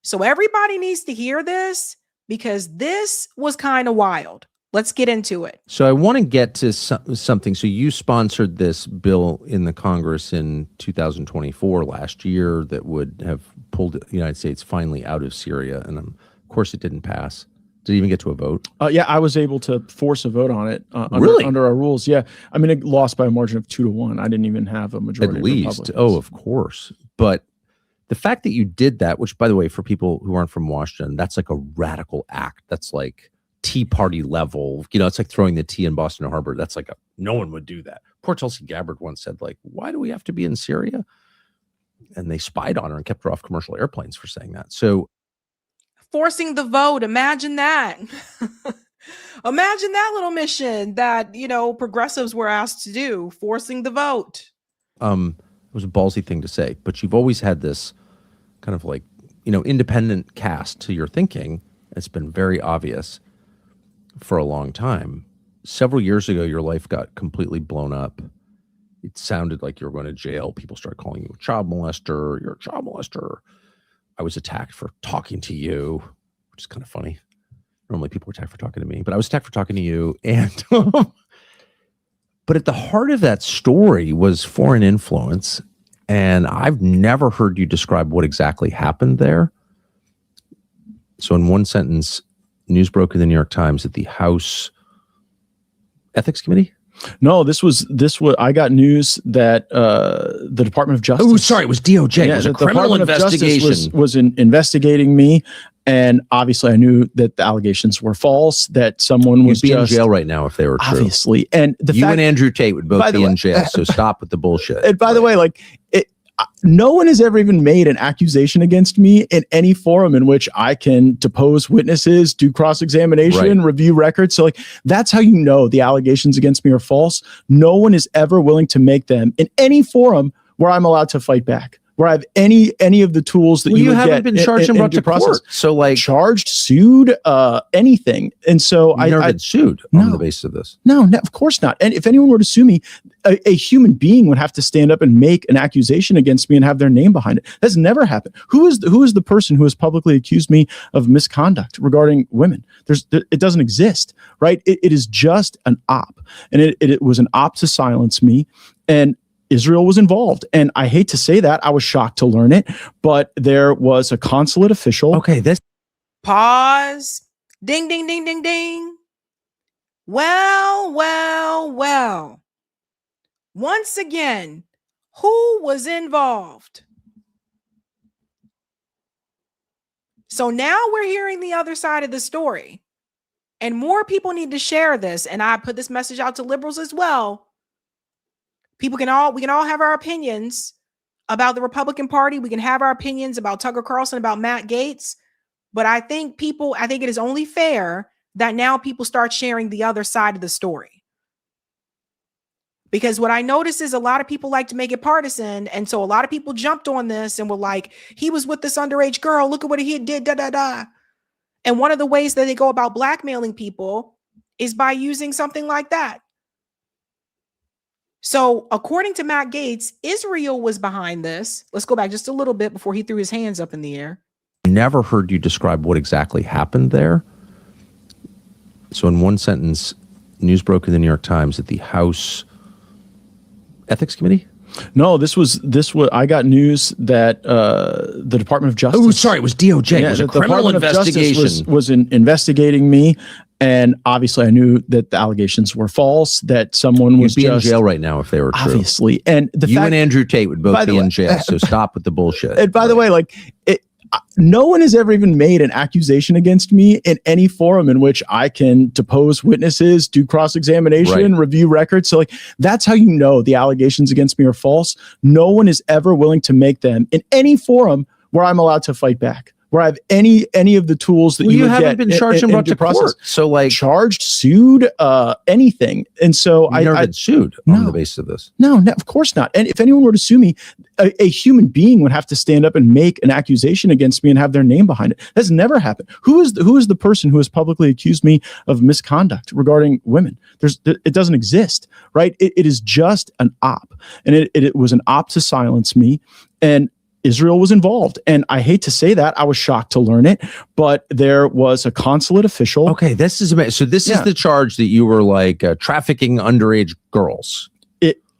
So everybody needs to hear this because this was kind of wild. Let's get into it. So I want to get to something. So you sponsored this bill in the Congress in 2024 last year that would have pulled the United States finally out of Syria. And of course, it didn't pass. Did it even get to a vote? Yeah, I was able to force a vote on it really? Under our rules. Yeah. I mean, it lost by a margin of 2-1. I didn't even have a majority At least. of Republicans. Oh, of course. But the fact that you did that, which, by the way, for people who aren't from Washington, that's like a radical act. That's like Tea Party level. You know, it's like throwing the tea in Boston Harbor. That's like no one would do that. Poor Tulsi Gabbard once said, like, why do we have to be in Syria? And they spied on her and kept her off commercial airplanes for saying that. So forcing the vote. Imagine that. Imagine that little mission that, progressives were asked to do, forcing the vote. It was a ballsy thing to say, but you've always had this kind of like, independent cast to your thinking. It's been very obvious for a long time. Several years ago, your life got completely blown up. It sounded like you were going to jail. People started calling you a child molester. You're a child molester. I was attacked for talking to you, which is kind of funny. Normally people were attacked for talking to me, but I was attacked for talking to you. And but at the heart of that story was foreign influence. And I've never heard you describe what exactly happened there. So in one sentence, news broke in the New York Times that the House Ethics Committee No, this was I got news that the Department of Justice. Oh, sorry, it was DOJ. It was a criminal Department of Justice investigation. was investigating me, and obviously I knew that the allegations were false. That someone was You'd be in just jail right now if they were true. obviously, and the You fact, and Andrew Tate would both by the be way- in jail. So stop with the bullshit. And by the way, like no one has ever even made an accusation against me in any forum in which I can depose witnesses, do cross-examination, Right. review records. So like that's how you know the allegations against me are false. No one is ever willing to make them in any forum where I'm allowed to fight back, where I have any of the tools that Well, you you would haven't get been in- charged and in brought due to court. So like charged, sued, anything. And so you've never been sued on the basis of this. no, of course not. And if anyone were to sue me, a human being would have to stand up and make an accusation against me and have their name behind it. That's never happened. Who is the person who has publicly accused me of misconduct regarding women? It doesn't exist, right? It is just an op, and it was an op to silence me. And Israel was involved. And I hate to say that. I was shocked to learn it, but there was a consulate official. Okay, this. Pause. Ding, ding, ding, ding, ding. Well, well, well. Once again, who was involved? So now we're hearing the other side of the story. And more people need to share this. And I put this message out to liberals as well. We can all have our opinions about the Republican Party. We can have our opinions about Tucker Carlson, about Matt Gaetz. But I think it is only fair that now people start sharing the other side of the story. Because what I notice is a lot of people like to make it partisan. And so a lot of people jumped on this and were like, he was with this underage girl. Look at what he did, da, da, da. And one of the ways that they go about blackmailing people is by using something like that. So according to Matt Gaetz, Israel was behind this. Let's go back just a little bit before he threw his hands up in the air. Never heard you describe what exactly happened there. So in one sentence, news broke in the New York Times that the House Ethics Committee? No, this was I got news that the Department of Justice. Oh, sorry, it was DOJ. It was a the criminal Department of Justice investigation. was investigating me, and obviously I knew that the allegations were false. That someone was You'd be just in jail right now if they were true. obviously, and You and Andrew Tate would both by the be way- in jail. So stop with the bullshit. And by the way, like no one has ever even made an accusation against me in any forum in which I can depose witnesses, do cross-examination, Right. review records. So like that's how you know the allegations against me are false. No one is ever willing to make them in any forum where I'm allowed to fight back, where I have any of the tools that Well, you would haven't get been in- charged and in brought due to court. So like charged, sued, anything. And so you've never been sued on the basis of this. no, of course not. And if anyone were to sue me, a human being would have to stand up and make an accusation against me and have their name behind it. That's never happened. Who is the person who has publicly accused me of misconduct regarding women? It doesn't exist, right? It is just an op, and it was an op to silence me, and Israel was involved. And I hate to say that. I was shocked to learn it, but there was a consulate official. Okay, this is amazing. So this is the charge that you were like trafficking underage girls.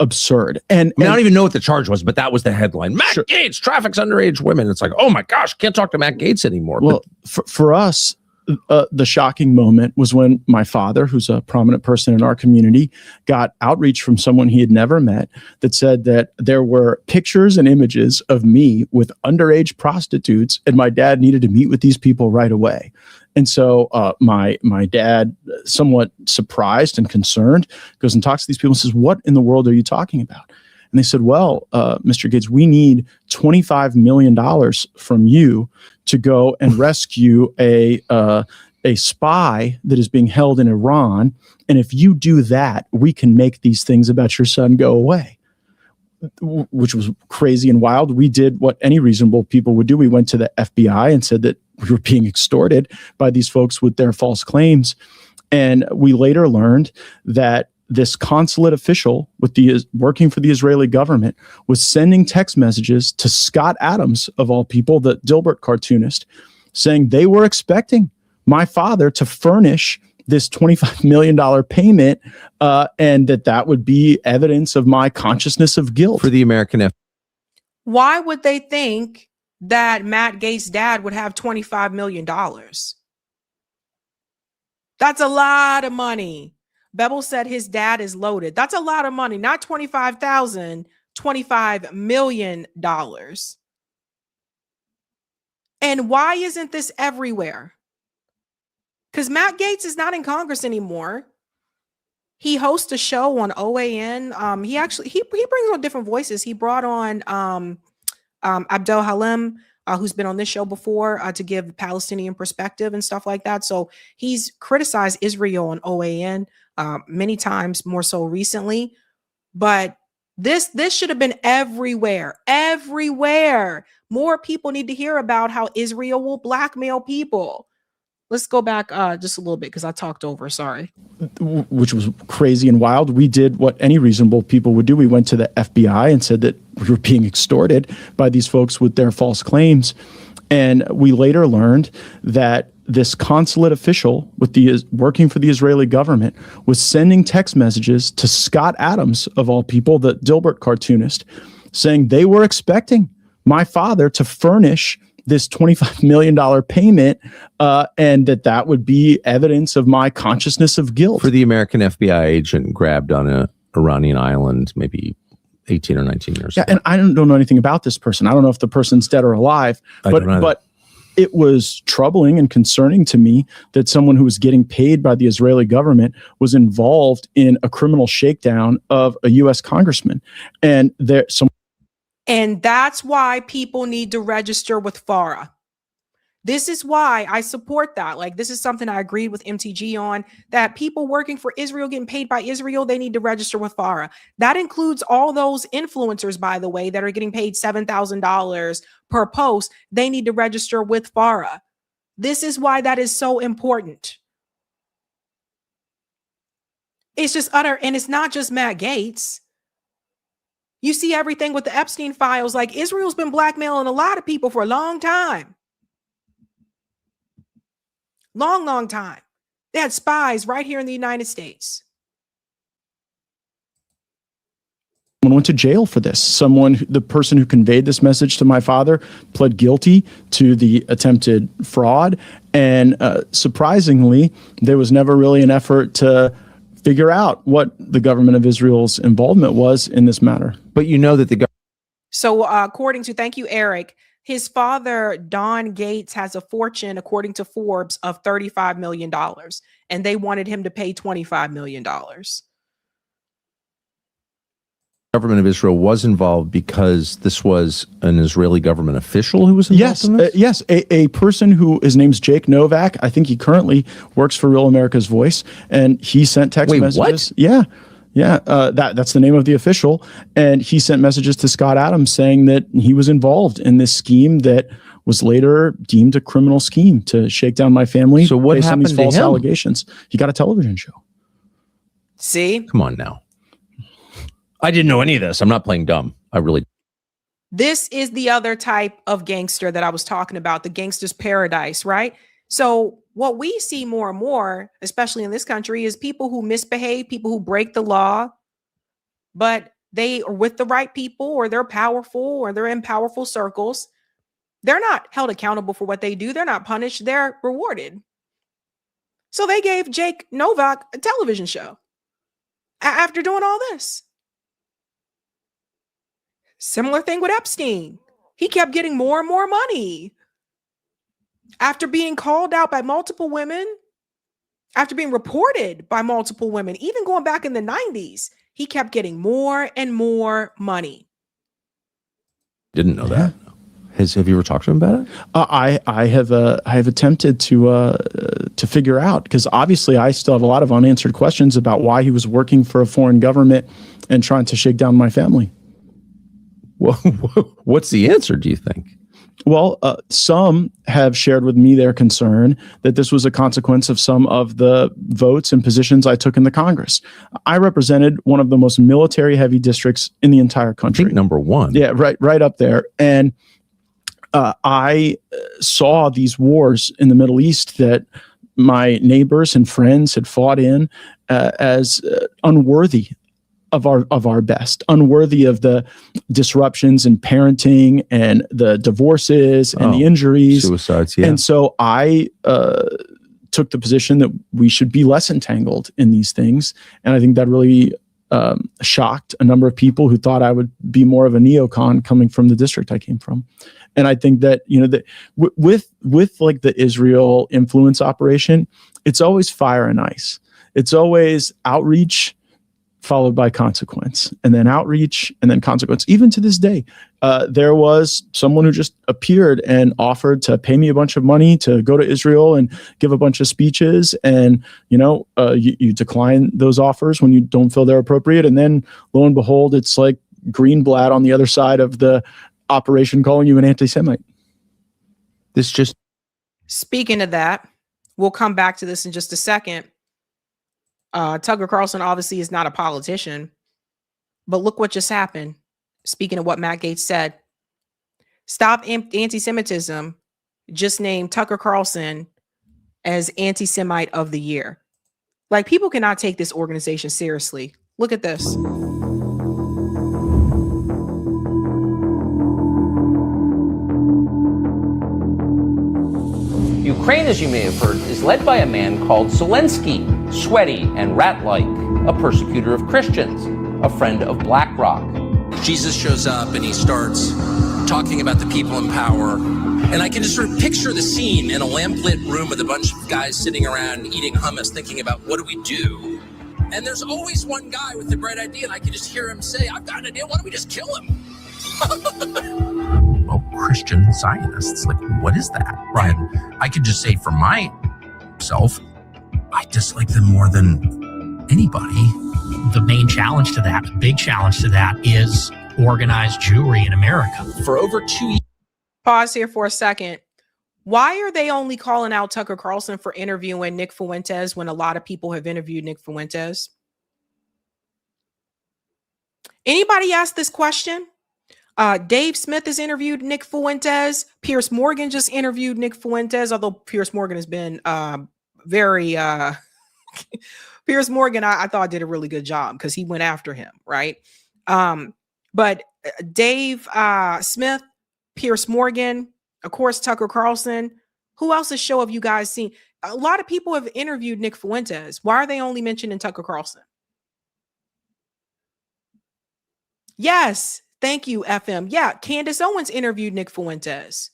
Absurd. And I don't even know what the charge was, but that was the headline. Matt Gaetz traffics underage women. It's like, oh my gosh, can't talk to Matt Gaetz anymore. Well, for us, the shocking moment was when my father, who's a prominent person in our community, got outreach from someone he had never met that said that there were pictures and images of me with underage prostitutes, and my dad needed to meet with these people right away. And so my dad, somewhat surprised and concerned, goes and talks to these people and says, "What in the world are you talking about?" And they said, "Well, Mr. Gaetz, we need $25 million from you to go and rescue a spy that is being held in Iran. And if you do that, we can make these things about your son go away." Which was crazy and wild. We did what any reasonable people would do. We went to the FBI and said that we were being extorted by these folks with their false claims. And we later learned that this consulate official working for the Israeli government was sending text messages to Scott Adams, of all people, the Dilbert cartoonist, saying they were expecting my father to furnish this $25 million payment, and that would be evidence of my consciousness of guilt. For the American Why would they think that Matt Gaetz' dad would have $25 million? That's a lot of money. Bebel said his dad is loaded. That's a lot of money, not 25,000, $25 million. And why isn't this everywhere? Because Matt Gaetz is not in Congress anymore. He hosts a show on OAN. He brings on different voices. He brought on Abdel Halem, who's been on this show before, to give the Palestinian perspective and stuff like that. So he's criticized Israel on OAN many times, more so recently. But this should have been everywhere. More people need to hear about how Israel will blackmail people. Let's go back just a little bit because I talked over. Sorry. Which was crazy and wild. We did what any reasonable people would do. We went to the FBI and said that we were being extorted by these folks with their false claims. And we later learned that this consulate official working for the Israeli government was sending text messages to Scott Adams, of all people, the Dilbert cartoonist, saying they were expecting my father to furnish this $25 million payment, and that would be evidence of my consciousness of guilt. For the American FBI agent grabbed on an Iranian island, maybe 18 or 19 years ago. And I don't know anything about this person. I don't know if the person's dead or alive, but it was troubling and concerning to me that someone who was getting paid by the Israeli government was involved in a criminal shakedown of a U.S. congressman. And And that's why people need to register with FARA. This is why I support that. Like, this is something I agreed with MTG on, that people working for Israel, getting paid by Israel, they need to register with FARA. That includes all those influencers, by the way, that are getting paid $7,000 per post. They need to register with FARA. This is why that is so important. It's just utter, and it's not just Matt Gaetz. You see everything with the Epstein files. Like, Israel's been blackmailing a lot of people for a long time. Long time. They had spies right here in the United States. Someone went to jail for this. The person who conveyed this message to my father pled guilty to the attempted fraud. And surprisingly, there was never really an effort to figure out what the government of Israel's involvement was in this matter. But you know that the government. So thank you, Eric, his father, Don Gaetz, has a fortune, according to Forbes, of $35 million. And they wanted him to pay $25 million. Government of Israel was involved because this was an Israeli government official who was involved in this? Yes, a person who, his name's Jake Novak. I think he currently works for Real America's Voice, and he sent text messages. What? Yeah, that's the name of the official, and he sent messages to Scott Adams saying that he was involved in this scheme that was later deemed a criminal scheme to shake down my family. So what based on happened these to false him? allegations? He got a television show. See? Come on now. I didn't know any of this. I'm not playing dumb. I really. This is the other type of gangster that I was talking about, the gangster's paradise, right? So what we see more and more, especially in this country, is people who misbehave, people who break the law, but they are with the right people, or they're powerful, or they're in powerful circles. They're not held accountable for what they do. They're not punished. They're rewarded. So they gave Jake Novak a television show after doing all this. Similar thing with Epstein. He kept getting more and more money. After being called out by multiple women, after being reported by multiple women, even going back in the 90s, he kept getting more and more money. Didn't know that. Have you ever talked to him about it? I have attempted to figure out, because obviously I still have a lot of unanswered questions about why he was working for a foreign government and trying to shake down my family. Well, what's the answer, do you think? Well, some have shared with me their concern that this was a consequence of some of the votes and positions I took in the Congress. I represented one of the most military-heavy districts in the entire country. I think number one. Yeah, right up there. And I saw these wars in the Middle East that my neighbors and friends had fought in as unworthy of our best, unworthy of the disruptions in parenting and the divorces and the injuries, suicides. Yeah. And so I took the position that we should be less entangled in these things. And I think that really shocked a number of people who thought I would be more of a neocon coming from the district I came from. And I think that, that with like the Israel influence operation, it's always fire and ice. It's always outreach followed by consequence, and then outreach and then consequence. Even to this day, there was someone who just appeared and offered to pay me a bunch of money to go to Israel and give a bunch of speeches. And, you decline those offers when you don't feel they're appropriate. And then lo and behold, it's like Greenblatt on the other side of the operation calling you an anti-Semite. Speaking of that, we'll come back to this in just a second. Tucker Carlson obviously is not a politician, but look what just happened. Speaking of what Matt Gaetz said, Stop Anti-Semitism just named Tucker Carlson as Anti-Semite of the Year. Like, people cannot take this organization seriously. Look at this. Ukraine, as you may have heard, is led by a man called Zelensky, sweaty and rat-like, a persecutor of Christians, a friend of BlackRock. Jesus shows up and he starts talking about the people in power. And I can just sort of picture the scene in a lamplit room with a bunch of guys sitting around eating hummus, thinking about what do we do? And there's always one guy with the bright idea, and I can just hear him say, I've got an idea, why don't we just kill him? Well, Christian Zionists, like, what is that? Right. I could just say for myself, I dislike them more than anybody. The main challenge to that, the big challenge to that, is organized Jewry in America. For over 2 years. Pause here for a second. Why are they only calling out Tucker Carlson for interviewing Nick Fuentes when a lot of people have interviewed Nick Fuentes? Anybody ask this question? Dave Smith has interviewed Nick Fuentes. Piers Morgan just interviewed Nick Fuentes, although Piers Morgan has been very Piers Morgan, I thought did a really good job because he went after him, right? But Dave Smith, Piers Morgan, of course, Tucker Carlson. Who else's show have you guys seen? A lot of people have interviewed Nick Fuentes. Why are they only mentioning Tucker Carlson? Yes, thank you, FM. Yeah, Candace Owens interviewed Nick Fuentes.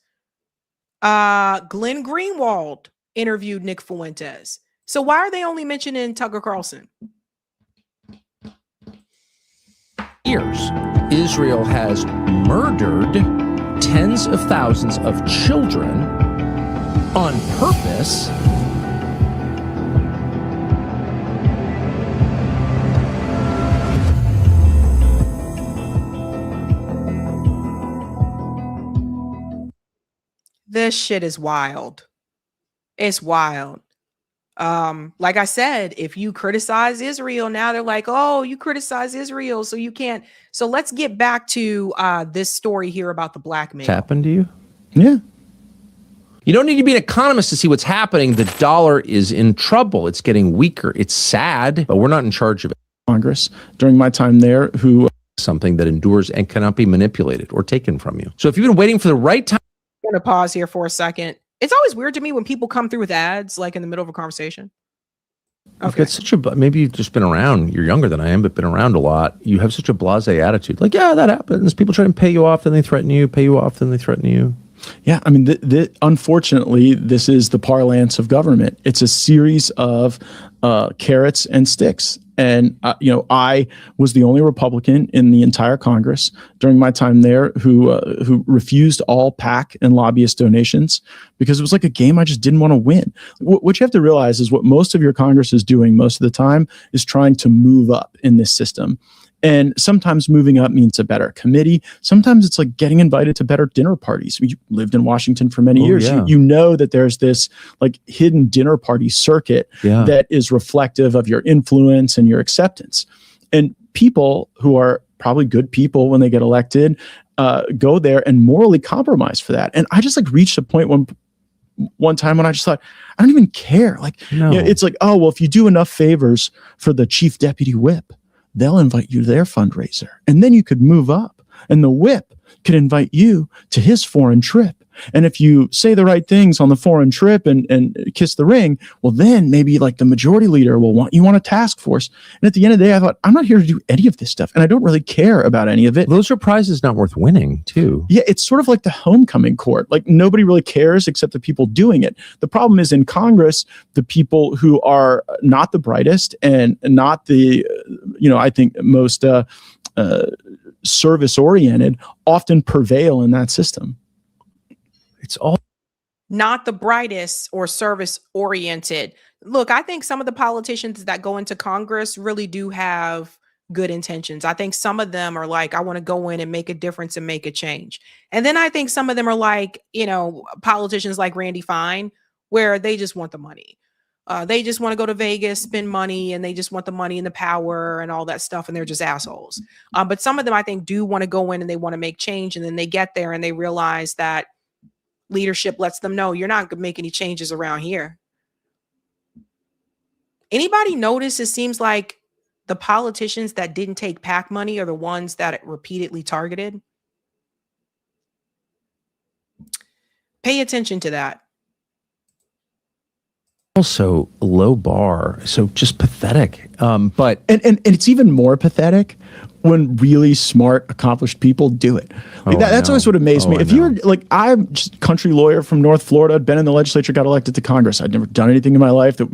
Glenn Greenwald interviewed Nick Fuentes. So why are they only mentioning Tucker Carlson? Years, Israel has murdered tens of thousands of children on purpose. This shit is wild. It's wild. Like I said, if you criticize Israel, now they're like, oh, you criticize Israel, so you can't. So let's get back to this story here about the blackmail. What's happened to you? Yeah. You don't need to be an economist to see what's happening. The dollar is in trouble. It's getting weaker. It's sad, but we're not in charge of it. Congress during my time there, who something that endures and cannot be manipulated or taken from you. So if you've been waiting for the right time. I'm going to pause here for a second. It's always weird to me when people come through with ads, like in the middle of a conversation. Okay. It's such a, maybe you've just been around. You're younger than I am, but been around a lot. You have such a blasé attitude. Like, yeah, that happens. People try to pay you off, then they threaten you. Pay you off, then they threaten you. Yeah, I mean, unfortunately, this is the parlance of government. It's a series of carrots and sticks. And, I was the only Republican in the entire Congress during my time there who refused all PAC and lobbyist donations because it was like a game I just didn't want to win. What you have to realize is what most of your Congress is doing most of the time is trying to move up in this system. And sometimes moving up means a better committee. Sometimes it's like getting invited to better dinner parties. You lived in Washington for many years. Yeah. You know that there's this like hidden dinner party circuit that is reflective of your influence and your acceptance. And people who are probably good people when they get elected go there and morally compromise for that. And I just like reached a point one time when I just thought, I don't even care. Like, it's like, oh, well, if you do enough favors for the chief deputy whip, they'll invite you to their fundraiser. And then you could move up and the whip could invite you to his foreign trip. And if you say the right things on the foreign trip and kiss the ring, well, then maybe like the majority leader will want you on a task force. And at the end of the day, I thought, I'm not here to do any of this stuff. And I don't really care about any of it. Those are prizes not worth winning, too. Yeah, it's sort of like the homecoming court. Like nobody really cares except the people doing it. The problem is in Congress, the people who are not the brightest and not the, I think most service-oriented often prevail in that system. It's all not the brightest or service-oriented. Look, I think some of the politicians that go into Congress really do have good intentions. I think some of them are like, I want to go in and make a difference and make a change. And then I think some of them are like, politicians like Randy Fine, where they just want the money. They just want to go to Vegas, spend money, and they just want the money and the power and all that stuff, and they're just assholes. But some of them, I think, do want to go in and they want to make change, and then they get there and they realize that leadership lets them know, you're not going to make any changes around here. Anybody notice it seems like the politicians that didn't take PAC money are the ones that it repeatedly targeted? Pay attention to that. Also low bar, so just pathetic. But it's even more pathetic when really smart, accomplished people do it. Like that's always what amazed me. If you're like, I'm just a country lawyer from North Florida, I'd been in the legislature, got elected to Congress. I'd never done anything in my life that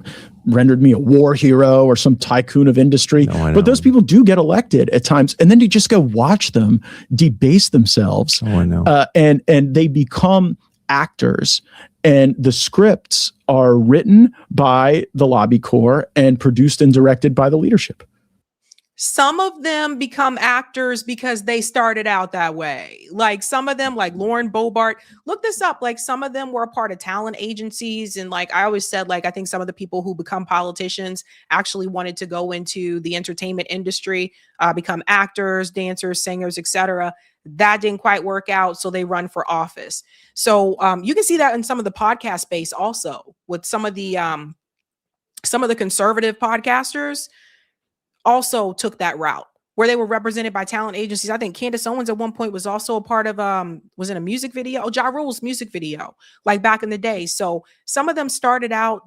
rendered me a war hero or some tycoon of industry. But those people do get elected at times, and then you just go watch them debase themselves. And they become actors. And the scripts are written by the lobby corps and produced and directed by the leadership. Some of them become actors because they started out that way. Like some of them, like Lauren Boebert, look this up. Like some of them were a part of talent agencies. And like I always said, like I think some of the people who become politicians actually wanted to go into the entertainment industry, become actors, dancers, singers, etc. That didn't quite work out, so they run for office. So you can see that in some of the podcast space also, with some of the conservative podcasters also took that route where they were represented by talent agencies. I think Candace Owens at one point was also a part of was in a music video, Ja Rule's music video, like back in the day. So some of them started out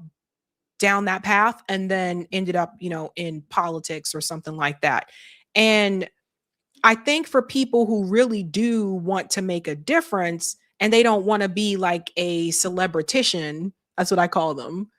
down that path and then ended up, in politics or something like that. And I think for people who really do want to make a difference and they don't want to be like a celebritician, that's what I call them,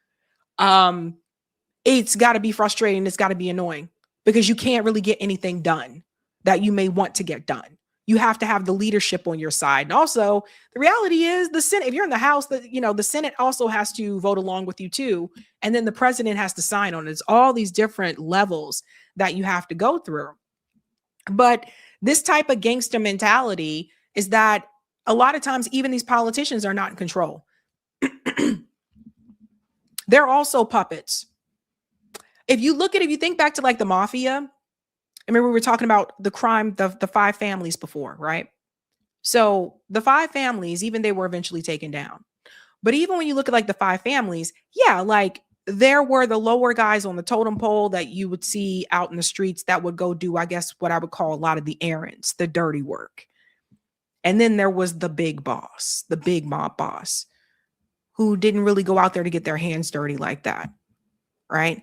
it's got to be frustrating. It's got to be annoying because you can't really get anything done that you may want to get done. You have to have the leadership on your side. And also the reality is the Senate, if you're in the House, the Senate also has to vote along with you too. And then the president has to sign on it. It's all these different levels that you have to go through. But this type of gangster mentality is that a lot of times, even these politicians are not in control. They're also puppets. If you think back to like the mafia, I remember we were talking about the crime, the 5 families before, right? So the 5 families, even they were eventually taken down. But even when you look at like the 5 families, yeah, like there were the lower guys on the totem pole that you would see out in the streets that would go do, I guess, what I would call a lot of the errands, the dirty work. And then there was the big boss, the big mob boss, who didn't really go out there to get their hands dirty like that, right?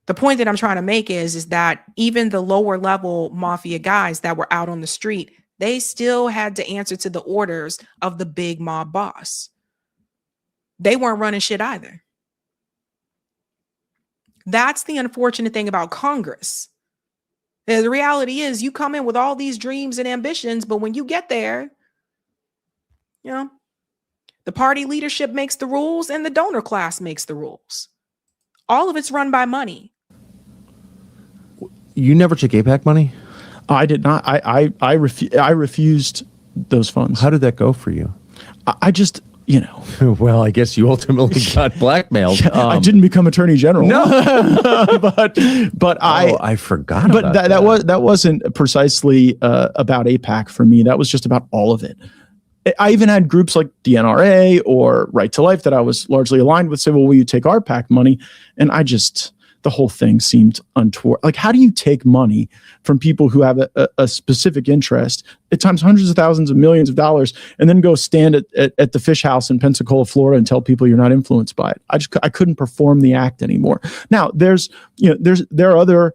The point that I'm trying to make is that even the lower level mafia guys that were out on the street, they still had to answer to the orders of the big mob boss. They weren't running shit either. That's the unfortunate thing about Congress. The reality is you come in with all these dreams and ambitions, but when you get there, the party leadership makes the rules and the donor class makes the rules. All of it's run by money. You never took AIPAC money? I did not. I refused those funds. How did that go for you? I just, Well, I guess you ultimately got blackmailed. I didn't become attorney general. No, but I forgot. But that wasn't precisely about AIPAC for me. That was just about all of it. I even had groups like the NRA or Right to Life that I was largely aligned with say, well, will you take our PAC money? And the whole thing seemed untoward. Like, how do you take money from people who have a specific interest, at times hundreds of thousands of millions of dollars, and then go stand at the fish house in Pensacola, Florida, and tell people you're not influenced by it? I couldn't perform the act anymore. Now, there are other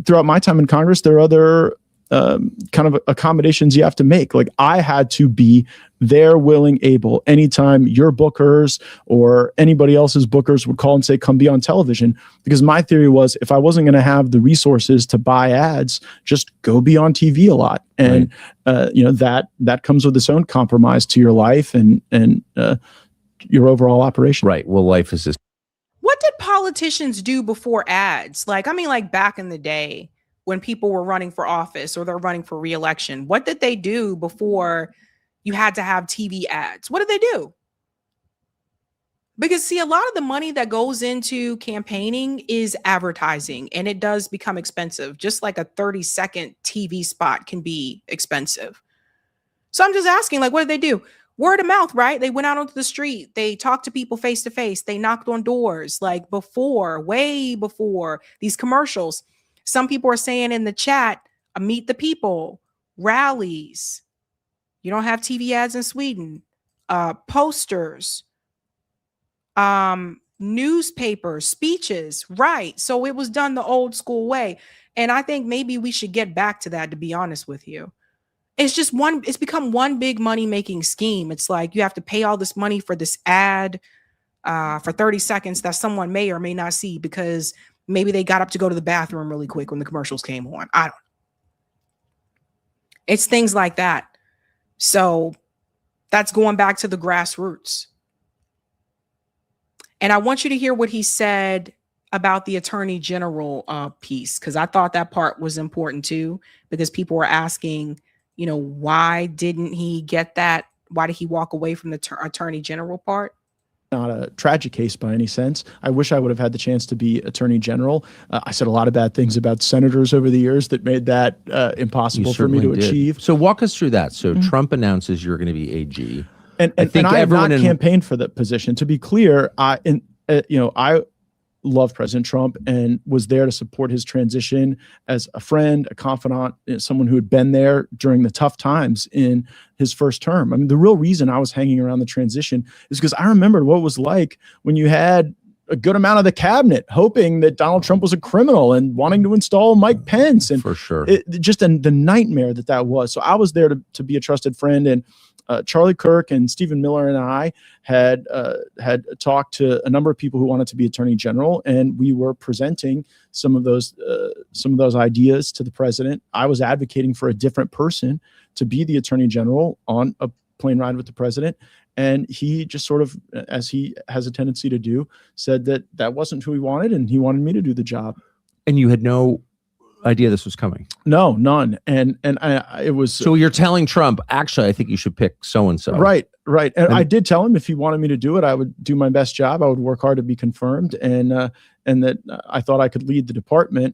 throughout my time in Congress, there are other kind of accommodations you have to make. Like, I had to be there, willing, able, anytime your bookers or anybody else's bookers would call and say, come be on television. Because my theory was, if I wasn't going to have the resources to buy ads, just go be on TV a lot. And, that comes with its own compromise to your life and your overall operation. Right. Well, life is just. What did politicians do before ads? Like back in the day when people were running for office or they're running for re-election, what did they do before you had to have TV ads? What did they do? Because see, a lot of the money that goes into campaigning is advertising, and it does become expensive. Just like a 30-second TV spot can be expensive. So I'm just asking, like, what did they do? Word of mouth, right? They went out onto the street. They talked to people face to face. They knocked on doors, like way before these commercials. Some people are saying in the chat, meet the people, rallies. You don't have TV ads in Sweden. Posters, newspapers, speeches, right? So it was done the old school way. And I think maybe we should get back to that, to be honest with you. It's become one big money-making scheme. It's like you have to pay all this money for this ad for 30 seconds that someone may or may not see because maybe they got up to go to the bathroom really quick when the commercials came on. I don't know. It's things like that. So that's going back to the grassroots. And I want you to hear what he said about the Attorney General piece, because I thought that part was important too, because people were asking, why didn't he get that? Why did he walk away from the Attorney General part? Not a tragic case by any sense. I wish I would have had the chance to be Attorney General. I said a lot of bad things about senators over the years that made that impossible for me to achieve. So walk us through that. So Trump announces you're going to be AG. And I have not campaigned for that position. To be clear, I love President Trump and was there to support his transition as a friend, a confidant, someone who had been there during the tough times in his first term. I mean, the real reason I was hanging around the transition is because I remembered what it was like when you had a good amount of the cabinet hoping that Donald Trump was a criminal and wanting to install Mike Pence. And for sure, the nightmare that was. So I was there to be a trusted friend. And Charlie Kirk and Stephen Miller and I had talked to a number of people who wanted to be Attorney General, and we were presenting some of those ideas to the president. I was advocating for a different person to be the Attorney General on a plane ride with the president, and he just sort of, as he has a tendency to do, said that wasn't who he wanted, and he wanted me to do the job. And you had no idea this was coming? No, none. And it was. So you're telling Trump, actually, I think you should pick so-and-so. Right. And I did tell him if he wanted me to do it, I would do my best job. I would work hard to be confirmed. And that I thought I could lead the department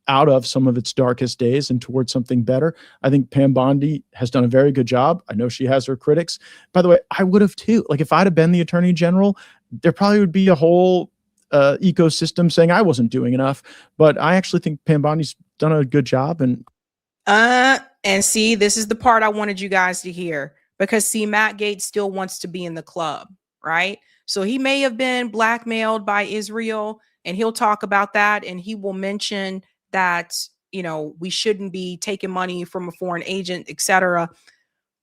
out of some of its darkest days and towards something better. I think Pam Bondi has done a very good job. I know she has her critics. By the way, I would have too. Like, if I'd have been the Attorney General, there probably would be a whole ecosystem saying I wasn't doing enough. But I actually think Pam Bondi's done a good job. And see, this is the part I wanted you guys to hear, because see, Matt Gaetz still wants to be in the club, right? So he may have been blackmailed by Israel, and he'll talk about that, and he will mention that, we shouldn't be taking money from a foreign agent, etc.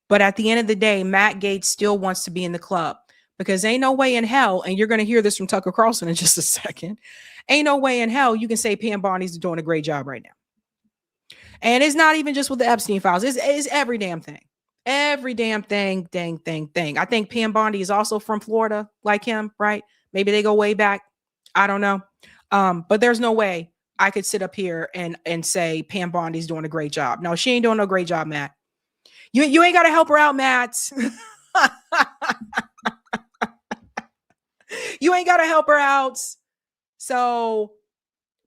But at the end of the day, Matt Gaetz still wants to be in the club, because ain't no way in hell, and you're going to hear this from Tucker Carlson in just a second, ain't no way in hell you can say Pam Bondi's doing a great job right now. And it's not even just with the Epstein files. It's every damn thing. Every damn thing. I think Pam Bondi is also from Florida, like him, right? Maybe they go way back. I don't know. But there's no way I could sit up here and say Pam Bondi's doing a great job. No, she ain't doing no great job, Matt. You ain't got to help her out, Matt. You ain't got to help her out. So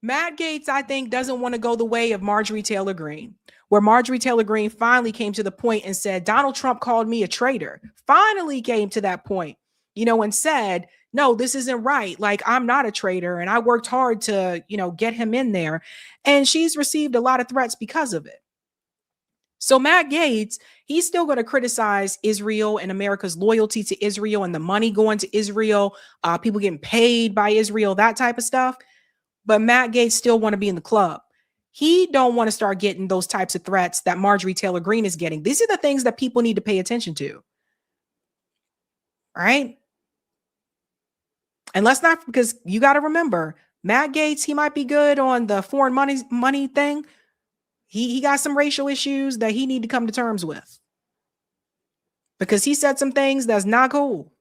Matt Gaetz, I think, doesn't want to go the way of Marjorie Taylor Greene, where Marjorie Taylor Greene finally came to the point and said, Donald Trump called me a traitor. Finally came to that point. and said, no, this isn't right. Like, I'm not a traitor and I worked hard to, get him in there. And she's received a lot of threats because of it. So Matt Gaetz, he's still going to criticize Israel and America's loyalty to Israel and the money going to Israel, people getting paid by Israel, that type of stuff. But Matt Gaetz still want to be in the club. He don't want to start getting those types of threats that Marjorie Taylor Greene is getting. These are the things that people need to pay attention to. All right. And let's not, because you got to remember, Matt Gaetz, he might be good on the foreign money thing. He got some racial issues that he need to come to terms with, because he said some things that's not cool.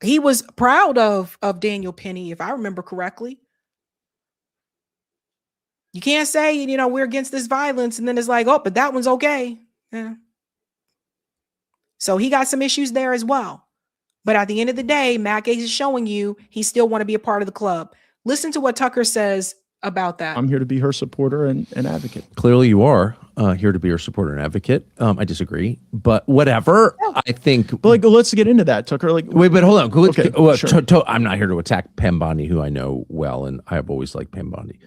He was proud of Daniel Penny, if I remember correctly. You can't say, we're against this violence, and then it's like, oh, but that one's okay. Yeah. So he got some issues there as well. But at the end of the day, Matt Gaetz is showing you he still want to be a part of the club. Listen to what Tucker says about that. I'm here to be her supporter and advocate. Clearly you are here to be her supporter and advocate. I disagree, but whatever. I think. But let's get into that, Tucker. Wait, but hold on. Okay, sure. I'm not here to attack Pam Bondi, who I know well, and I have always liked Pam Bondi.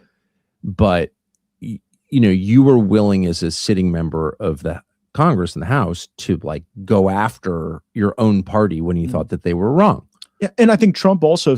But you were willing as a sitting member of the Congress and the House to go after your own party when you thought that they were wrong. Yeah, and I think Trump also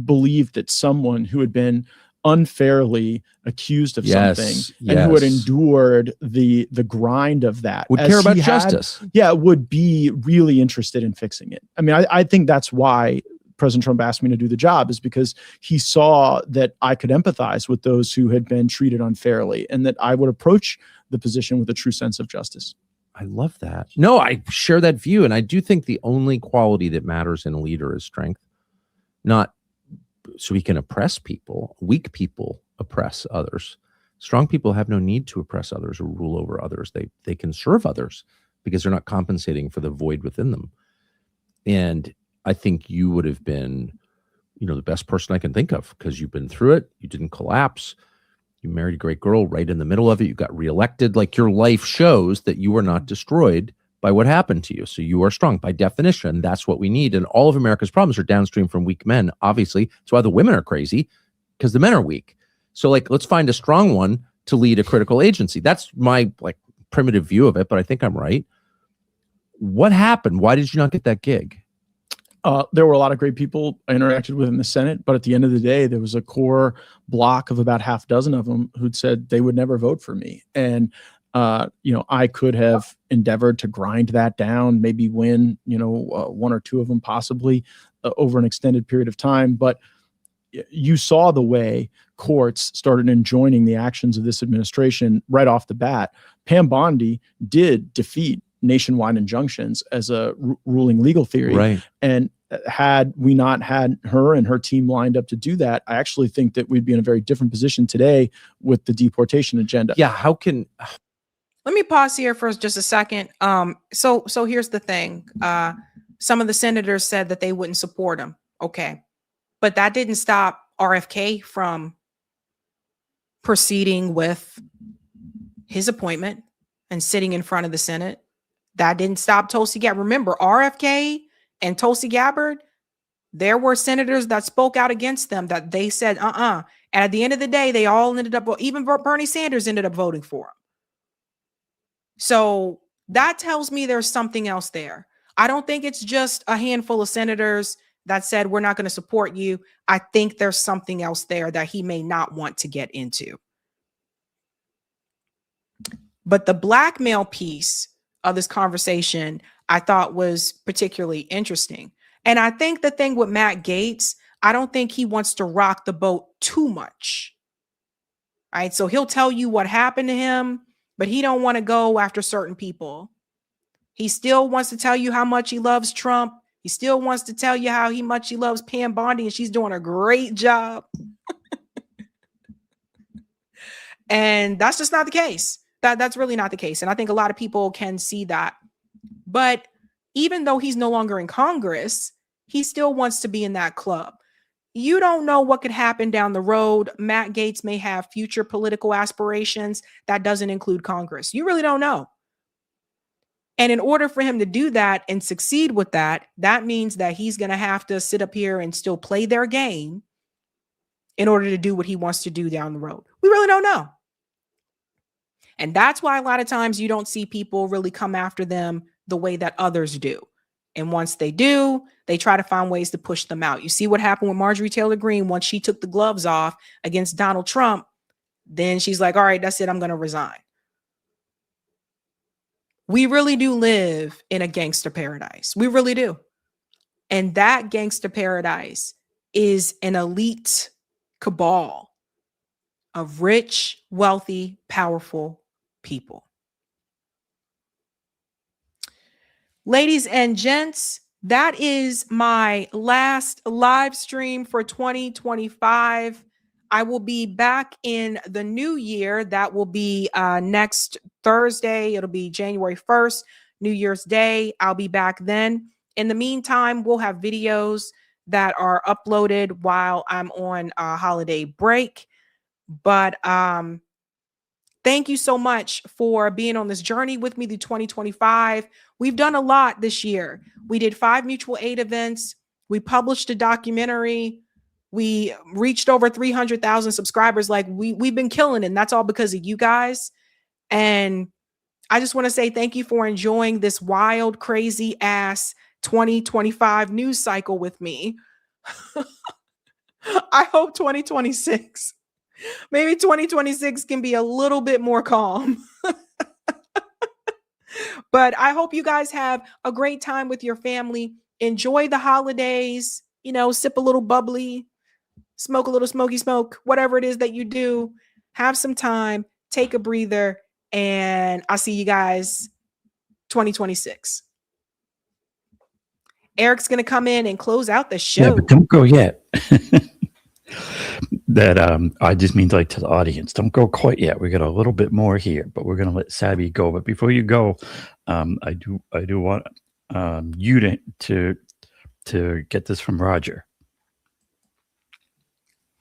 believed that someone who had been unfairly accused of something and who had endured the grind of that would care about justice. Would be really interested in fixing it. I mean, I think that's why President Trump asked me to do the job, is because he saw that I could empathize with those who had been treated unfairly and that I would approach the position with a true sense of justice. I love that. No, I share that view. And I do think the only quality that matters in a leader is strength, not so he can oppress people. Weak people oppress others. Strong people have no need to oppress others or rule over others. They can serve others because they're not compensating for the void within them. And I think you would have been, the best person I can think of, because you've been through it. You didn't collapse. You married a great girl right in the middle of it. You got reelected. Your life shows that you were not destroyed by what happened to you. So you are strong by definition. That's what we need. And all of America's problems are downstream from weak men. Obviously, that's why the women are crazy, because the men are weak. So let's find a strong one to lead a critical agency. That's my primitive view of it, but I think I'm right. What happened? Why did you not get that gig? There were a lot of great people I interacted with in the Senate, but at the end of the day, there was a core block of about half dozen of them who'd said they would never vote for me. And, I could have endeavored to grind that down, maybe win, one or two of them possibly over an extended period of time. But you saw the way courts started enjoining the actions of this administration right off the bat. Pam Bondi did defeat nationwide injunctions as a ruling legal theory. Right. And had we not had her and her team lined up to do that, I actually think that we'd be in a very different position today with the deportation agenda. Yeah. How can... Let me pause here for just a second. So here's the thing. Some of the senators said that they wouldn't support him. Okay. But that didn't stop RFK from proceeding with his appointment and sitting in front of the Senate. That didn't stop Tulsi Gabbard. Remember, RFK and Tulsi Gabbard, there were senators that spoke out against them, that they said, And at the end of the day, they all ended up, even Bernie Sanders ended up voting for him. So that tells me there's something else there. I don't think it's just a handful of senators that said, we're not going to support you. I think there's something else there that he may not want to get into. But the blackmail piece of this conversation, I thought was particularly interesting. And I think the thing with Matt Gaetz, I don't think he wants to rock the boat too much. All right. So he'll tell you what happened to him, but he don't want to go after certain people. He still wants to tell you how much he loves Trump. He still wants to tell you how much he loves Pam Bondi, and she's doing a great job. And that's just not the case. That's really not the case. And I think a lot of people can see that. But even though he's no longer in Congress, he still wants to be in that club. You don't know what could happen down the road. Matt Gaetz may have future political aspirations that doesn't include Congress. You really don't know. And in order for him to do that and succeed with that, that means that he's going to have to sit up here and still play their game in order to do what he wants to do down the road. We really don't know. And that's why a lot of times you don't see people really come after them the way that others do. And once they do, they try to find ways to push them out. You see what happened with Marjorie Taylor Greene once she took the gloves off against Donald Trump. Then she's like, all right, that's it. I'm going to resign. We really do live in a gangster paradise. We really do. And that gangster paradise is an elite cabal of rich, wealthy, powerful people. Ladies and gents, that is my last live stream for 2025. I will be back in the new year. That will be next Thursday. It'll be January 1st, New Year's Day. I'll be back then. In the meantime, we'll have videos that are uploaded while I'm on a holiday break. But thank you so much for being on this journey with me through 2025. We've done a lot this year. We did 5 mutual aid events. We published a documentary. We reached over 300,000 subscribers. Like we've been killing it. And that's all because of you guys. And I just want to say thank you for enjoying this wild, crazy ass 2025 news cycle with me. I hope 2026, maybe 2026 can be a little bit more calm. But I hope you guys have a great time with your family. Enjoy the holidays, you know, sip a little bubbly, smoke a little smoky smoke, whatever it is that you do. Have some time, take a breather, and I'll see you guys 2026. Eric's going to come in and close out the show. Yeah, but don't go yet. That I just mean like to the audience, don't go quite yet. We got a little bit more here, but we're going to let Sabby go. But before you go, I do want you to get this from Roger.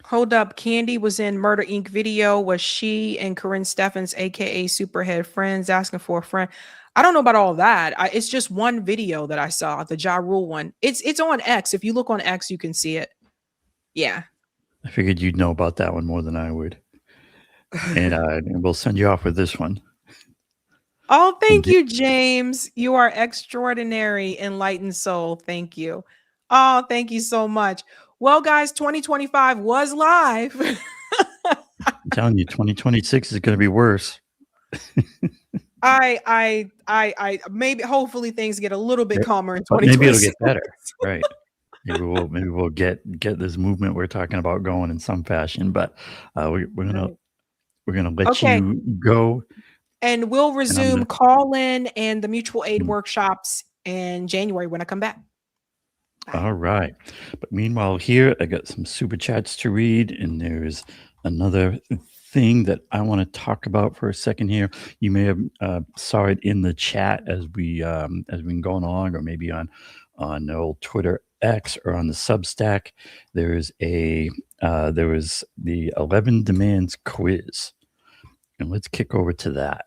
Hold up. Candy was in Murder Inc. video. Was she and Corinne Steffens, aka Superhead, friends, asking for a friend? I don't know about all that. It's just one video that I saw, the Ja Rule one. It's on X. If you look on X, you can see it. Yeah. I figured you'd know about that one more than I would. And we'll send you off with this one. Oh, thank you, James. You are extraordinary, enlightened soul. Thank you. Oh, thank you so much. Well, guys, 2025 was live. I'm telling you, 2026 is going to be worse. I maybe hopefully things get a little bit calmer in 2026. Maybe it'll get better. Right. Maybe we'll get this movement we're talking about going in some fashion, but we're gonna let you go. And we'll resume call in and the mutual aid workshops in January when I come back. Bye. All right. But meanwhile, here I got some super chats to read, and there's another thing that I want to talk about for a second here. You may have saw it in the chat as we've been going along, or maybe on old Twitter X or on the Substack. There was the 11 Demands quiz, and let's kick over to that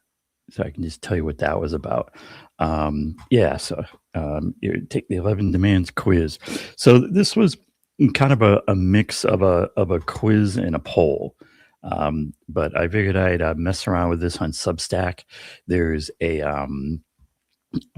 so I can just tell you what that was about. You take the 11 Demands quiz. So this was kind of a mix of a quiz and a poll. But I figured I'd mess around with this on Substack. There's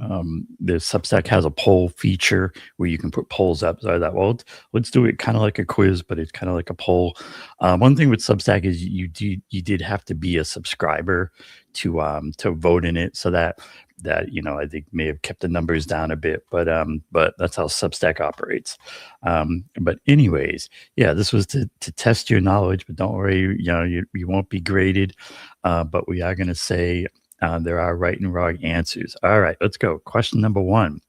Substack has a poll feature where you can put polls up. So I thought, well, let's do it kind of like a quiz, but it's kind of like a poll. One thing with Substack is you did have to be a subscriber to vote in it. So that I think may have kept the numbers down a bit, but that's how Substack operates. But anyways, yeah, this was to test your knowledge, but don't worry, you won't be graded. But we are going to say there are right and wrong answers. All right, let's go. Question number 1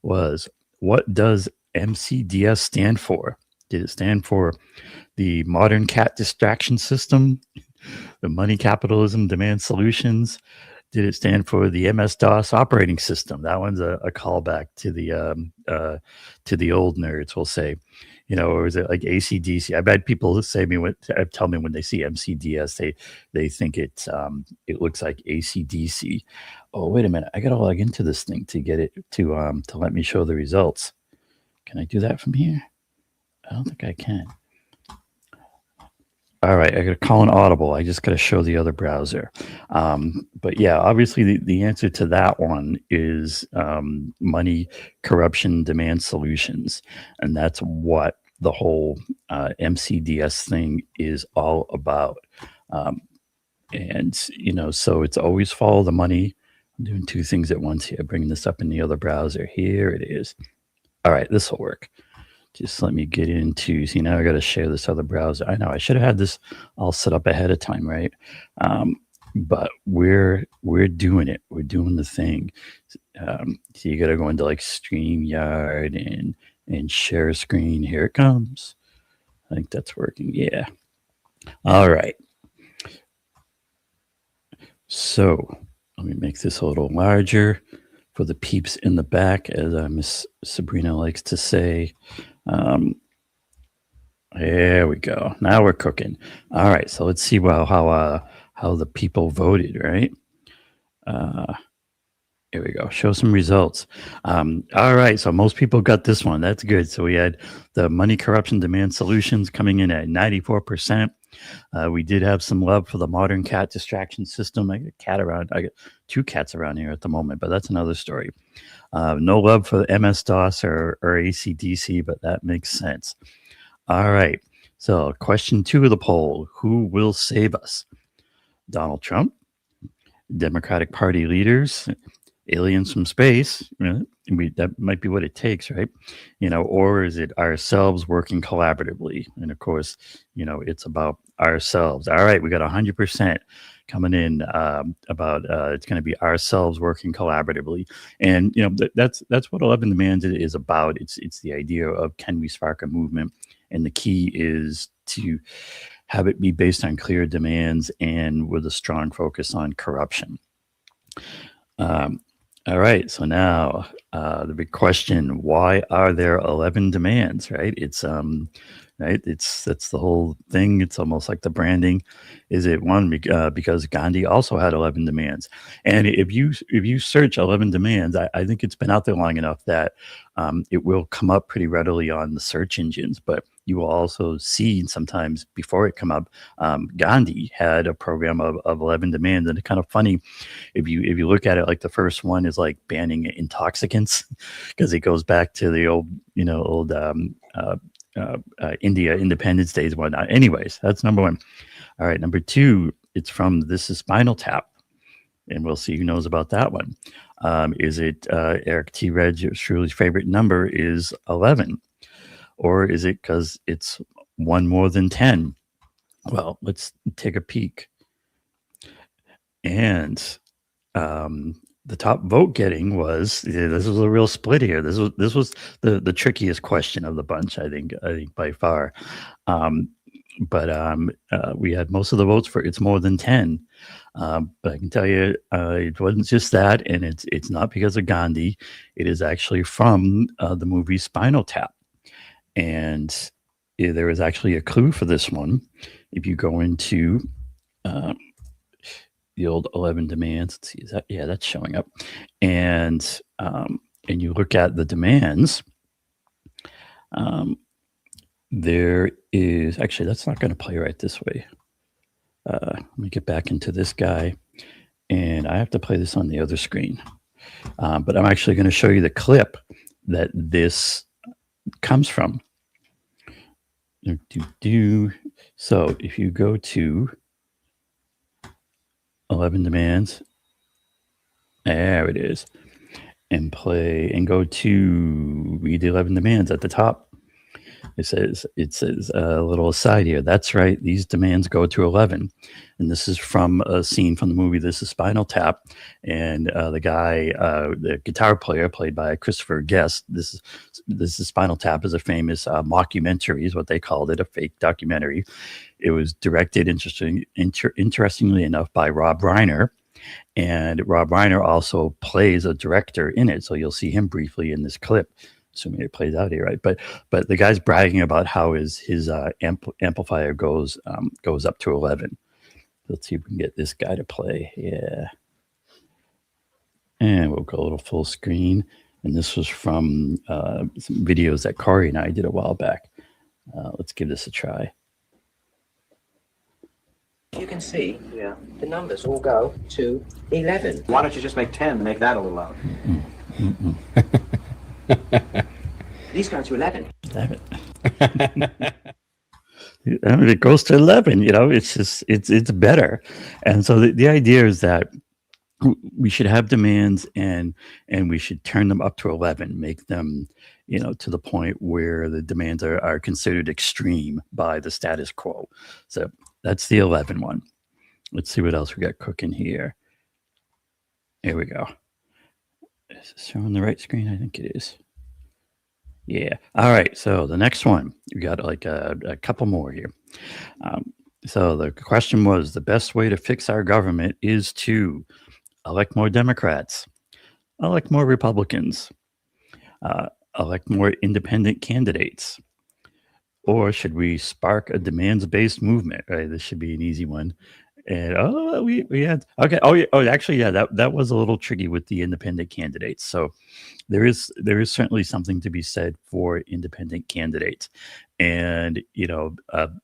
was, what does MCDS stand for? Did it stand for the Modern Cat Distraction System, the Money Capitalism Demand Solutions? Did it stand for the MS-DOS operating system? That one's a callback to the old nerds, we'll say. or is it like ACDC? I've had people tell me when they see MCDS, they think it looks like ACDC. Oh, wait a minute. I got to log into this thing to get it to let me show the results. Can I do that from here? I don't think I can. All right, I got to call an audible. I just got to show the other browser. But yeah, obviously the answer to that one is money, corruption, demand solutions. And that's what the whole MCDS thing is all about. And, so it's always follow the money. I'm doing two things at once here, bringing this up in the other browser. Here it is. All right, this will work. Just let me get into, see, now I got to share this other browser. I know I should have had this all set up ahead of time, right? But we're doing it. We're doing the thing. So you got to go into like StreamYard and share screen. Here it comes. I think that's working. Yeah. All right. So let me make this a little larger for the peeps in the back, as Miss Sabrina likes to say. There we go. Now we're cooking. All right, so let's see how the people voted, right? Here we go. Show some results. All right, so most people got this one. That's good. So we had the money, corruption, demand solutions coming in at 94%. We did have some love for the modern cat distraction system. I got two cats around here at the moment, but that's another story. No love for the MS-DOS or ACDC, but that makes sense. All right. So question 2 of the poll. Who will save us? Donald Trump, Democratic Party leaders, aliens from space. That might be what it takes, right? Or is it ourselves working collaboratively? And of course, it's about ourselves. All right, we got 100% coming in about it's going to be ourselves working collaboratively, and that's what 11 Demands is about. It's the idea of, can we spark a movement, and the key is to have it be based on clear demands and with a strong focus on corruption. All right, so now the big question: why are there 11 demands? Right? It's right. That's the whole thing. It's almost like the branding. Is it one because Gandhi also had 11 demands? And if you search 11 demands, I think it's been out there long enough that it will come up pretty readily on the search engines. But you will also see sometimes before it come up, Gandhi had a program of 11 demands, and it's kind of funny if you look at it. Like the first one is like banning intoxicants, because it goes back to the old India independence days and whatnot. Anyways, that's number 1. All right, number 2, it's from This Is Spinal Tap, and we'll see who knows about that one. Is it Eric T. Reg, Shirley's favorite number is 11? Or is it because it's one more than 10? Well, let's take a peek. And the top vote getting was, this was a real split here. This was the trickiest question of the bunch, I think by far. But we had most of the votes for it's more than 10. But I can tell you, it wasn't just that, and it's not because of Gandhi. It is actually from the movie Spinal Tap. And there is actually a clue for this one. If you go into the old 11 demands, let's see, is that, yeah, that's showing up. And you look at the demands, there is, actually, that's not going to play right this way. Let me get back into this guy, and I have to play this on the other screen. But I'm actually going to show you the clip that this comes from. So if you go to 11 demands, there it is, and play and go to read the 11 demands at the top. It says a little aside here. That's right. These demands go to 11. And this is from a scene from the movie This Is Spinal Tap. And the guy, the guitar player played by Christopher Guest, This is Spinal Tap is a famous mockumentary is what they called it, a fake documentary. It was directed, interestingly enough, by Rob Reiner. And Rob Reiner also plays a director in it. So you'll see him briefly in this clip. assuming it plays out here, right? But the guy's bragging about how his amplifier goes up to 11. Let's see if we can get this guy to play. Yeah. And we'll go a little full screen. And this was from some videos that Corey and I did a while back. Let's give this a try. You can see the numbers all go to 11. Why don't you just make 10 and make that a little louder? These go to 11. 11. I mean, it goes to 11, it's just, it's better. And so the idea is that we should have demands and we should turn them up to 11, make them, to the point where the demands are considered extreme by the status quo. So that's the 11 one. Let's see what else we got cooking here. Here we go. Is this showing the right screen? I think it is. Yeah. All right. So the next one, we got like a couple more here. So the question was, the best way to fix our government is to elect more Democrats, elect more Republicans, elect more independent candidates, or should we spark a demands-based movement? Right. This should be an easy one. And we had okay. Actually, that was a little tricky with the independent candidates. So there is certainly something to be said for independent candidates. And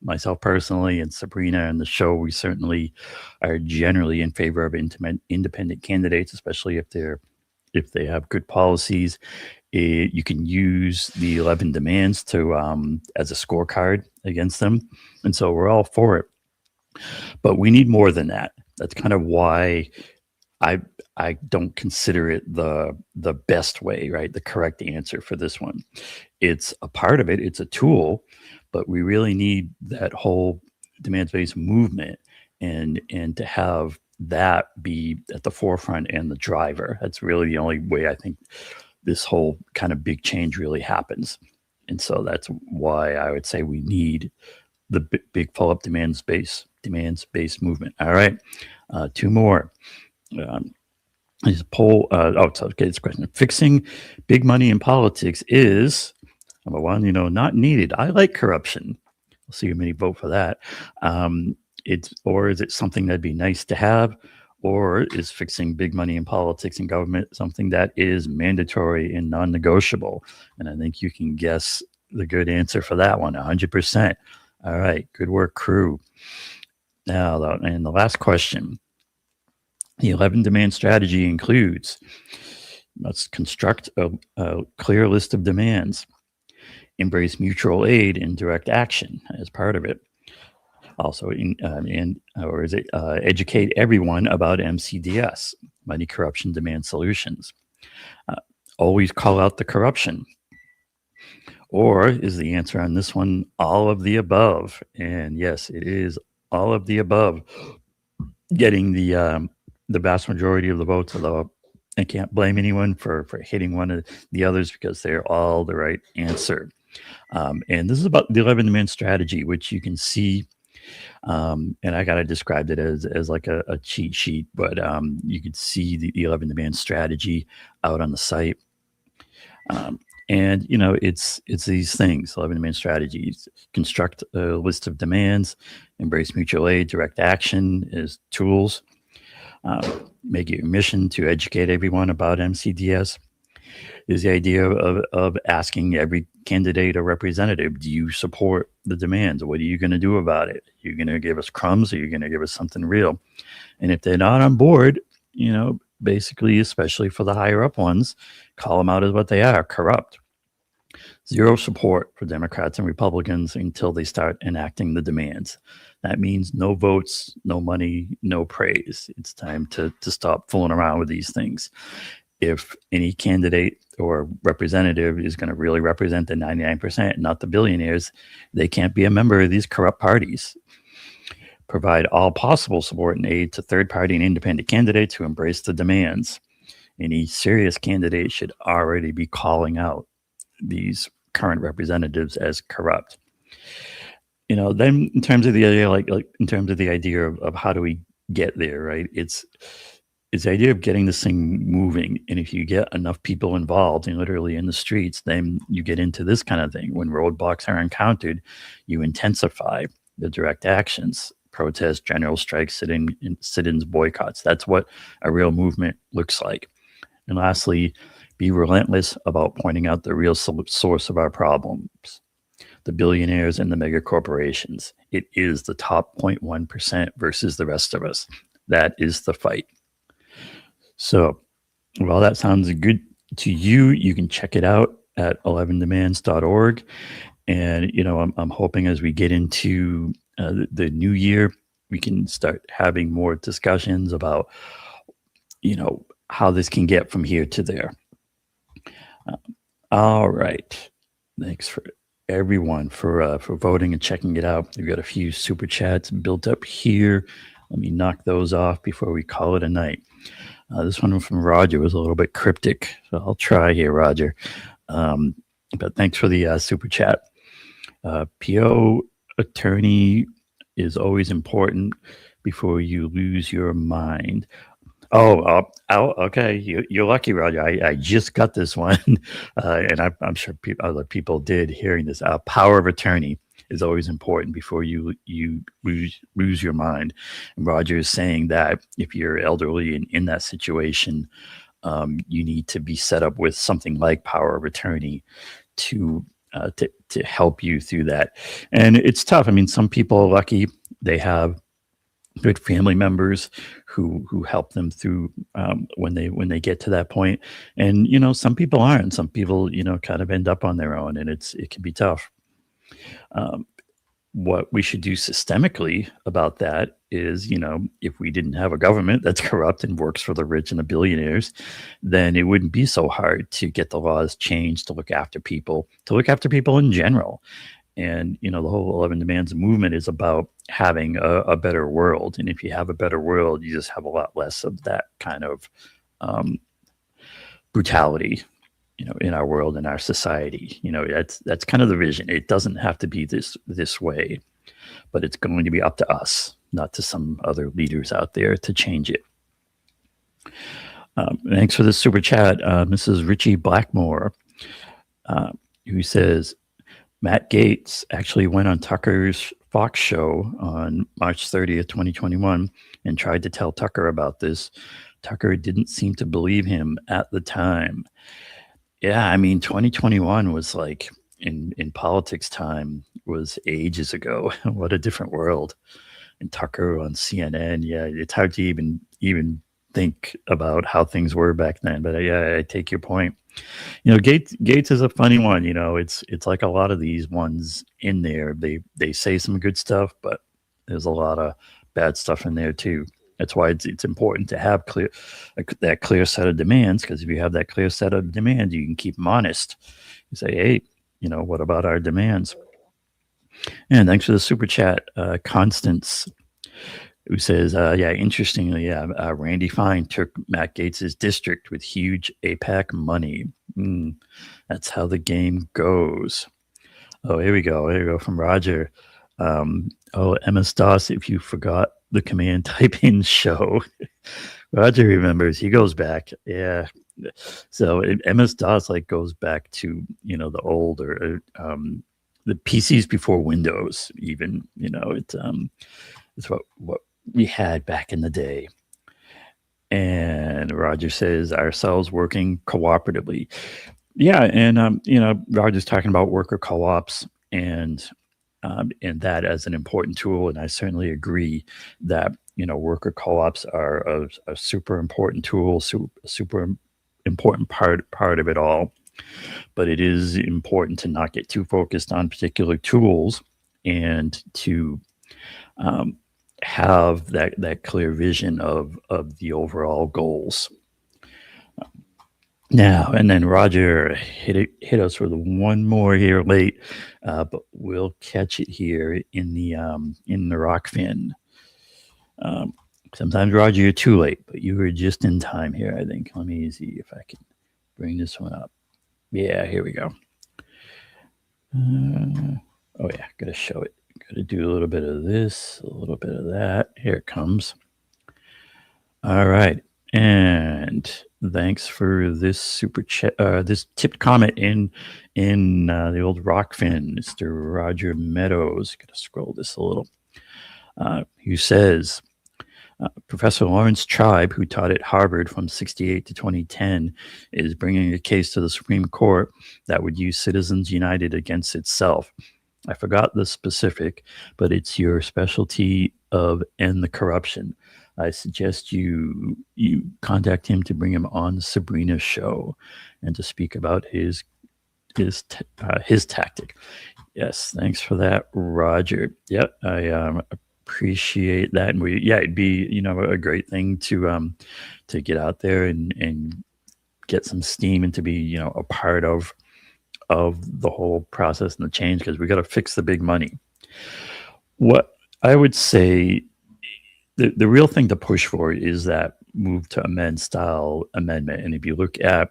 myself personally and Sabrina and the show, we certainly are generally in favor of independent candidates, especially if they have good policies. You can use the 11 demands to as a scorecard against them, and so we're all for it. But we need more than that. That's kind of why I don't consider it the best way, right? The correct answer for this one. It's a part of it. It's a tool, but we really need that whole demands-based movement and to have that be at the forefront and the driver. That's really the only way I think this whole kind of big change really happens. And so that's why I would say we need the big follow-up demands-based movement. All right, two more. This poll. Okay, this question: fixing big money in politics is number one. Not needed. I like corruption. We'll see how many vote for that. Or is it something that'd be nice to have? Or is fixing big money in politics and government something that is mandatory and non-negotiable? And I think you can guess the good answer for that one, 100%. All right, good work, crew. Now, and the last question. The 11 demand strategy includes, let's construct a clear list of demands, embrace mutual aid and direct action as part of it. Also, educate everyone about MCDS, money corruption demand solutions. Always call out the corruption. Or is the answer on this one all of the above? And yes, it is all of the above. Getting the vast majority of the votes, although I can't blame anyone for hitting one of the others because they're all the right answer. And this is about the 11 demand strategy, which you can see. And I got to describe it as like a cheat sheet, but you could see the 11 demand strategy out on the site. And it's these things: 11 demand strategies, construct a list of demands, embrace mutual aid, direct action as tools, make it your mission to educate everyone about MCDS. Is the idea of asking every candidate or representative, do you support the demands? What are you going to do about it? You're going to give us crumbs, or you're going to give us something real? And if they're not on board, basically, especially for the higher up ones, call them out as what they are: corrupt. Zero support for Democrats and Republicans until they start enacting the demands. That means no votes, no money, no praise. It's time to stop fooling around with these things. If any candidate or representative is going to really represent the 99%, not the billionaires, they can't be a member of these corrupt parties. Provide all possible support and aid to third-party and independent candidates who embrace the demands. Any serious candidate should already be calling out these current representatives as corrupt. Then in terms of the idea, like in terms of the idea of how do we get there, right? It's is the idea of getting this thing moving. And if you get enough people involved and literally in the streets, then you get into this kind of thing. When roadblocks are encountered, you intensify the direct actions, protests, general strikes, sit-ins, boycotts. That's what a real movement looks like. And lastly, be relentless about pointing out the real source of our problems. The billionaires and the mega corporations. It is the top 0.1% versus the rest of us. That is the fight. So, well, that sounds good to you. You can check it out at 11demands.org. And, you know, I'm hoping as we get into the new year, we can start having more discussions about, you know, how this can get from here to there. All right. Thanks for everyone for voting and checking it out. We've got a few super chats built up here. Let me knock those off before we call it a night. This one from Roger was a little bit cryptic, so I'll try here, Roger. But thanks for the super chat. PO attorney is always important before you lose your mind. Oh, okay. You're lucky, Roger. I just got this one, and I'm sure other people did hearing this. Power of attorney is always important before you lose your mind. And Roger is saying that if you're elderly and in that situation, you need to be set up with something like power of attorney to help you through that. And it's tough. I mean, some people are lucky; they have good family members who help them through when they get to that point. And you know, some people aren't. Some people, you know, kind of end up on their own, and it can be tough. What we should do systemically about that is, you know, if we didn't have a government that's corrupt and works for the rich and the billionaires, then it wouldn't be so hard to get the laws changed to look after people in general. And, you know, the whole 11 Demands movement is about having a better world. And if you have a better world, you just have a lot less of that kind of brutality, you know, in our world, in our society. You know, that's kind of the vision. It doesn't have to be this way, but it's going to be up to us, not to some other leaders out there to change it. Thanks for the super chat, Mrs. Richie Blackmore, who says, Matt Gaetz actually went on Tucker's Fox show on March 30th, 2021, and tried to tell Tucker about this. Tucker didn't seem to believe him at the time. Yeah, I mean, 2021 was like in politics time was ages ago. What a different world. And Tucker on CNN, yeah, it's hard to even think about how things were back then. But yeah, I take your point. You know, Gaetz is a funny one. You know, it's like a lot of these ones in there. They say some good stuff, but there's a lot of bad stuff in there too. That's why it's important to have that clear set of demands, because if you have that clear set of demands, you can keep them honest. You say, hey, you know, what about our demands? And thanks for the super chat, Constance, who says, yeah, interestingly, Randy Fine took Matt Gaetz's district with huge AIPAC money. That's how the game goes. Oh, here we go. Here we go from Roger. MS-DOS, if you forgot the command type in show. Roger remembers. He goes back. Yeah. So MS-DOS like goes back to, you know, the older, the PCs before Windows even, you know, it's what we had back in the day. And Roger says ourselves working cooperatively. Yeah. And, you know, Roger's talking about worker co-ops and that as an important tool. And I certainly agree that, you know, worker co-ops are a super important tool, super important part of it all. But it is important to not get too focused on particular tools and to have that clear vision of the overall goals. Now, and then Roger hit us with one more here late, but we'll catch it here in the Rockfin. Sometimes, Roger, you're too late, but you were just in time here, I think. Let me see if I can bring this one up. Yeah, here we go. Oh, yeah, got to show it. Got to do a little bit of this, a little bit of that. Here it comes. All right. And thanks for this super chat, this tipped comment in the old Rockfin, Mr. Roger Meadows. Gotta scroll this a little. Who says, Professor Lawrence Tribe, who taught at Harvard from 1968 to 2010, is bringing a case to the Supreme Court that would use Citizens United against itself. I forgot the specific, but it's your specialty of end the corruption. I suggest you contact him to bring him on the Sabrina show and to speak about his tactic. Yes, thanks for that, Roger. Yep, I appreciate that, and it'd be a great thing to get out there and get some steam and to be a part of the whole process and the change, because we got to fix the big money. What I would say, the real thing to push for is that move to amend style amendment. And if you look at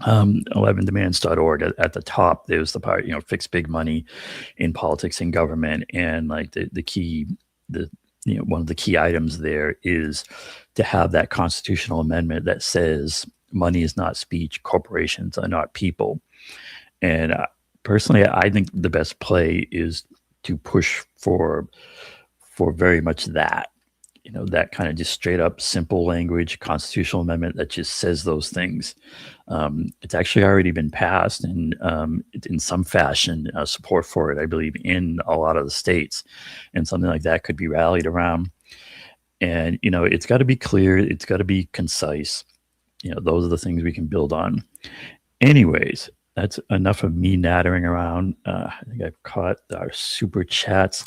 11demands.org at the top, there's the part, fix big money in politics and government. And like the key, one of the key items there is to have that constitutional amendment that says money is not speech, corporations are not people. And personally, I think the best play is to push for very much that, that kind of just straight up simple language constitutional amendment that just says those things. It's actually already been passed, and in some fashion, support for it, I believe, in a lot of the states, and something like that could be rallied around. And it's got to be clear, it's got to be concise. Those are the things we can build on. Anyways, that's enough of me nattering around. I think I've caught our super chats.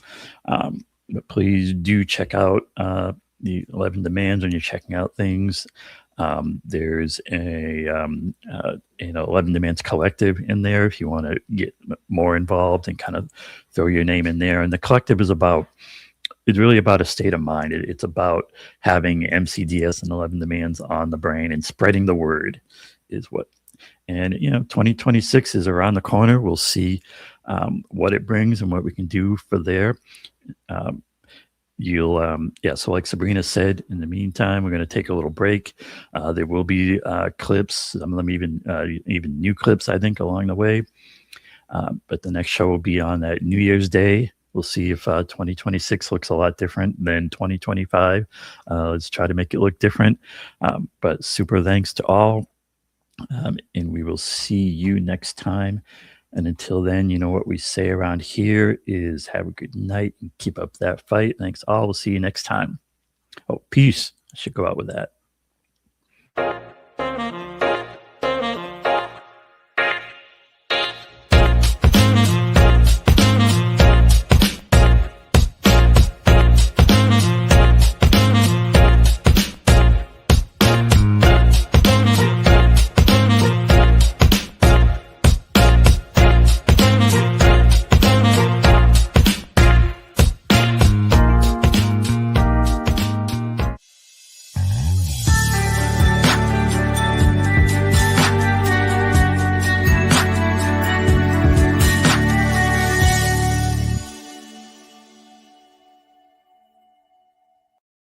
But please do check out the 11 Demands when you're checking out things. There's a 11 Demands collective in there if you want to get more involved and kind of throw your name in there. And the collective is really about a state of mind. It's about having MCDS and 11 Demands on the brain and spreading the word is what. And 2026 is around the corner. We'll see what it brings and what we can do for there. So like Sabrina said, in the meantime, we're going to take a little break. There will be clips, some of them even new clips, I think, along the way. But the next show will be on that New Year's Day. We'll see if 2026 looks a lot different than 2025. Let's try to make it look different. But super thanks to all. And we will see you next time. And until then, what we say around here is have a good night and keep up that fight. Thanks all. We'll see you next time. Oh, peace. I should go out with that.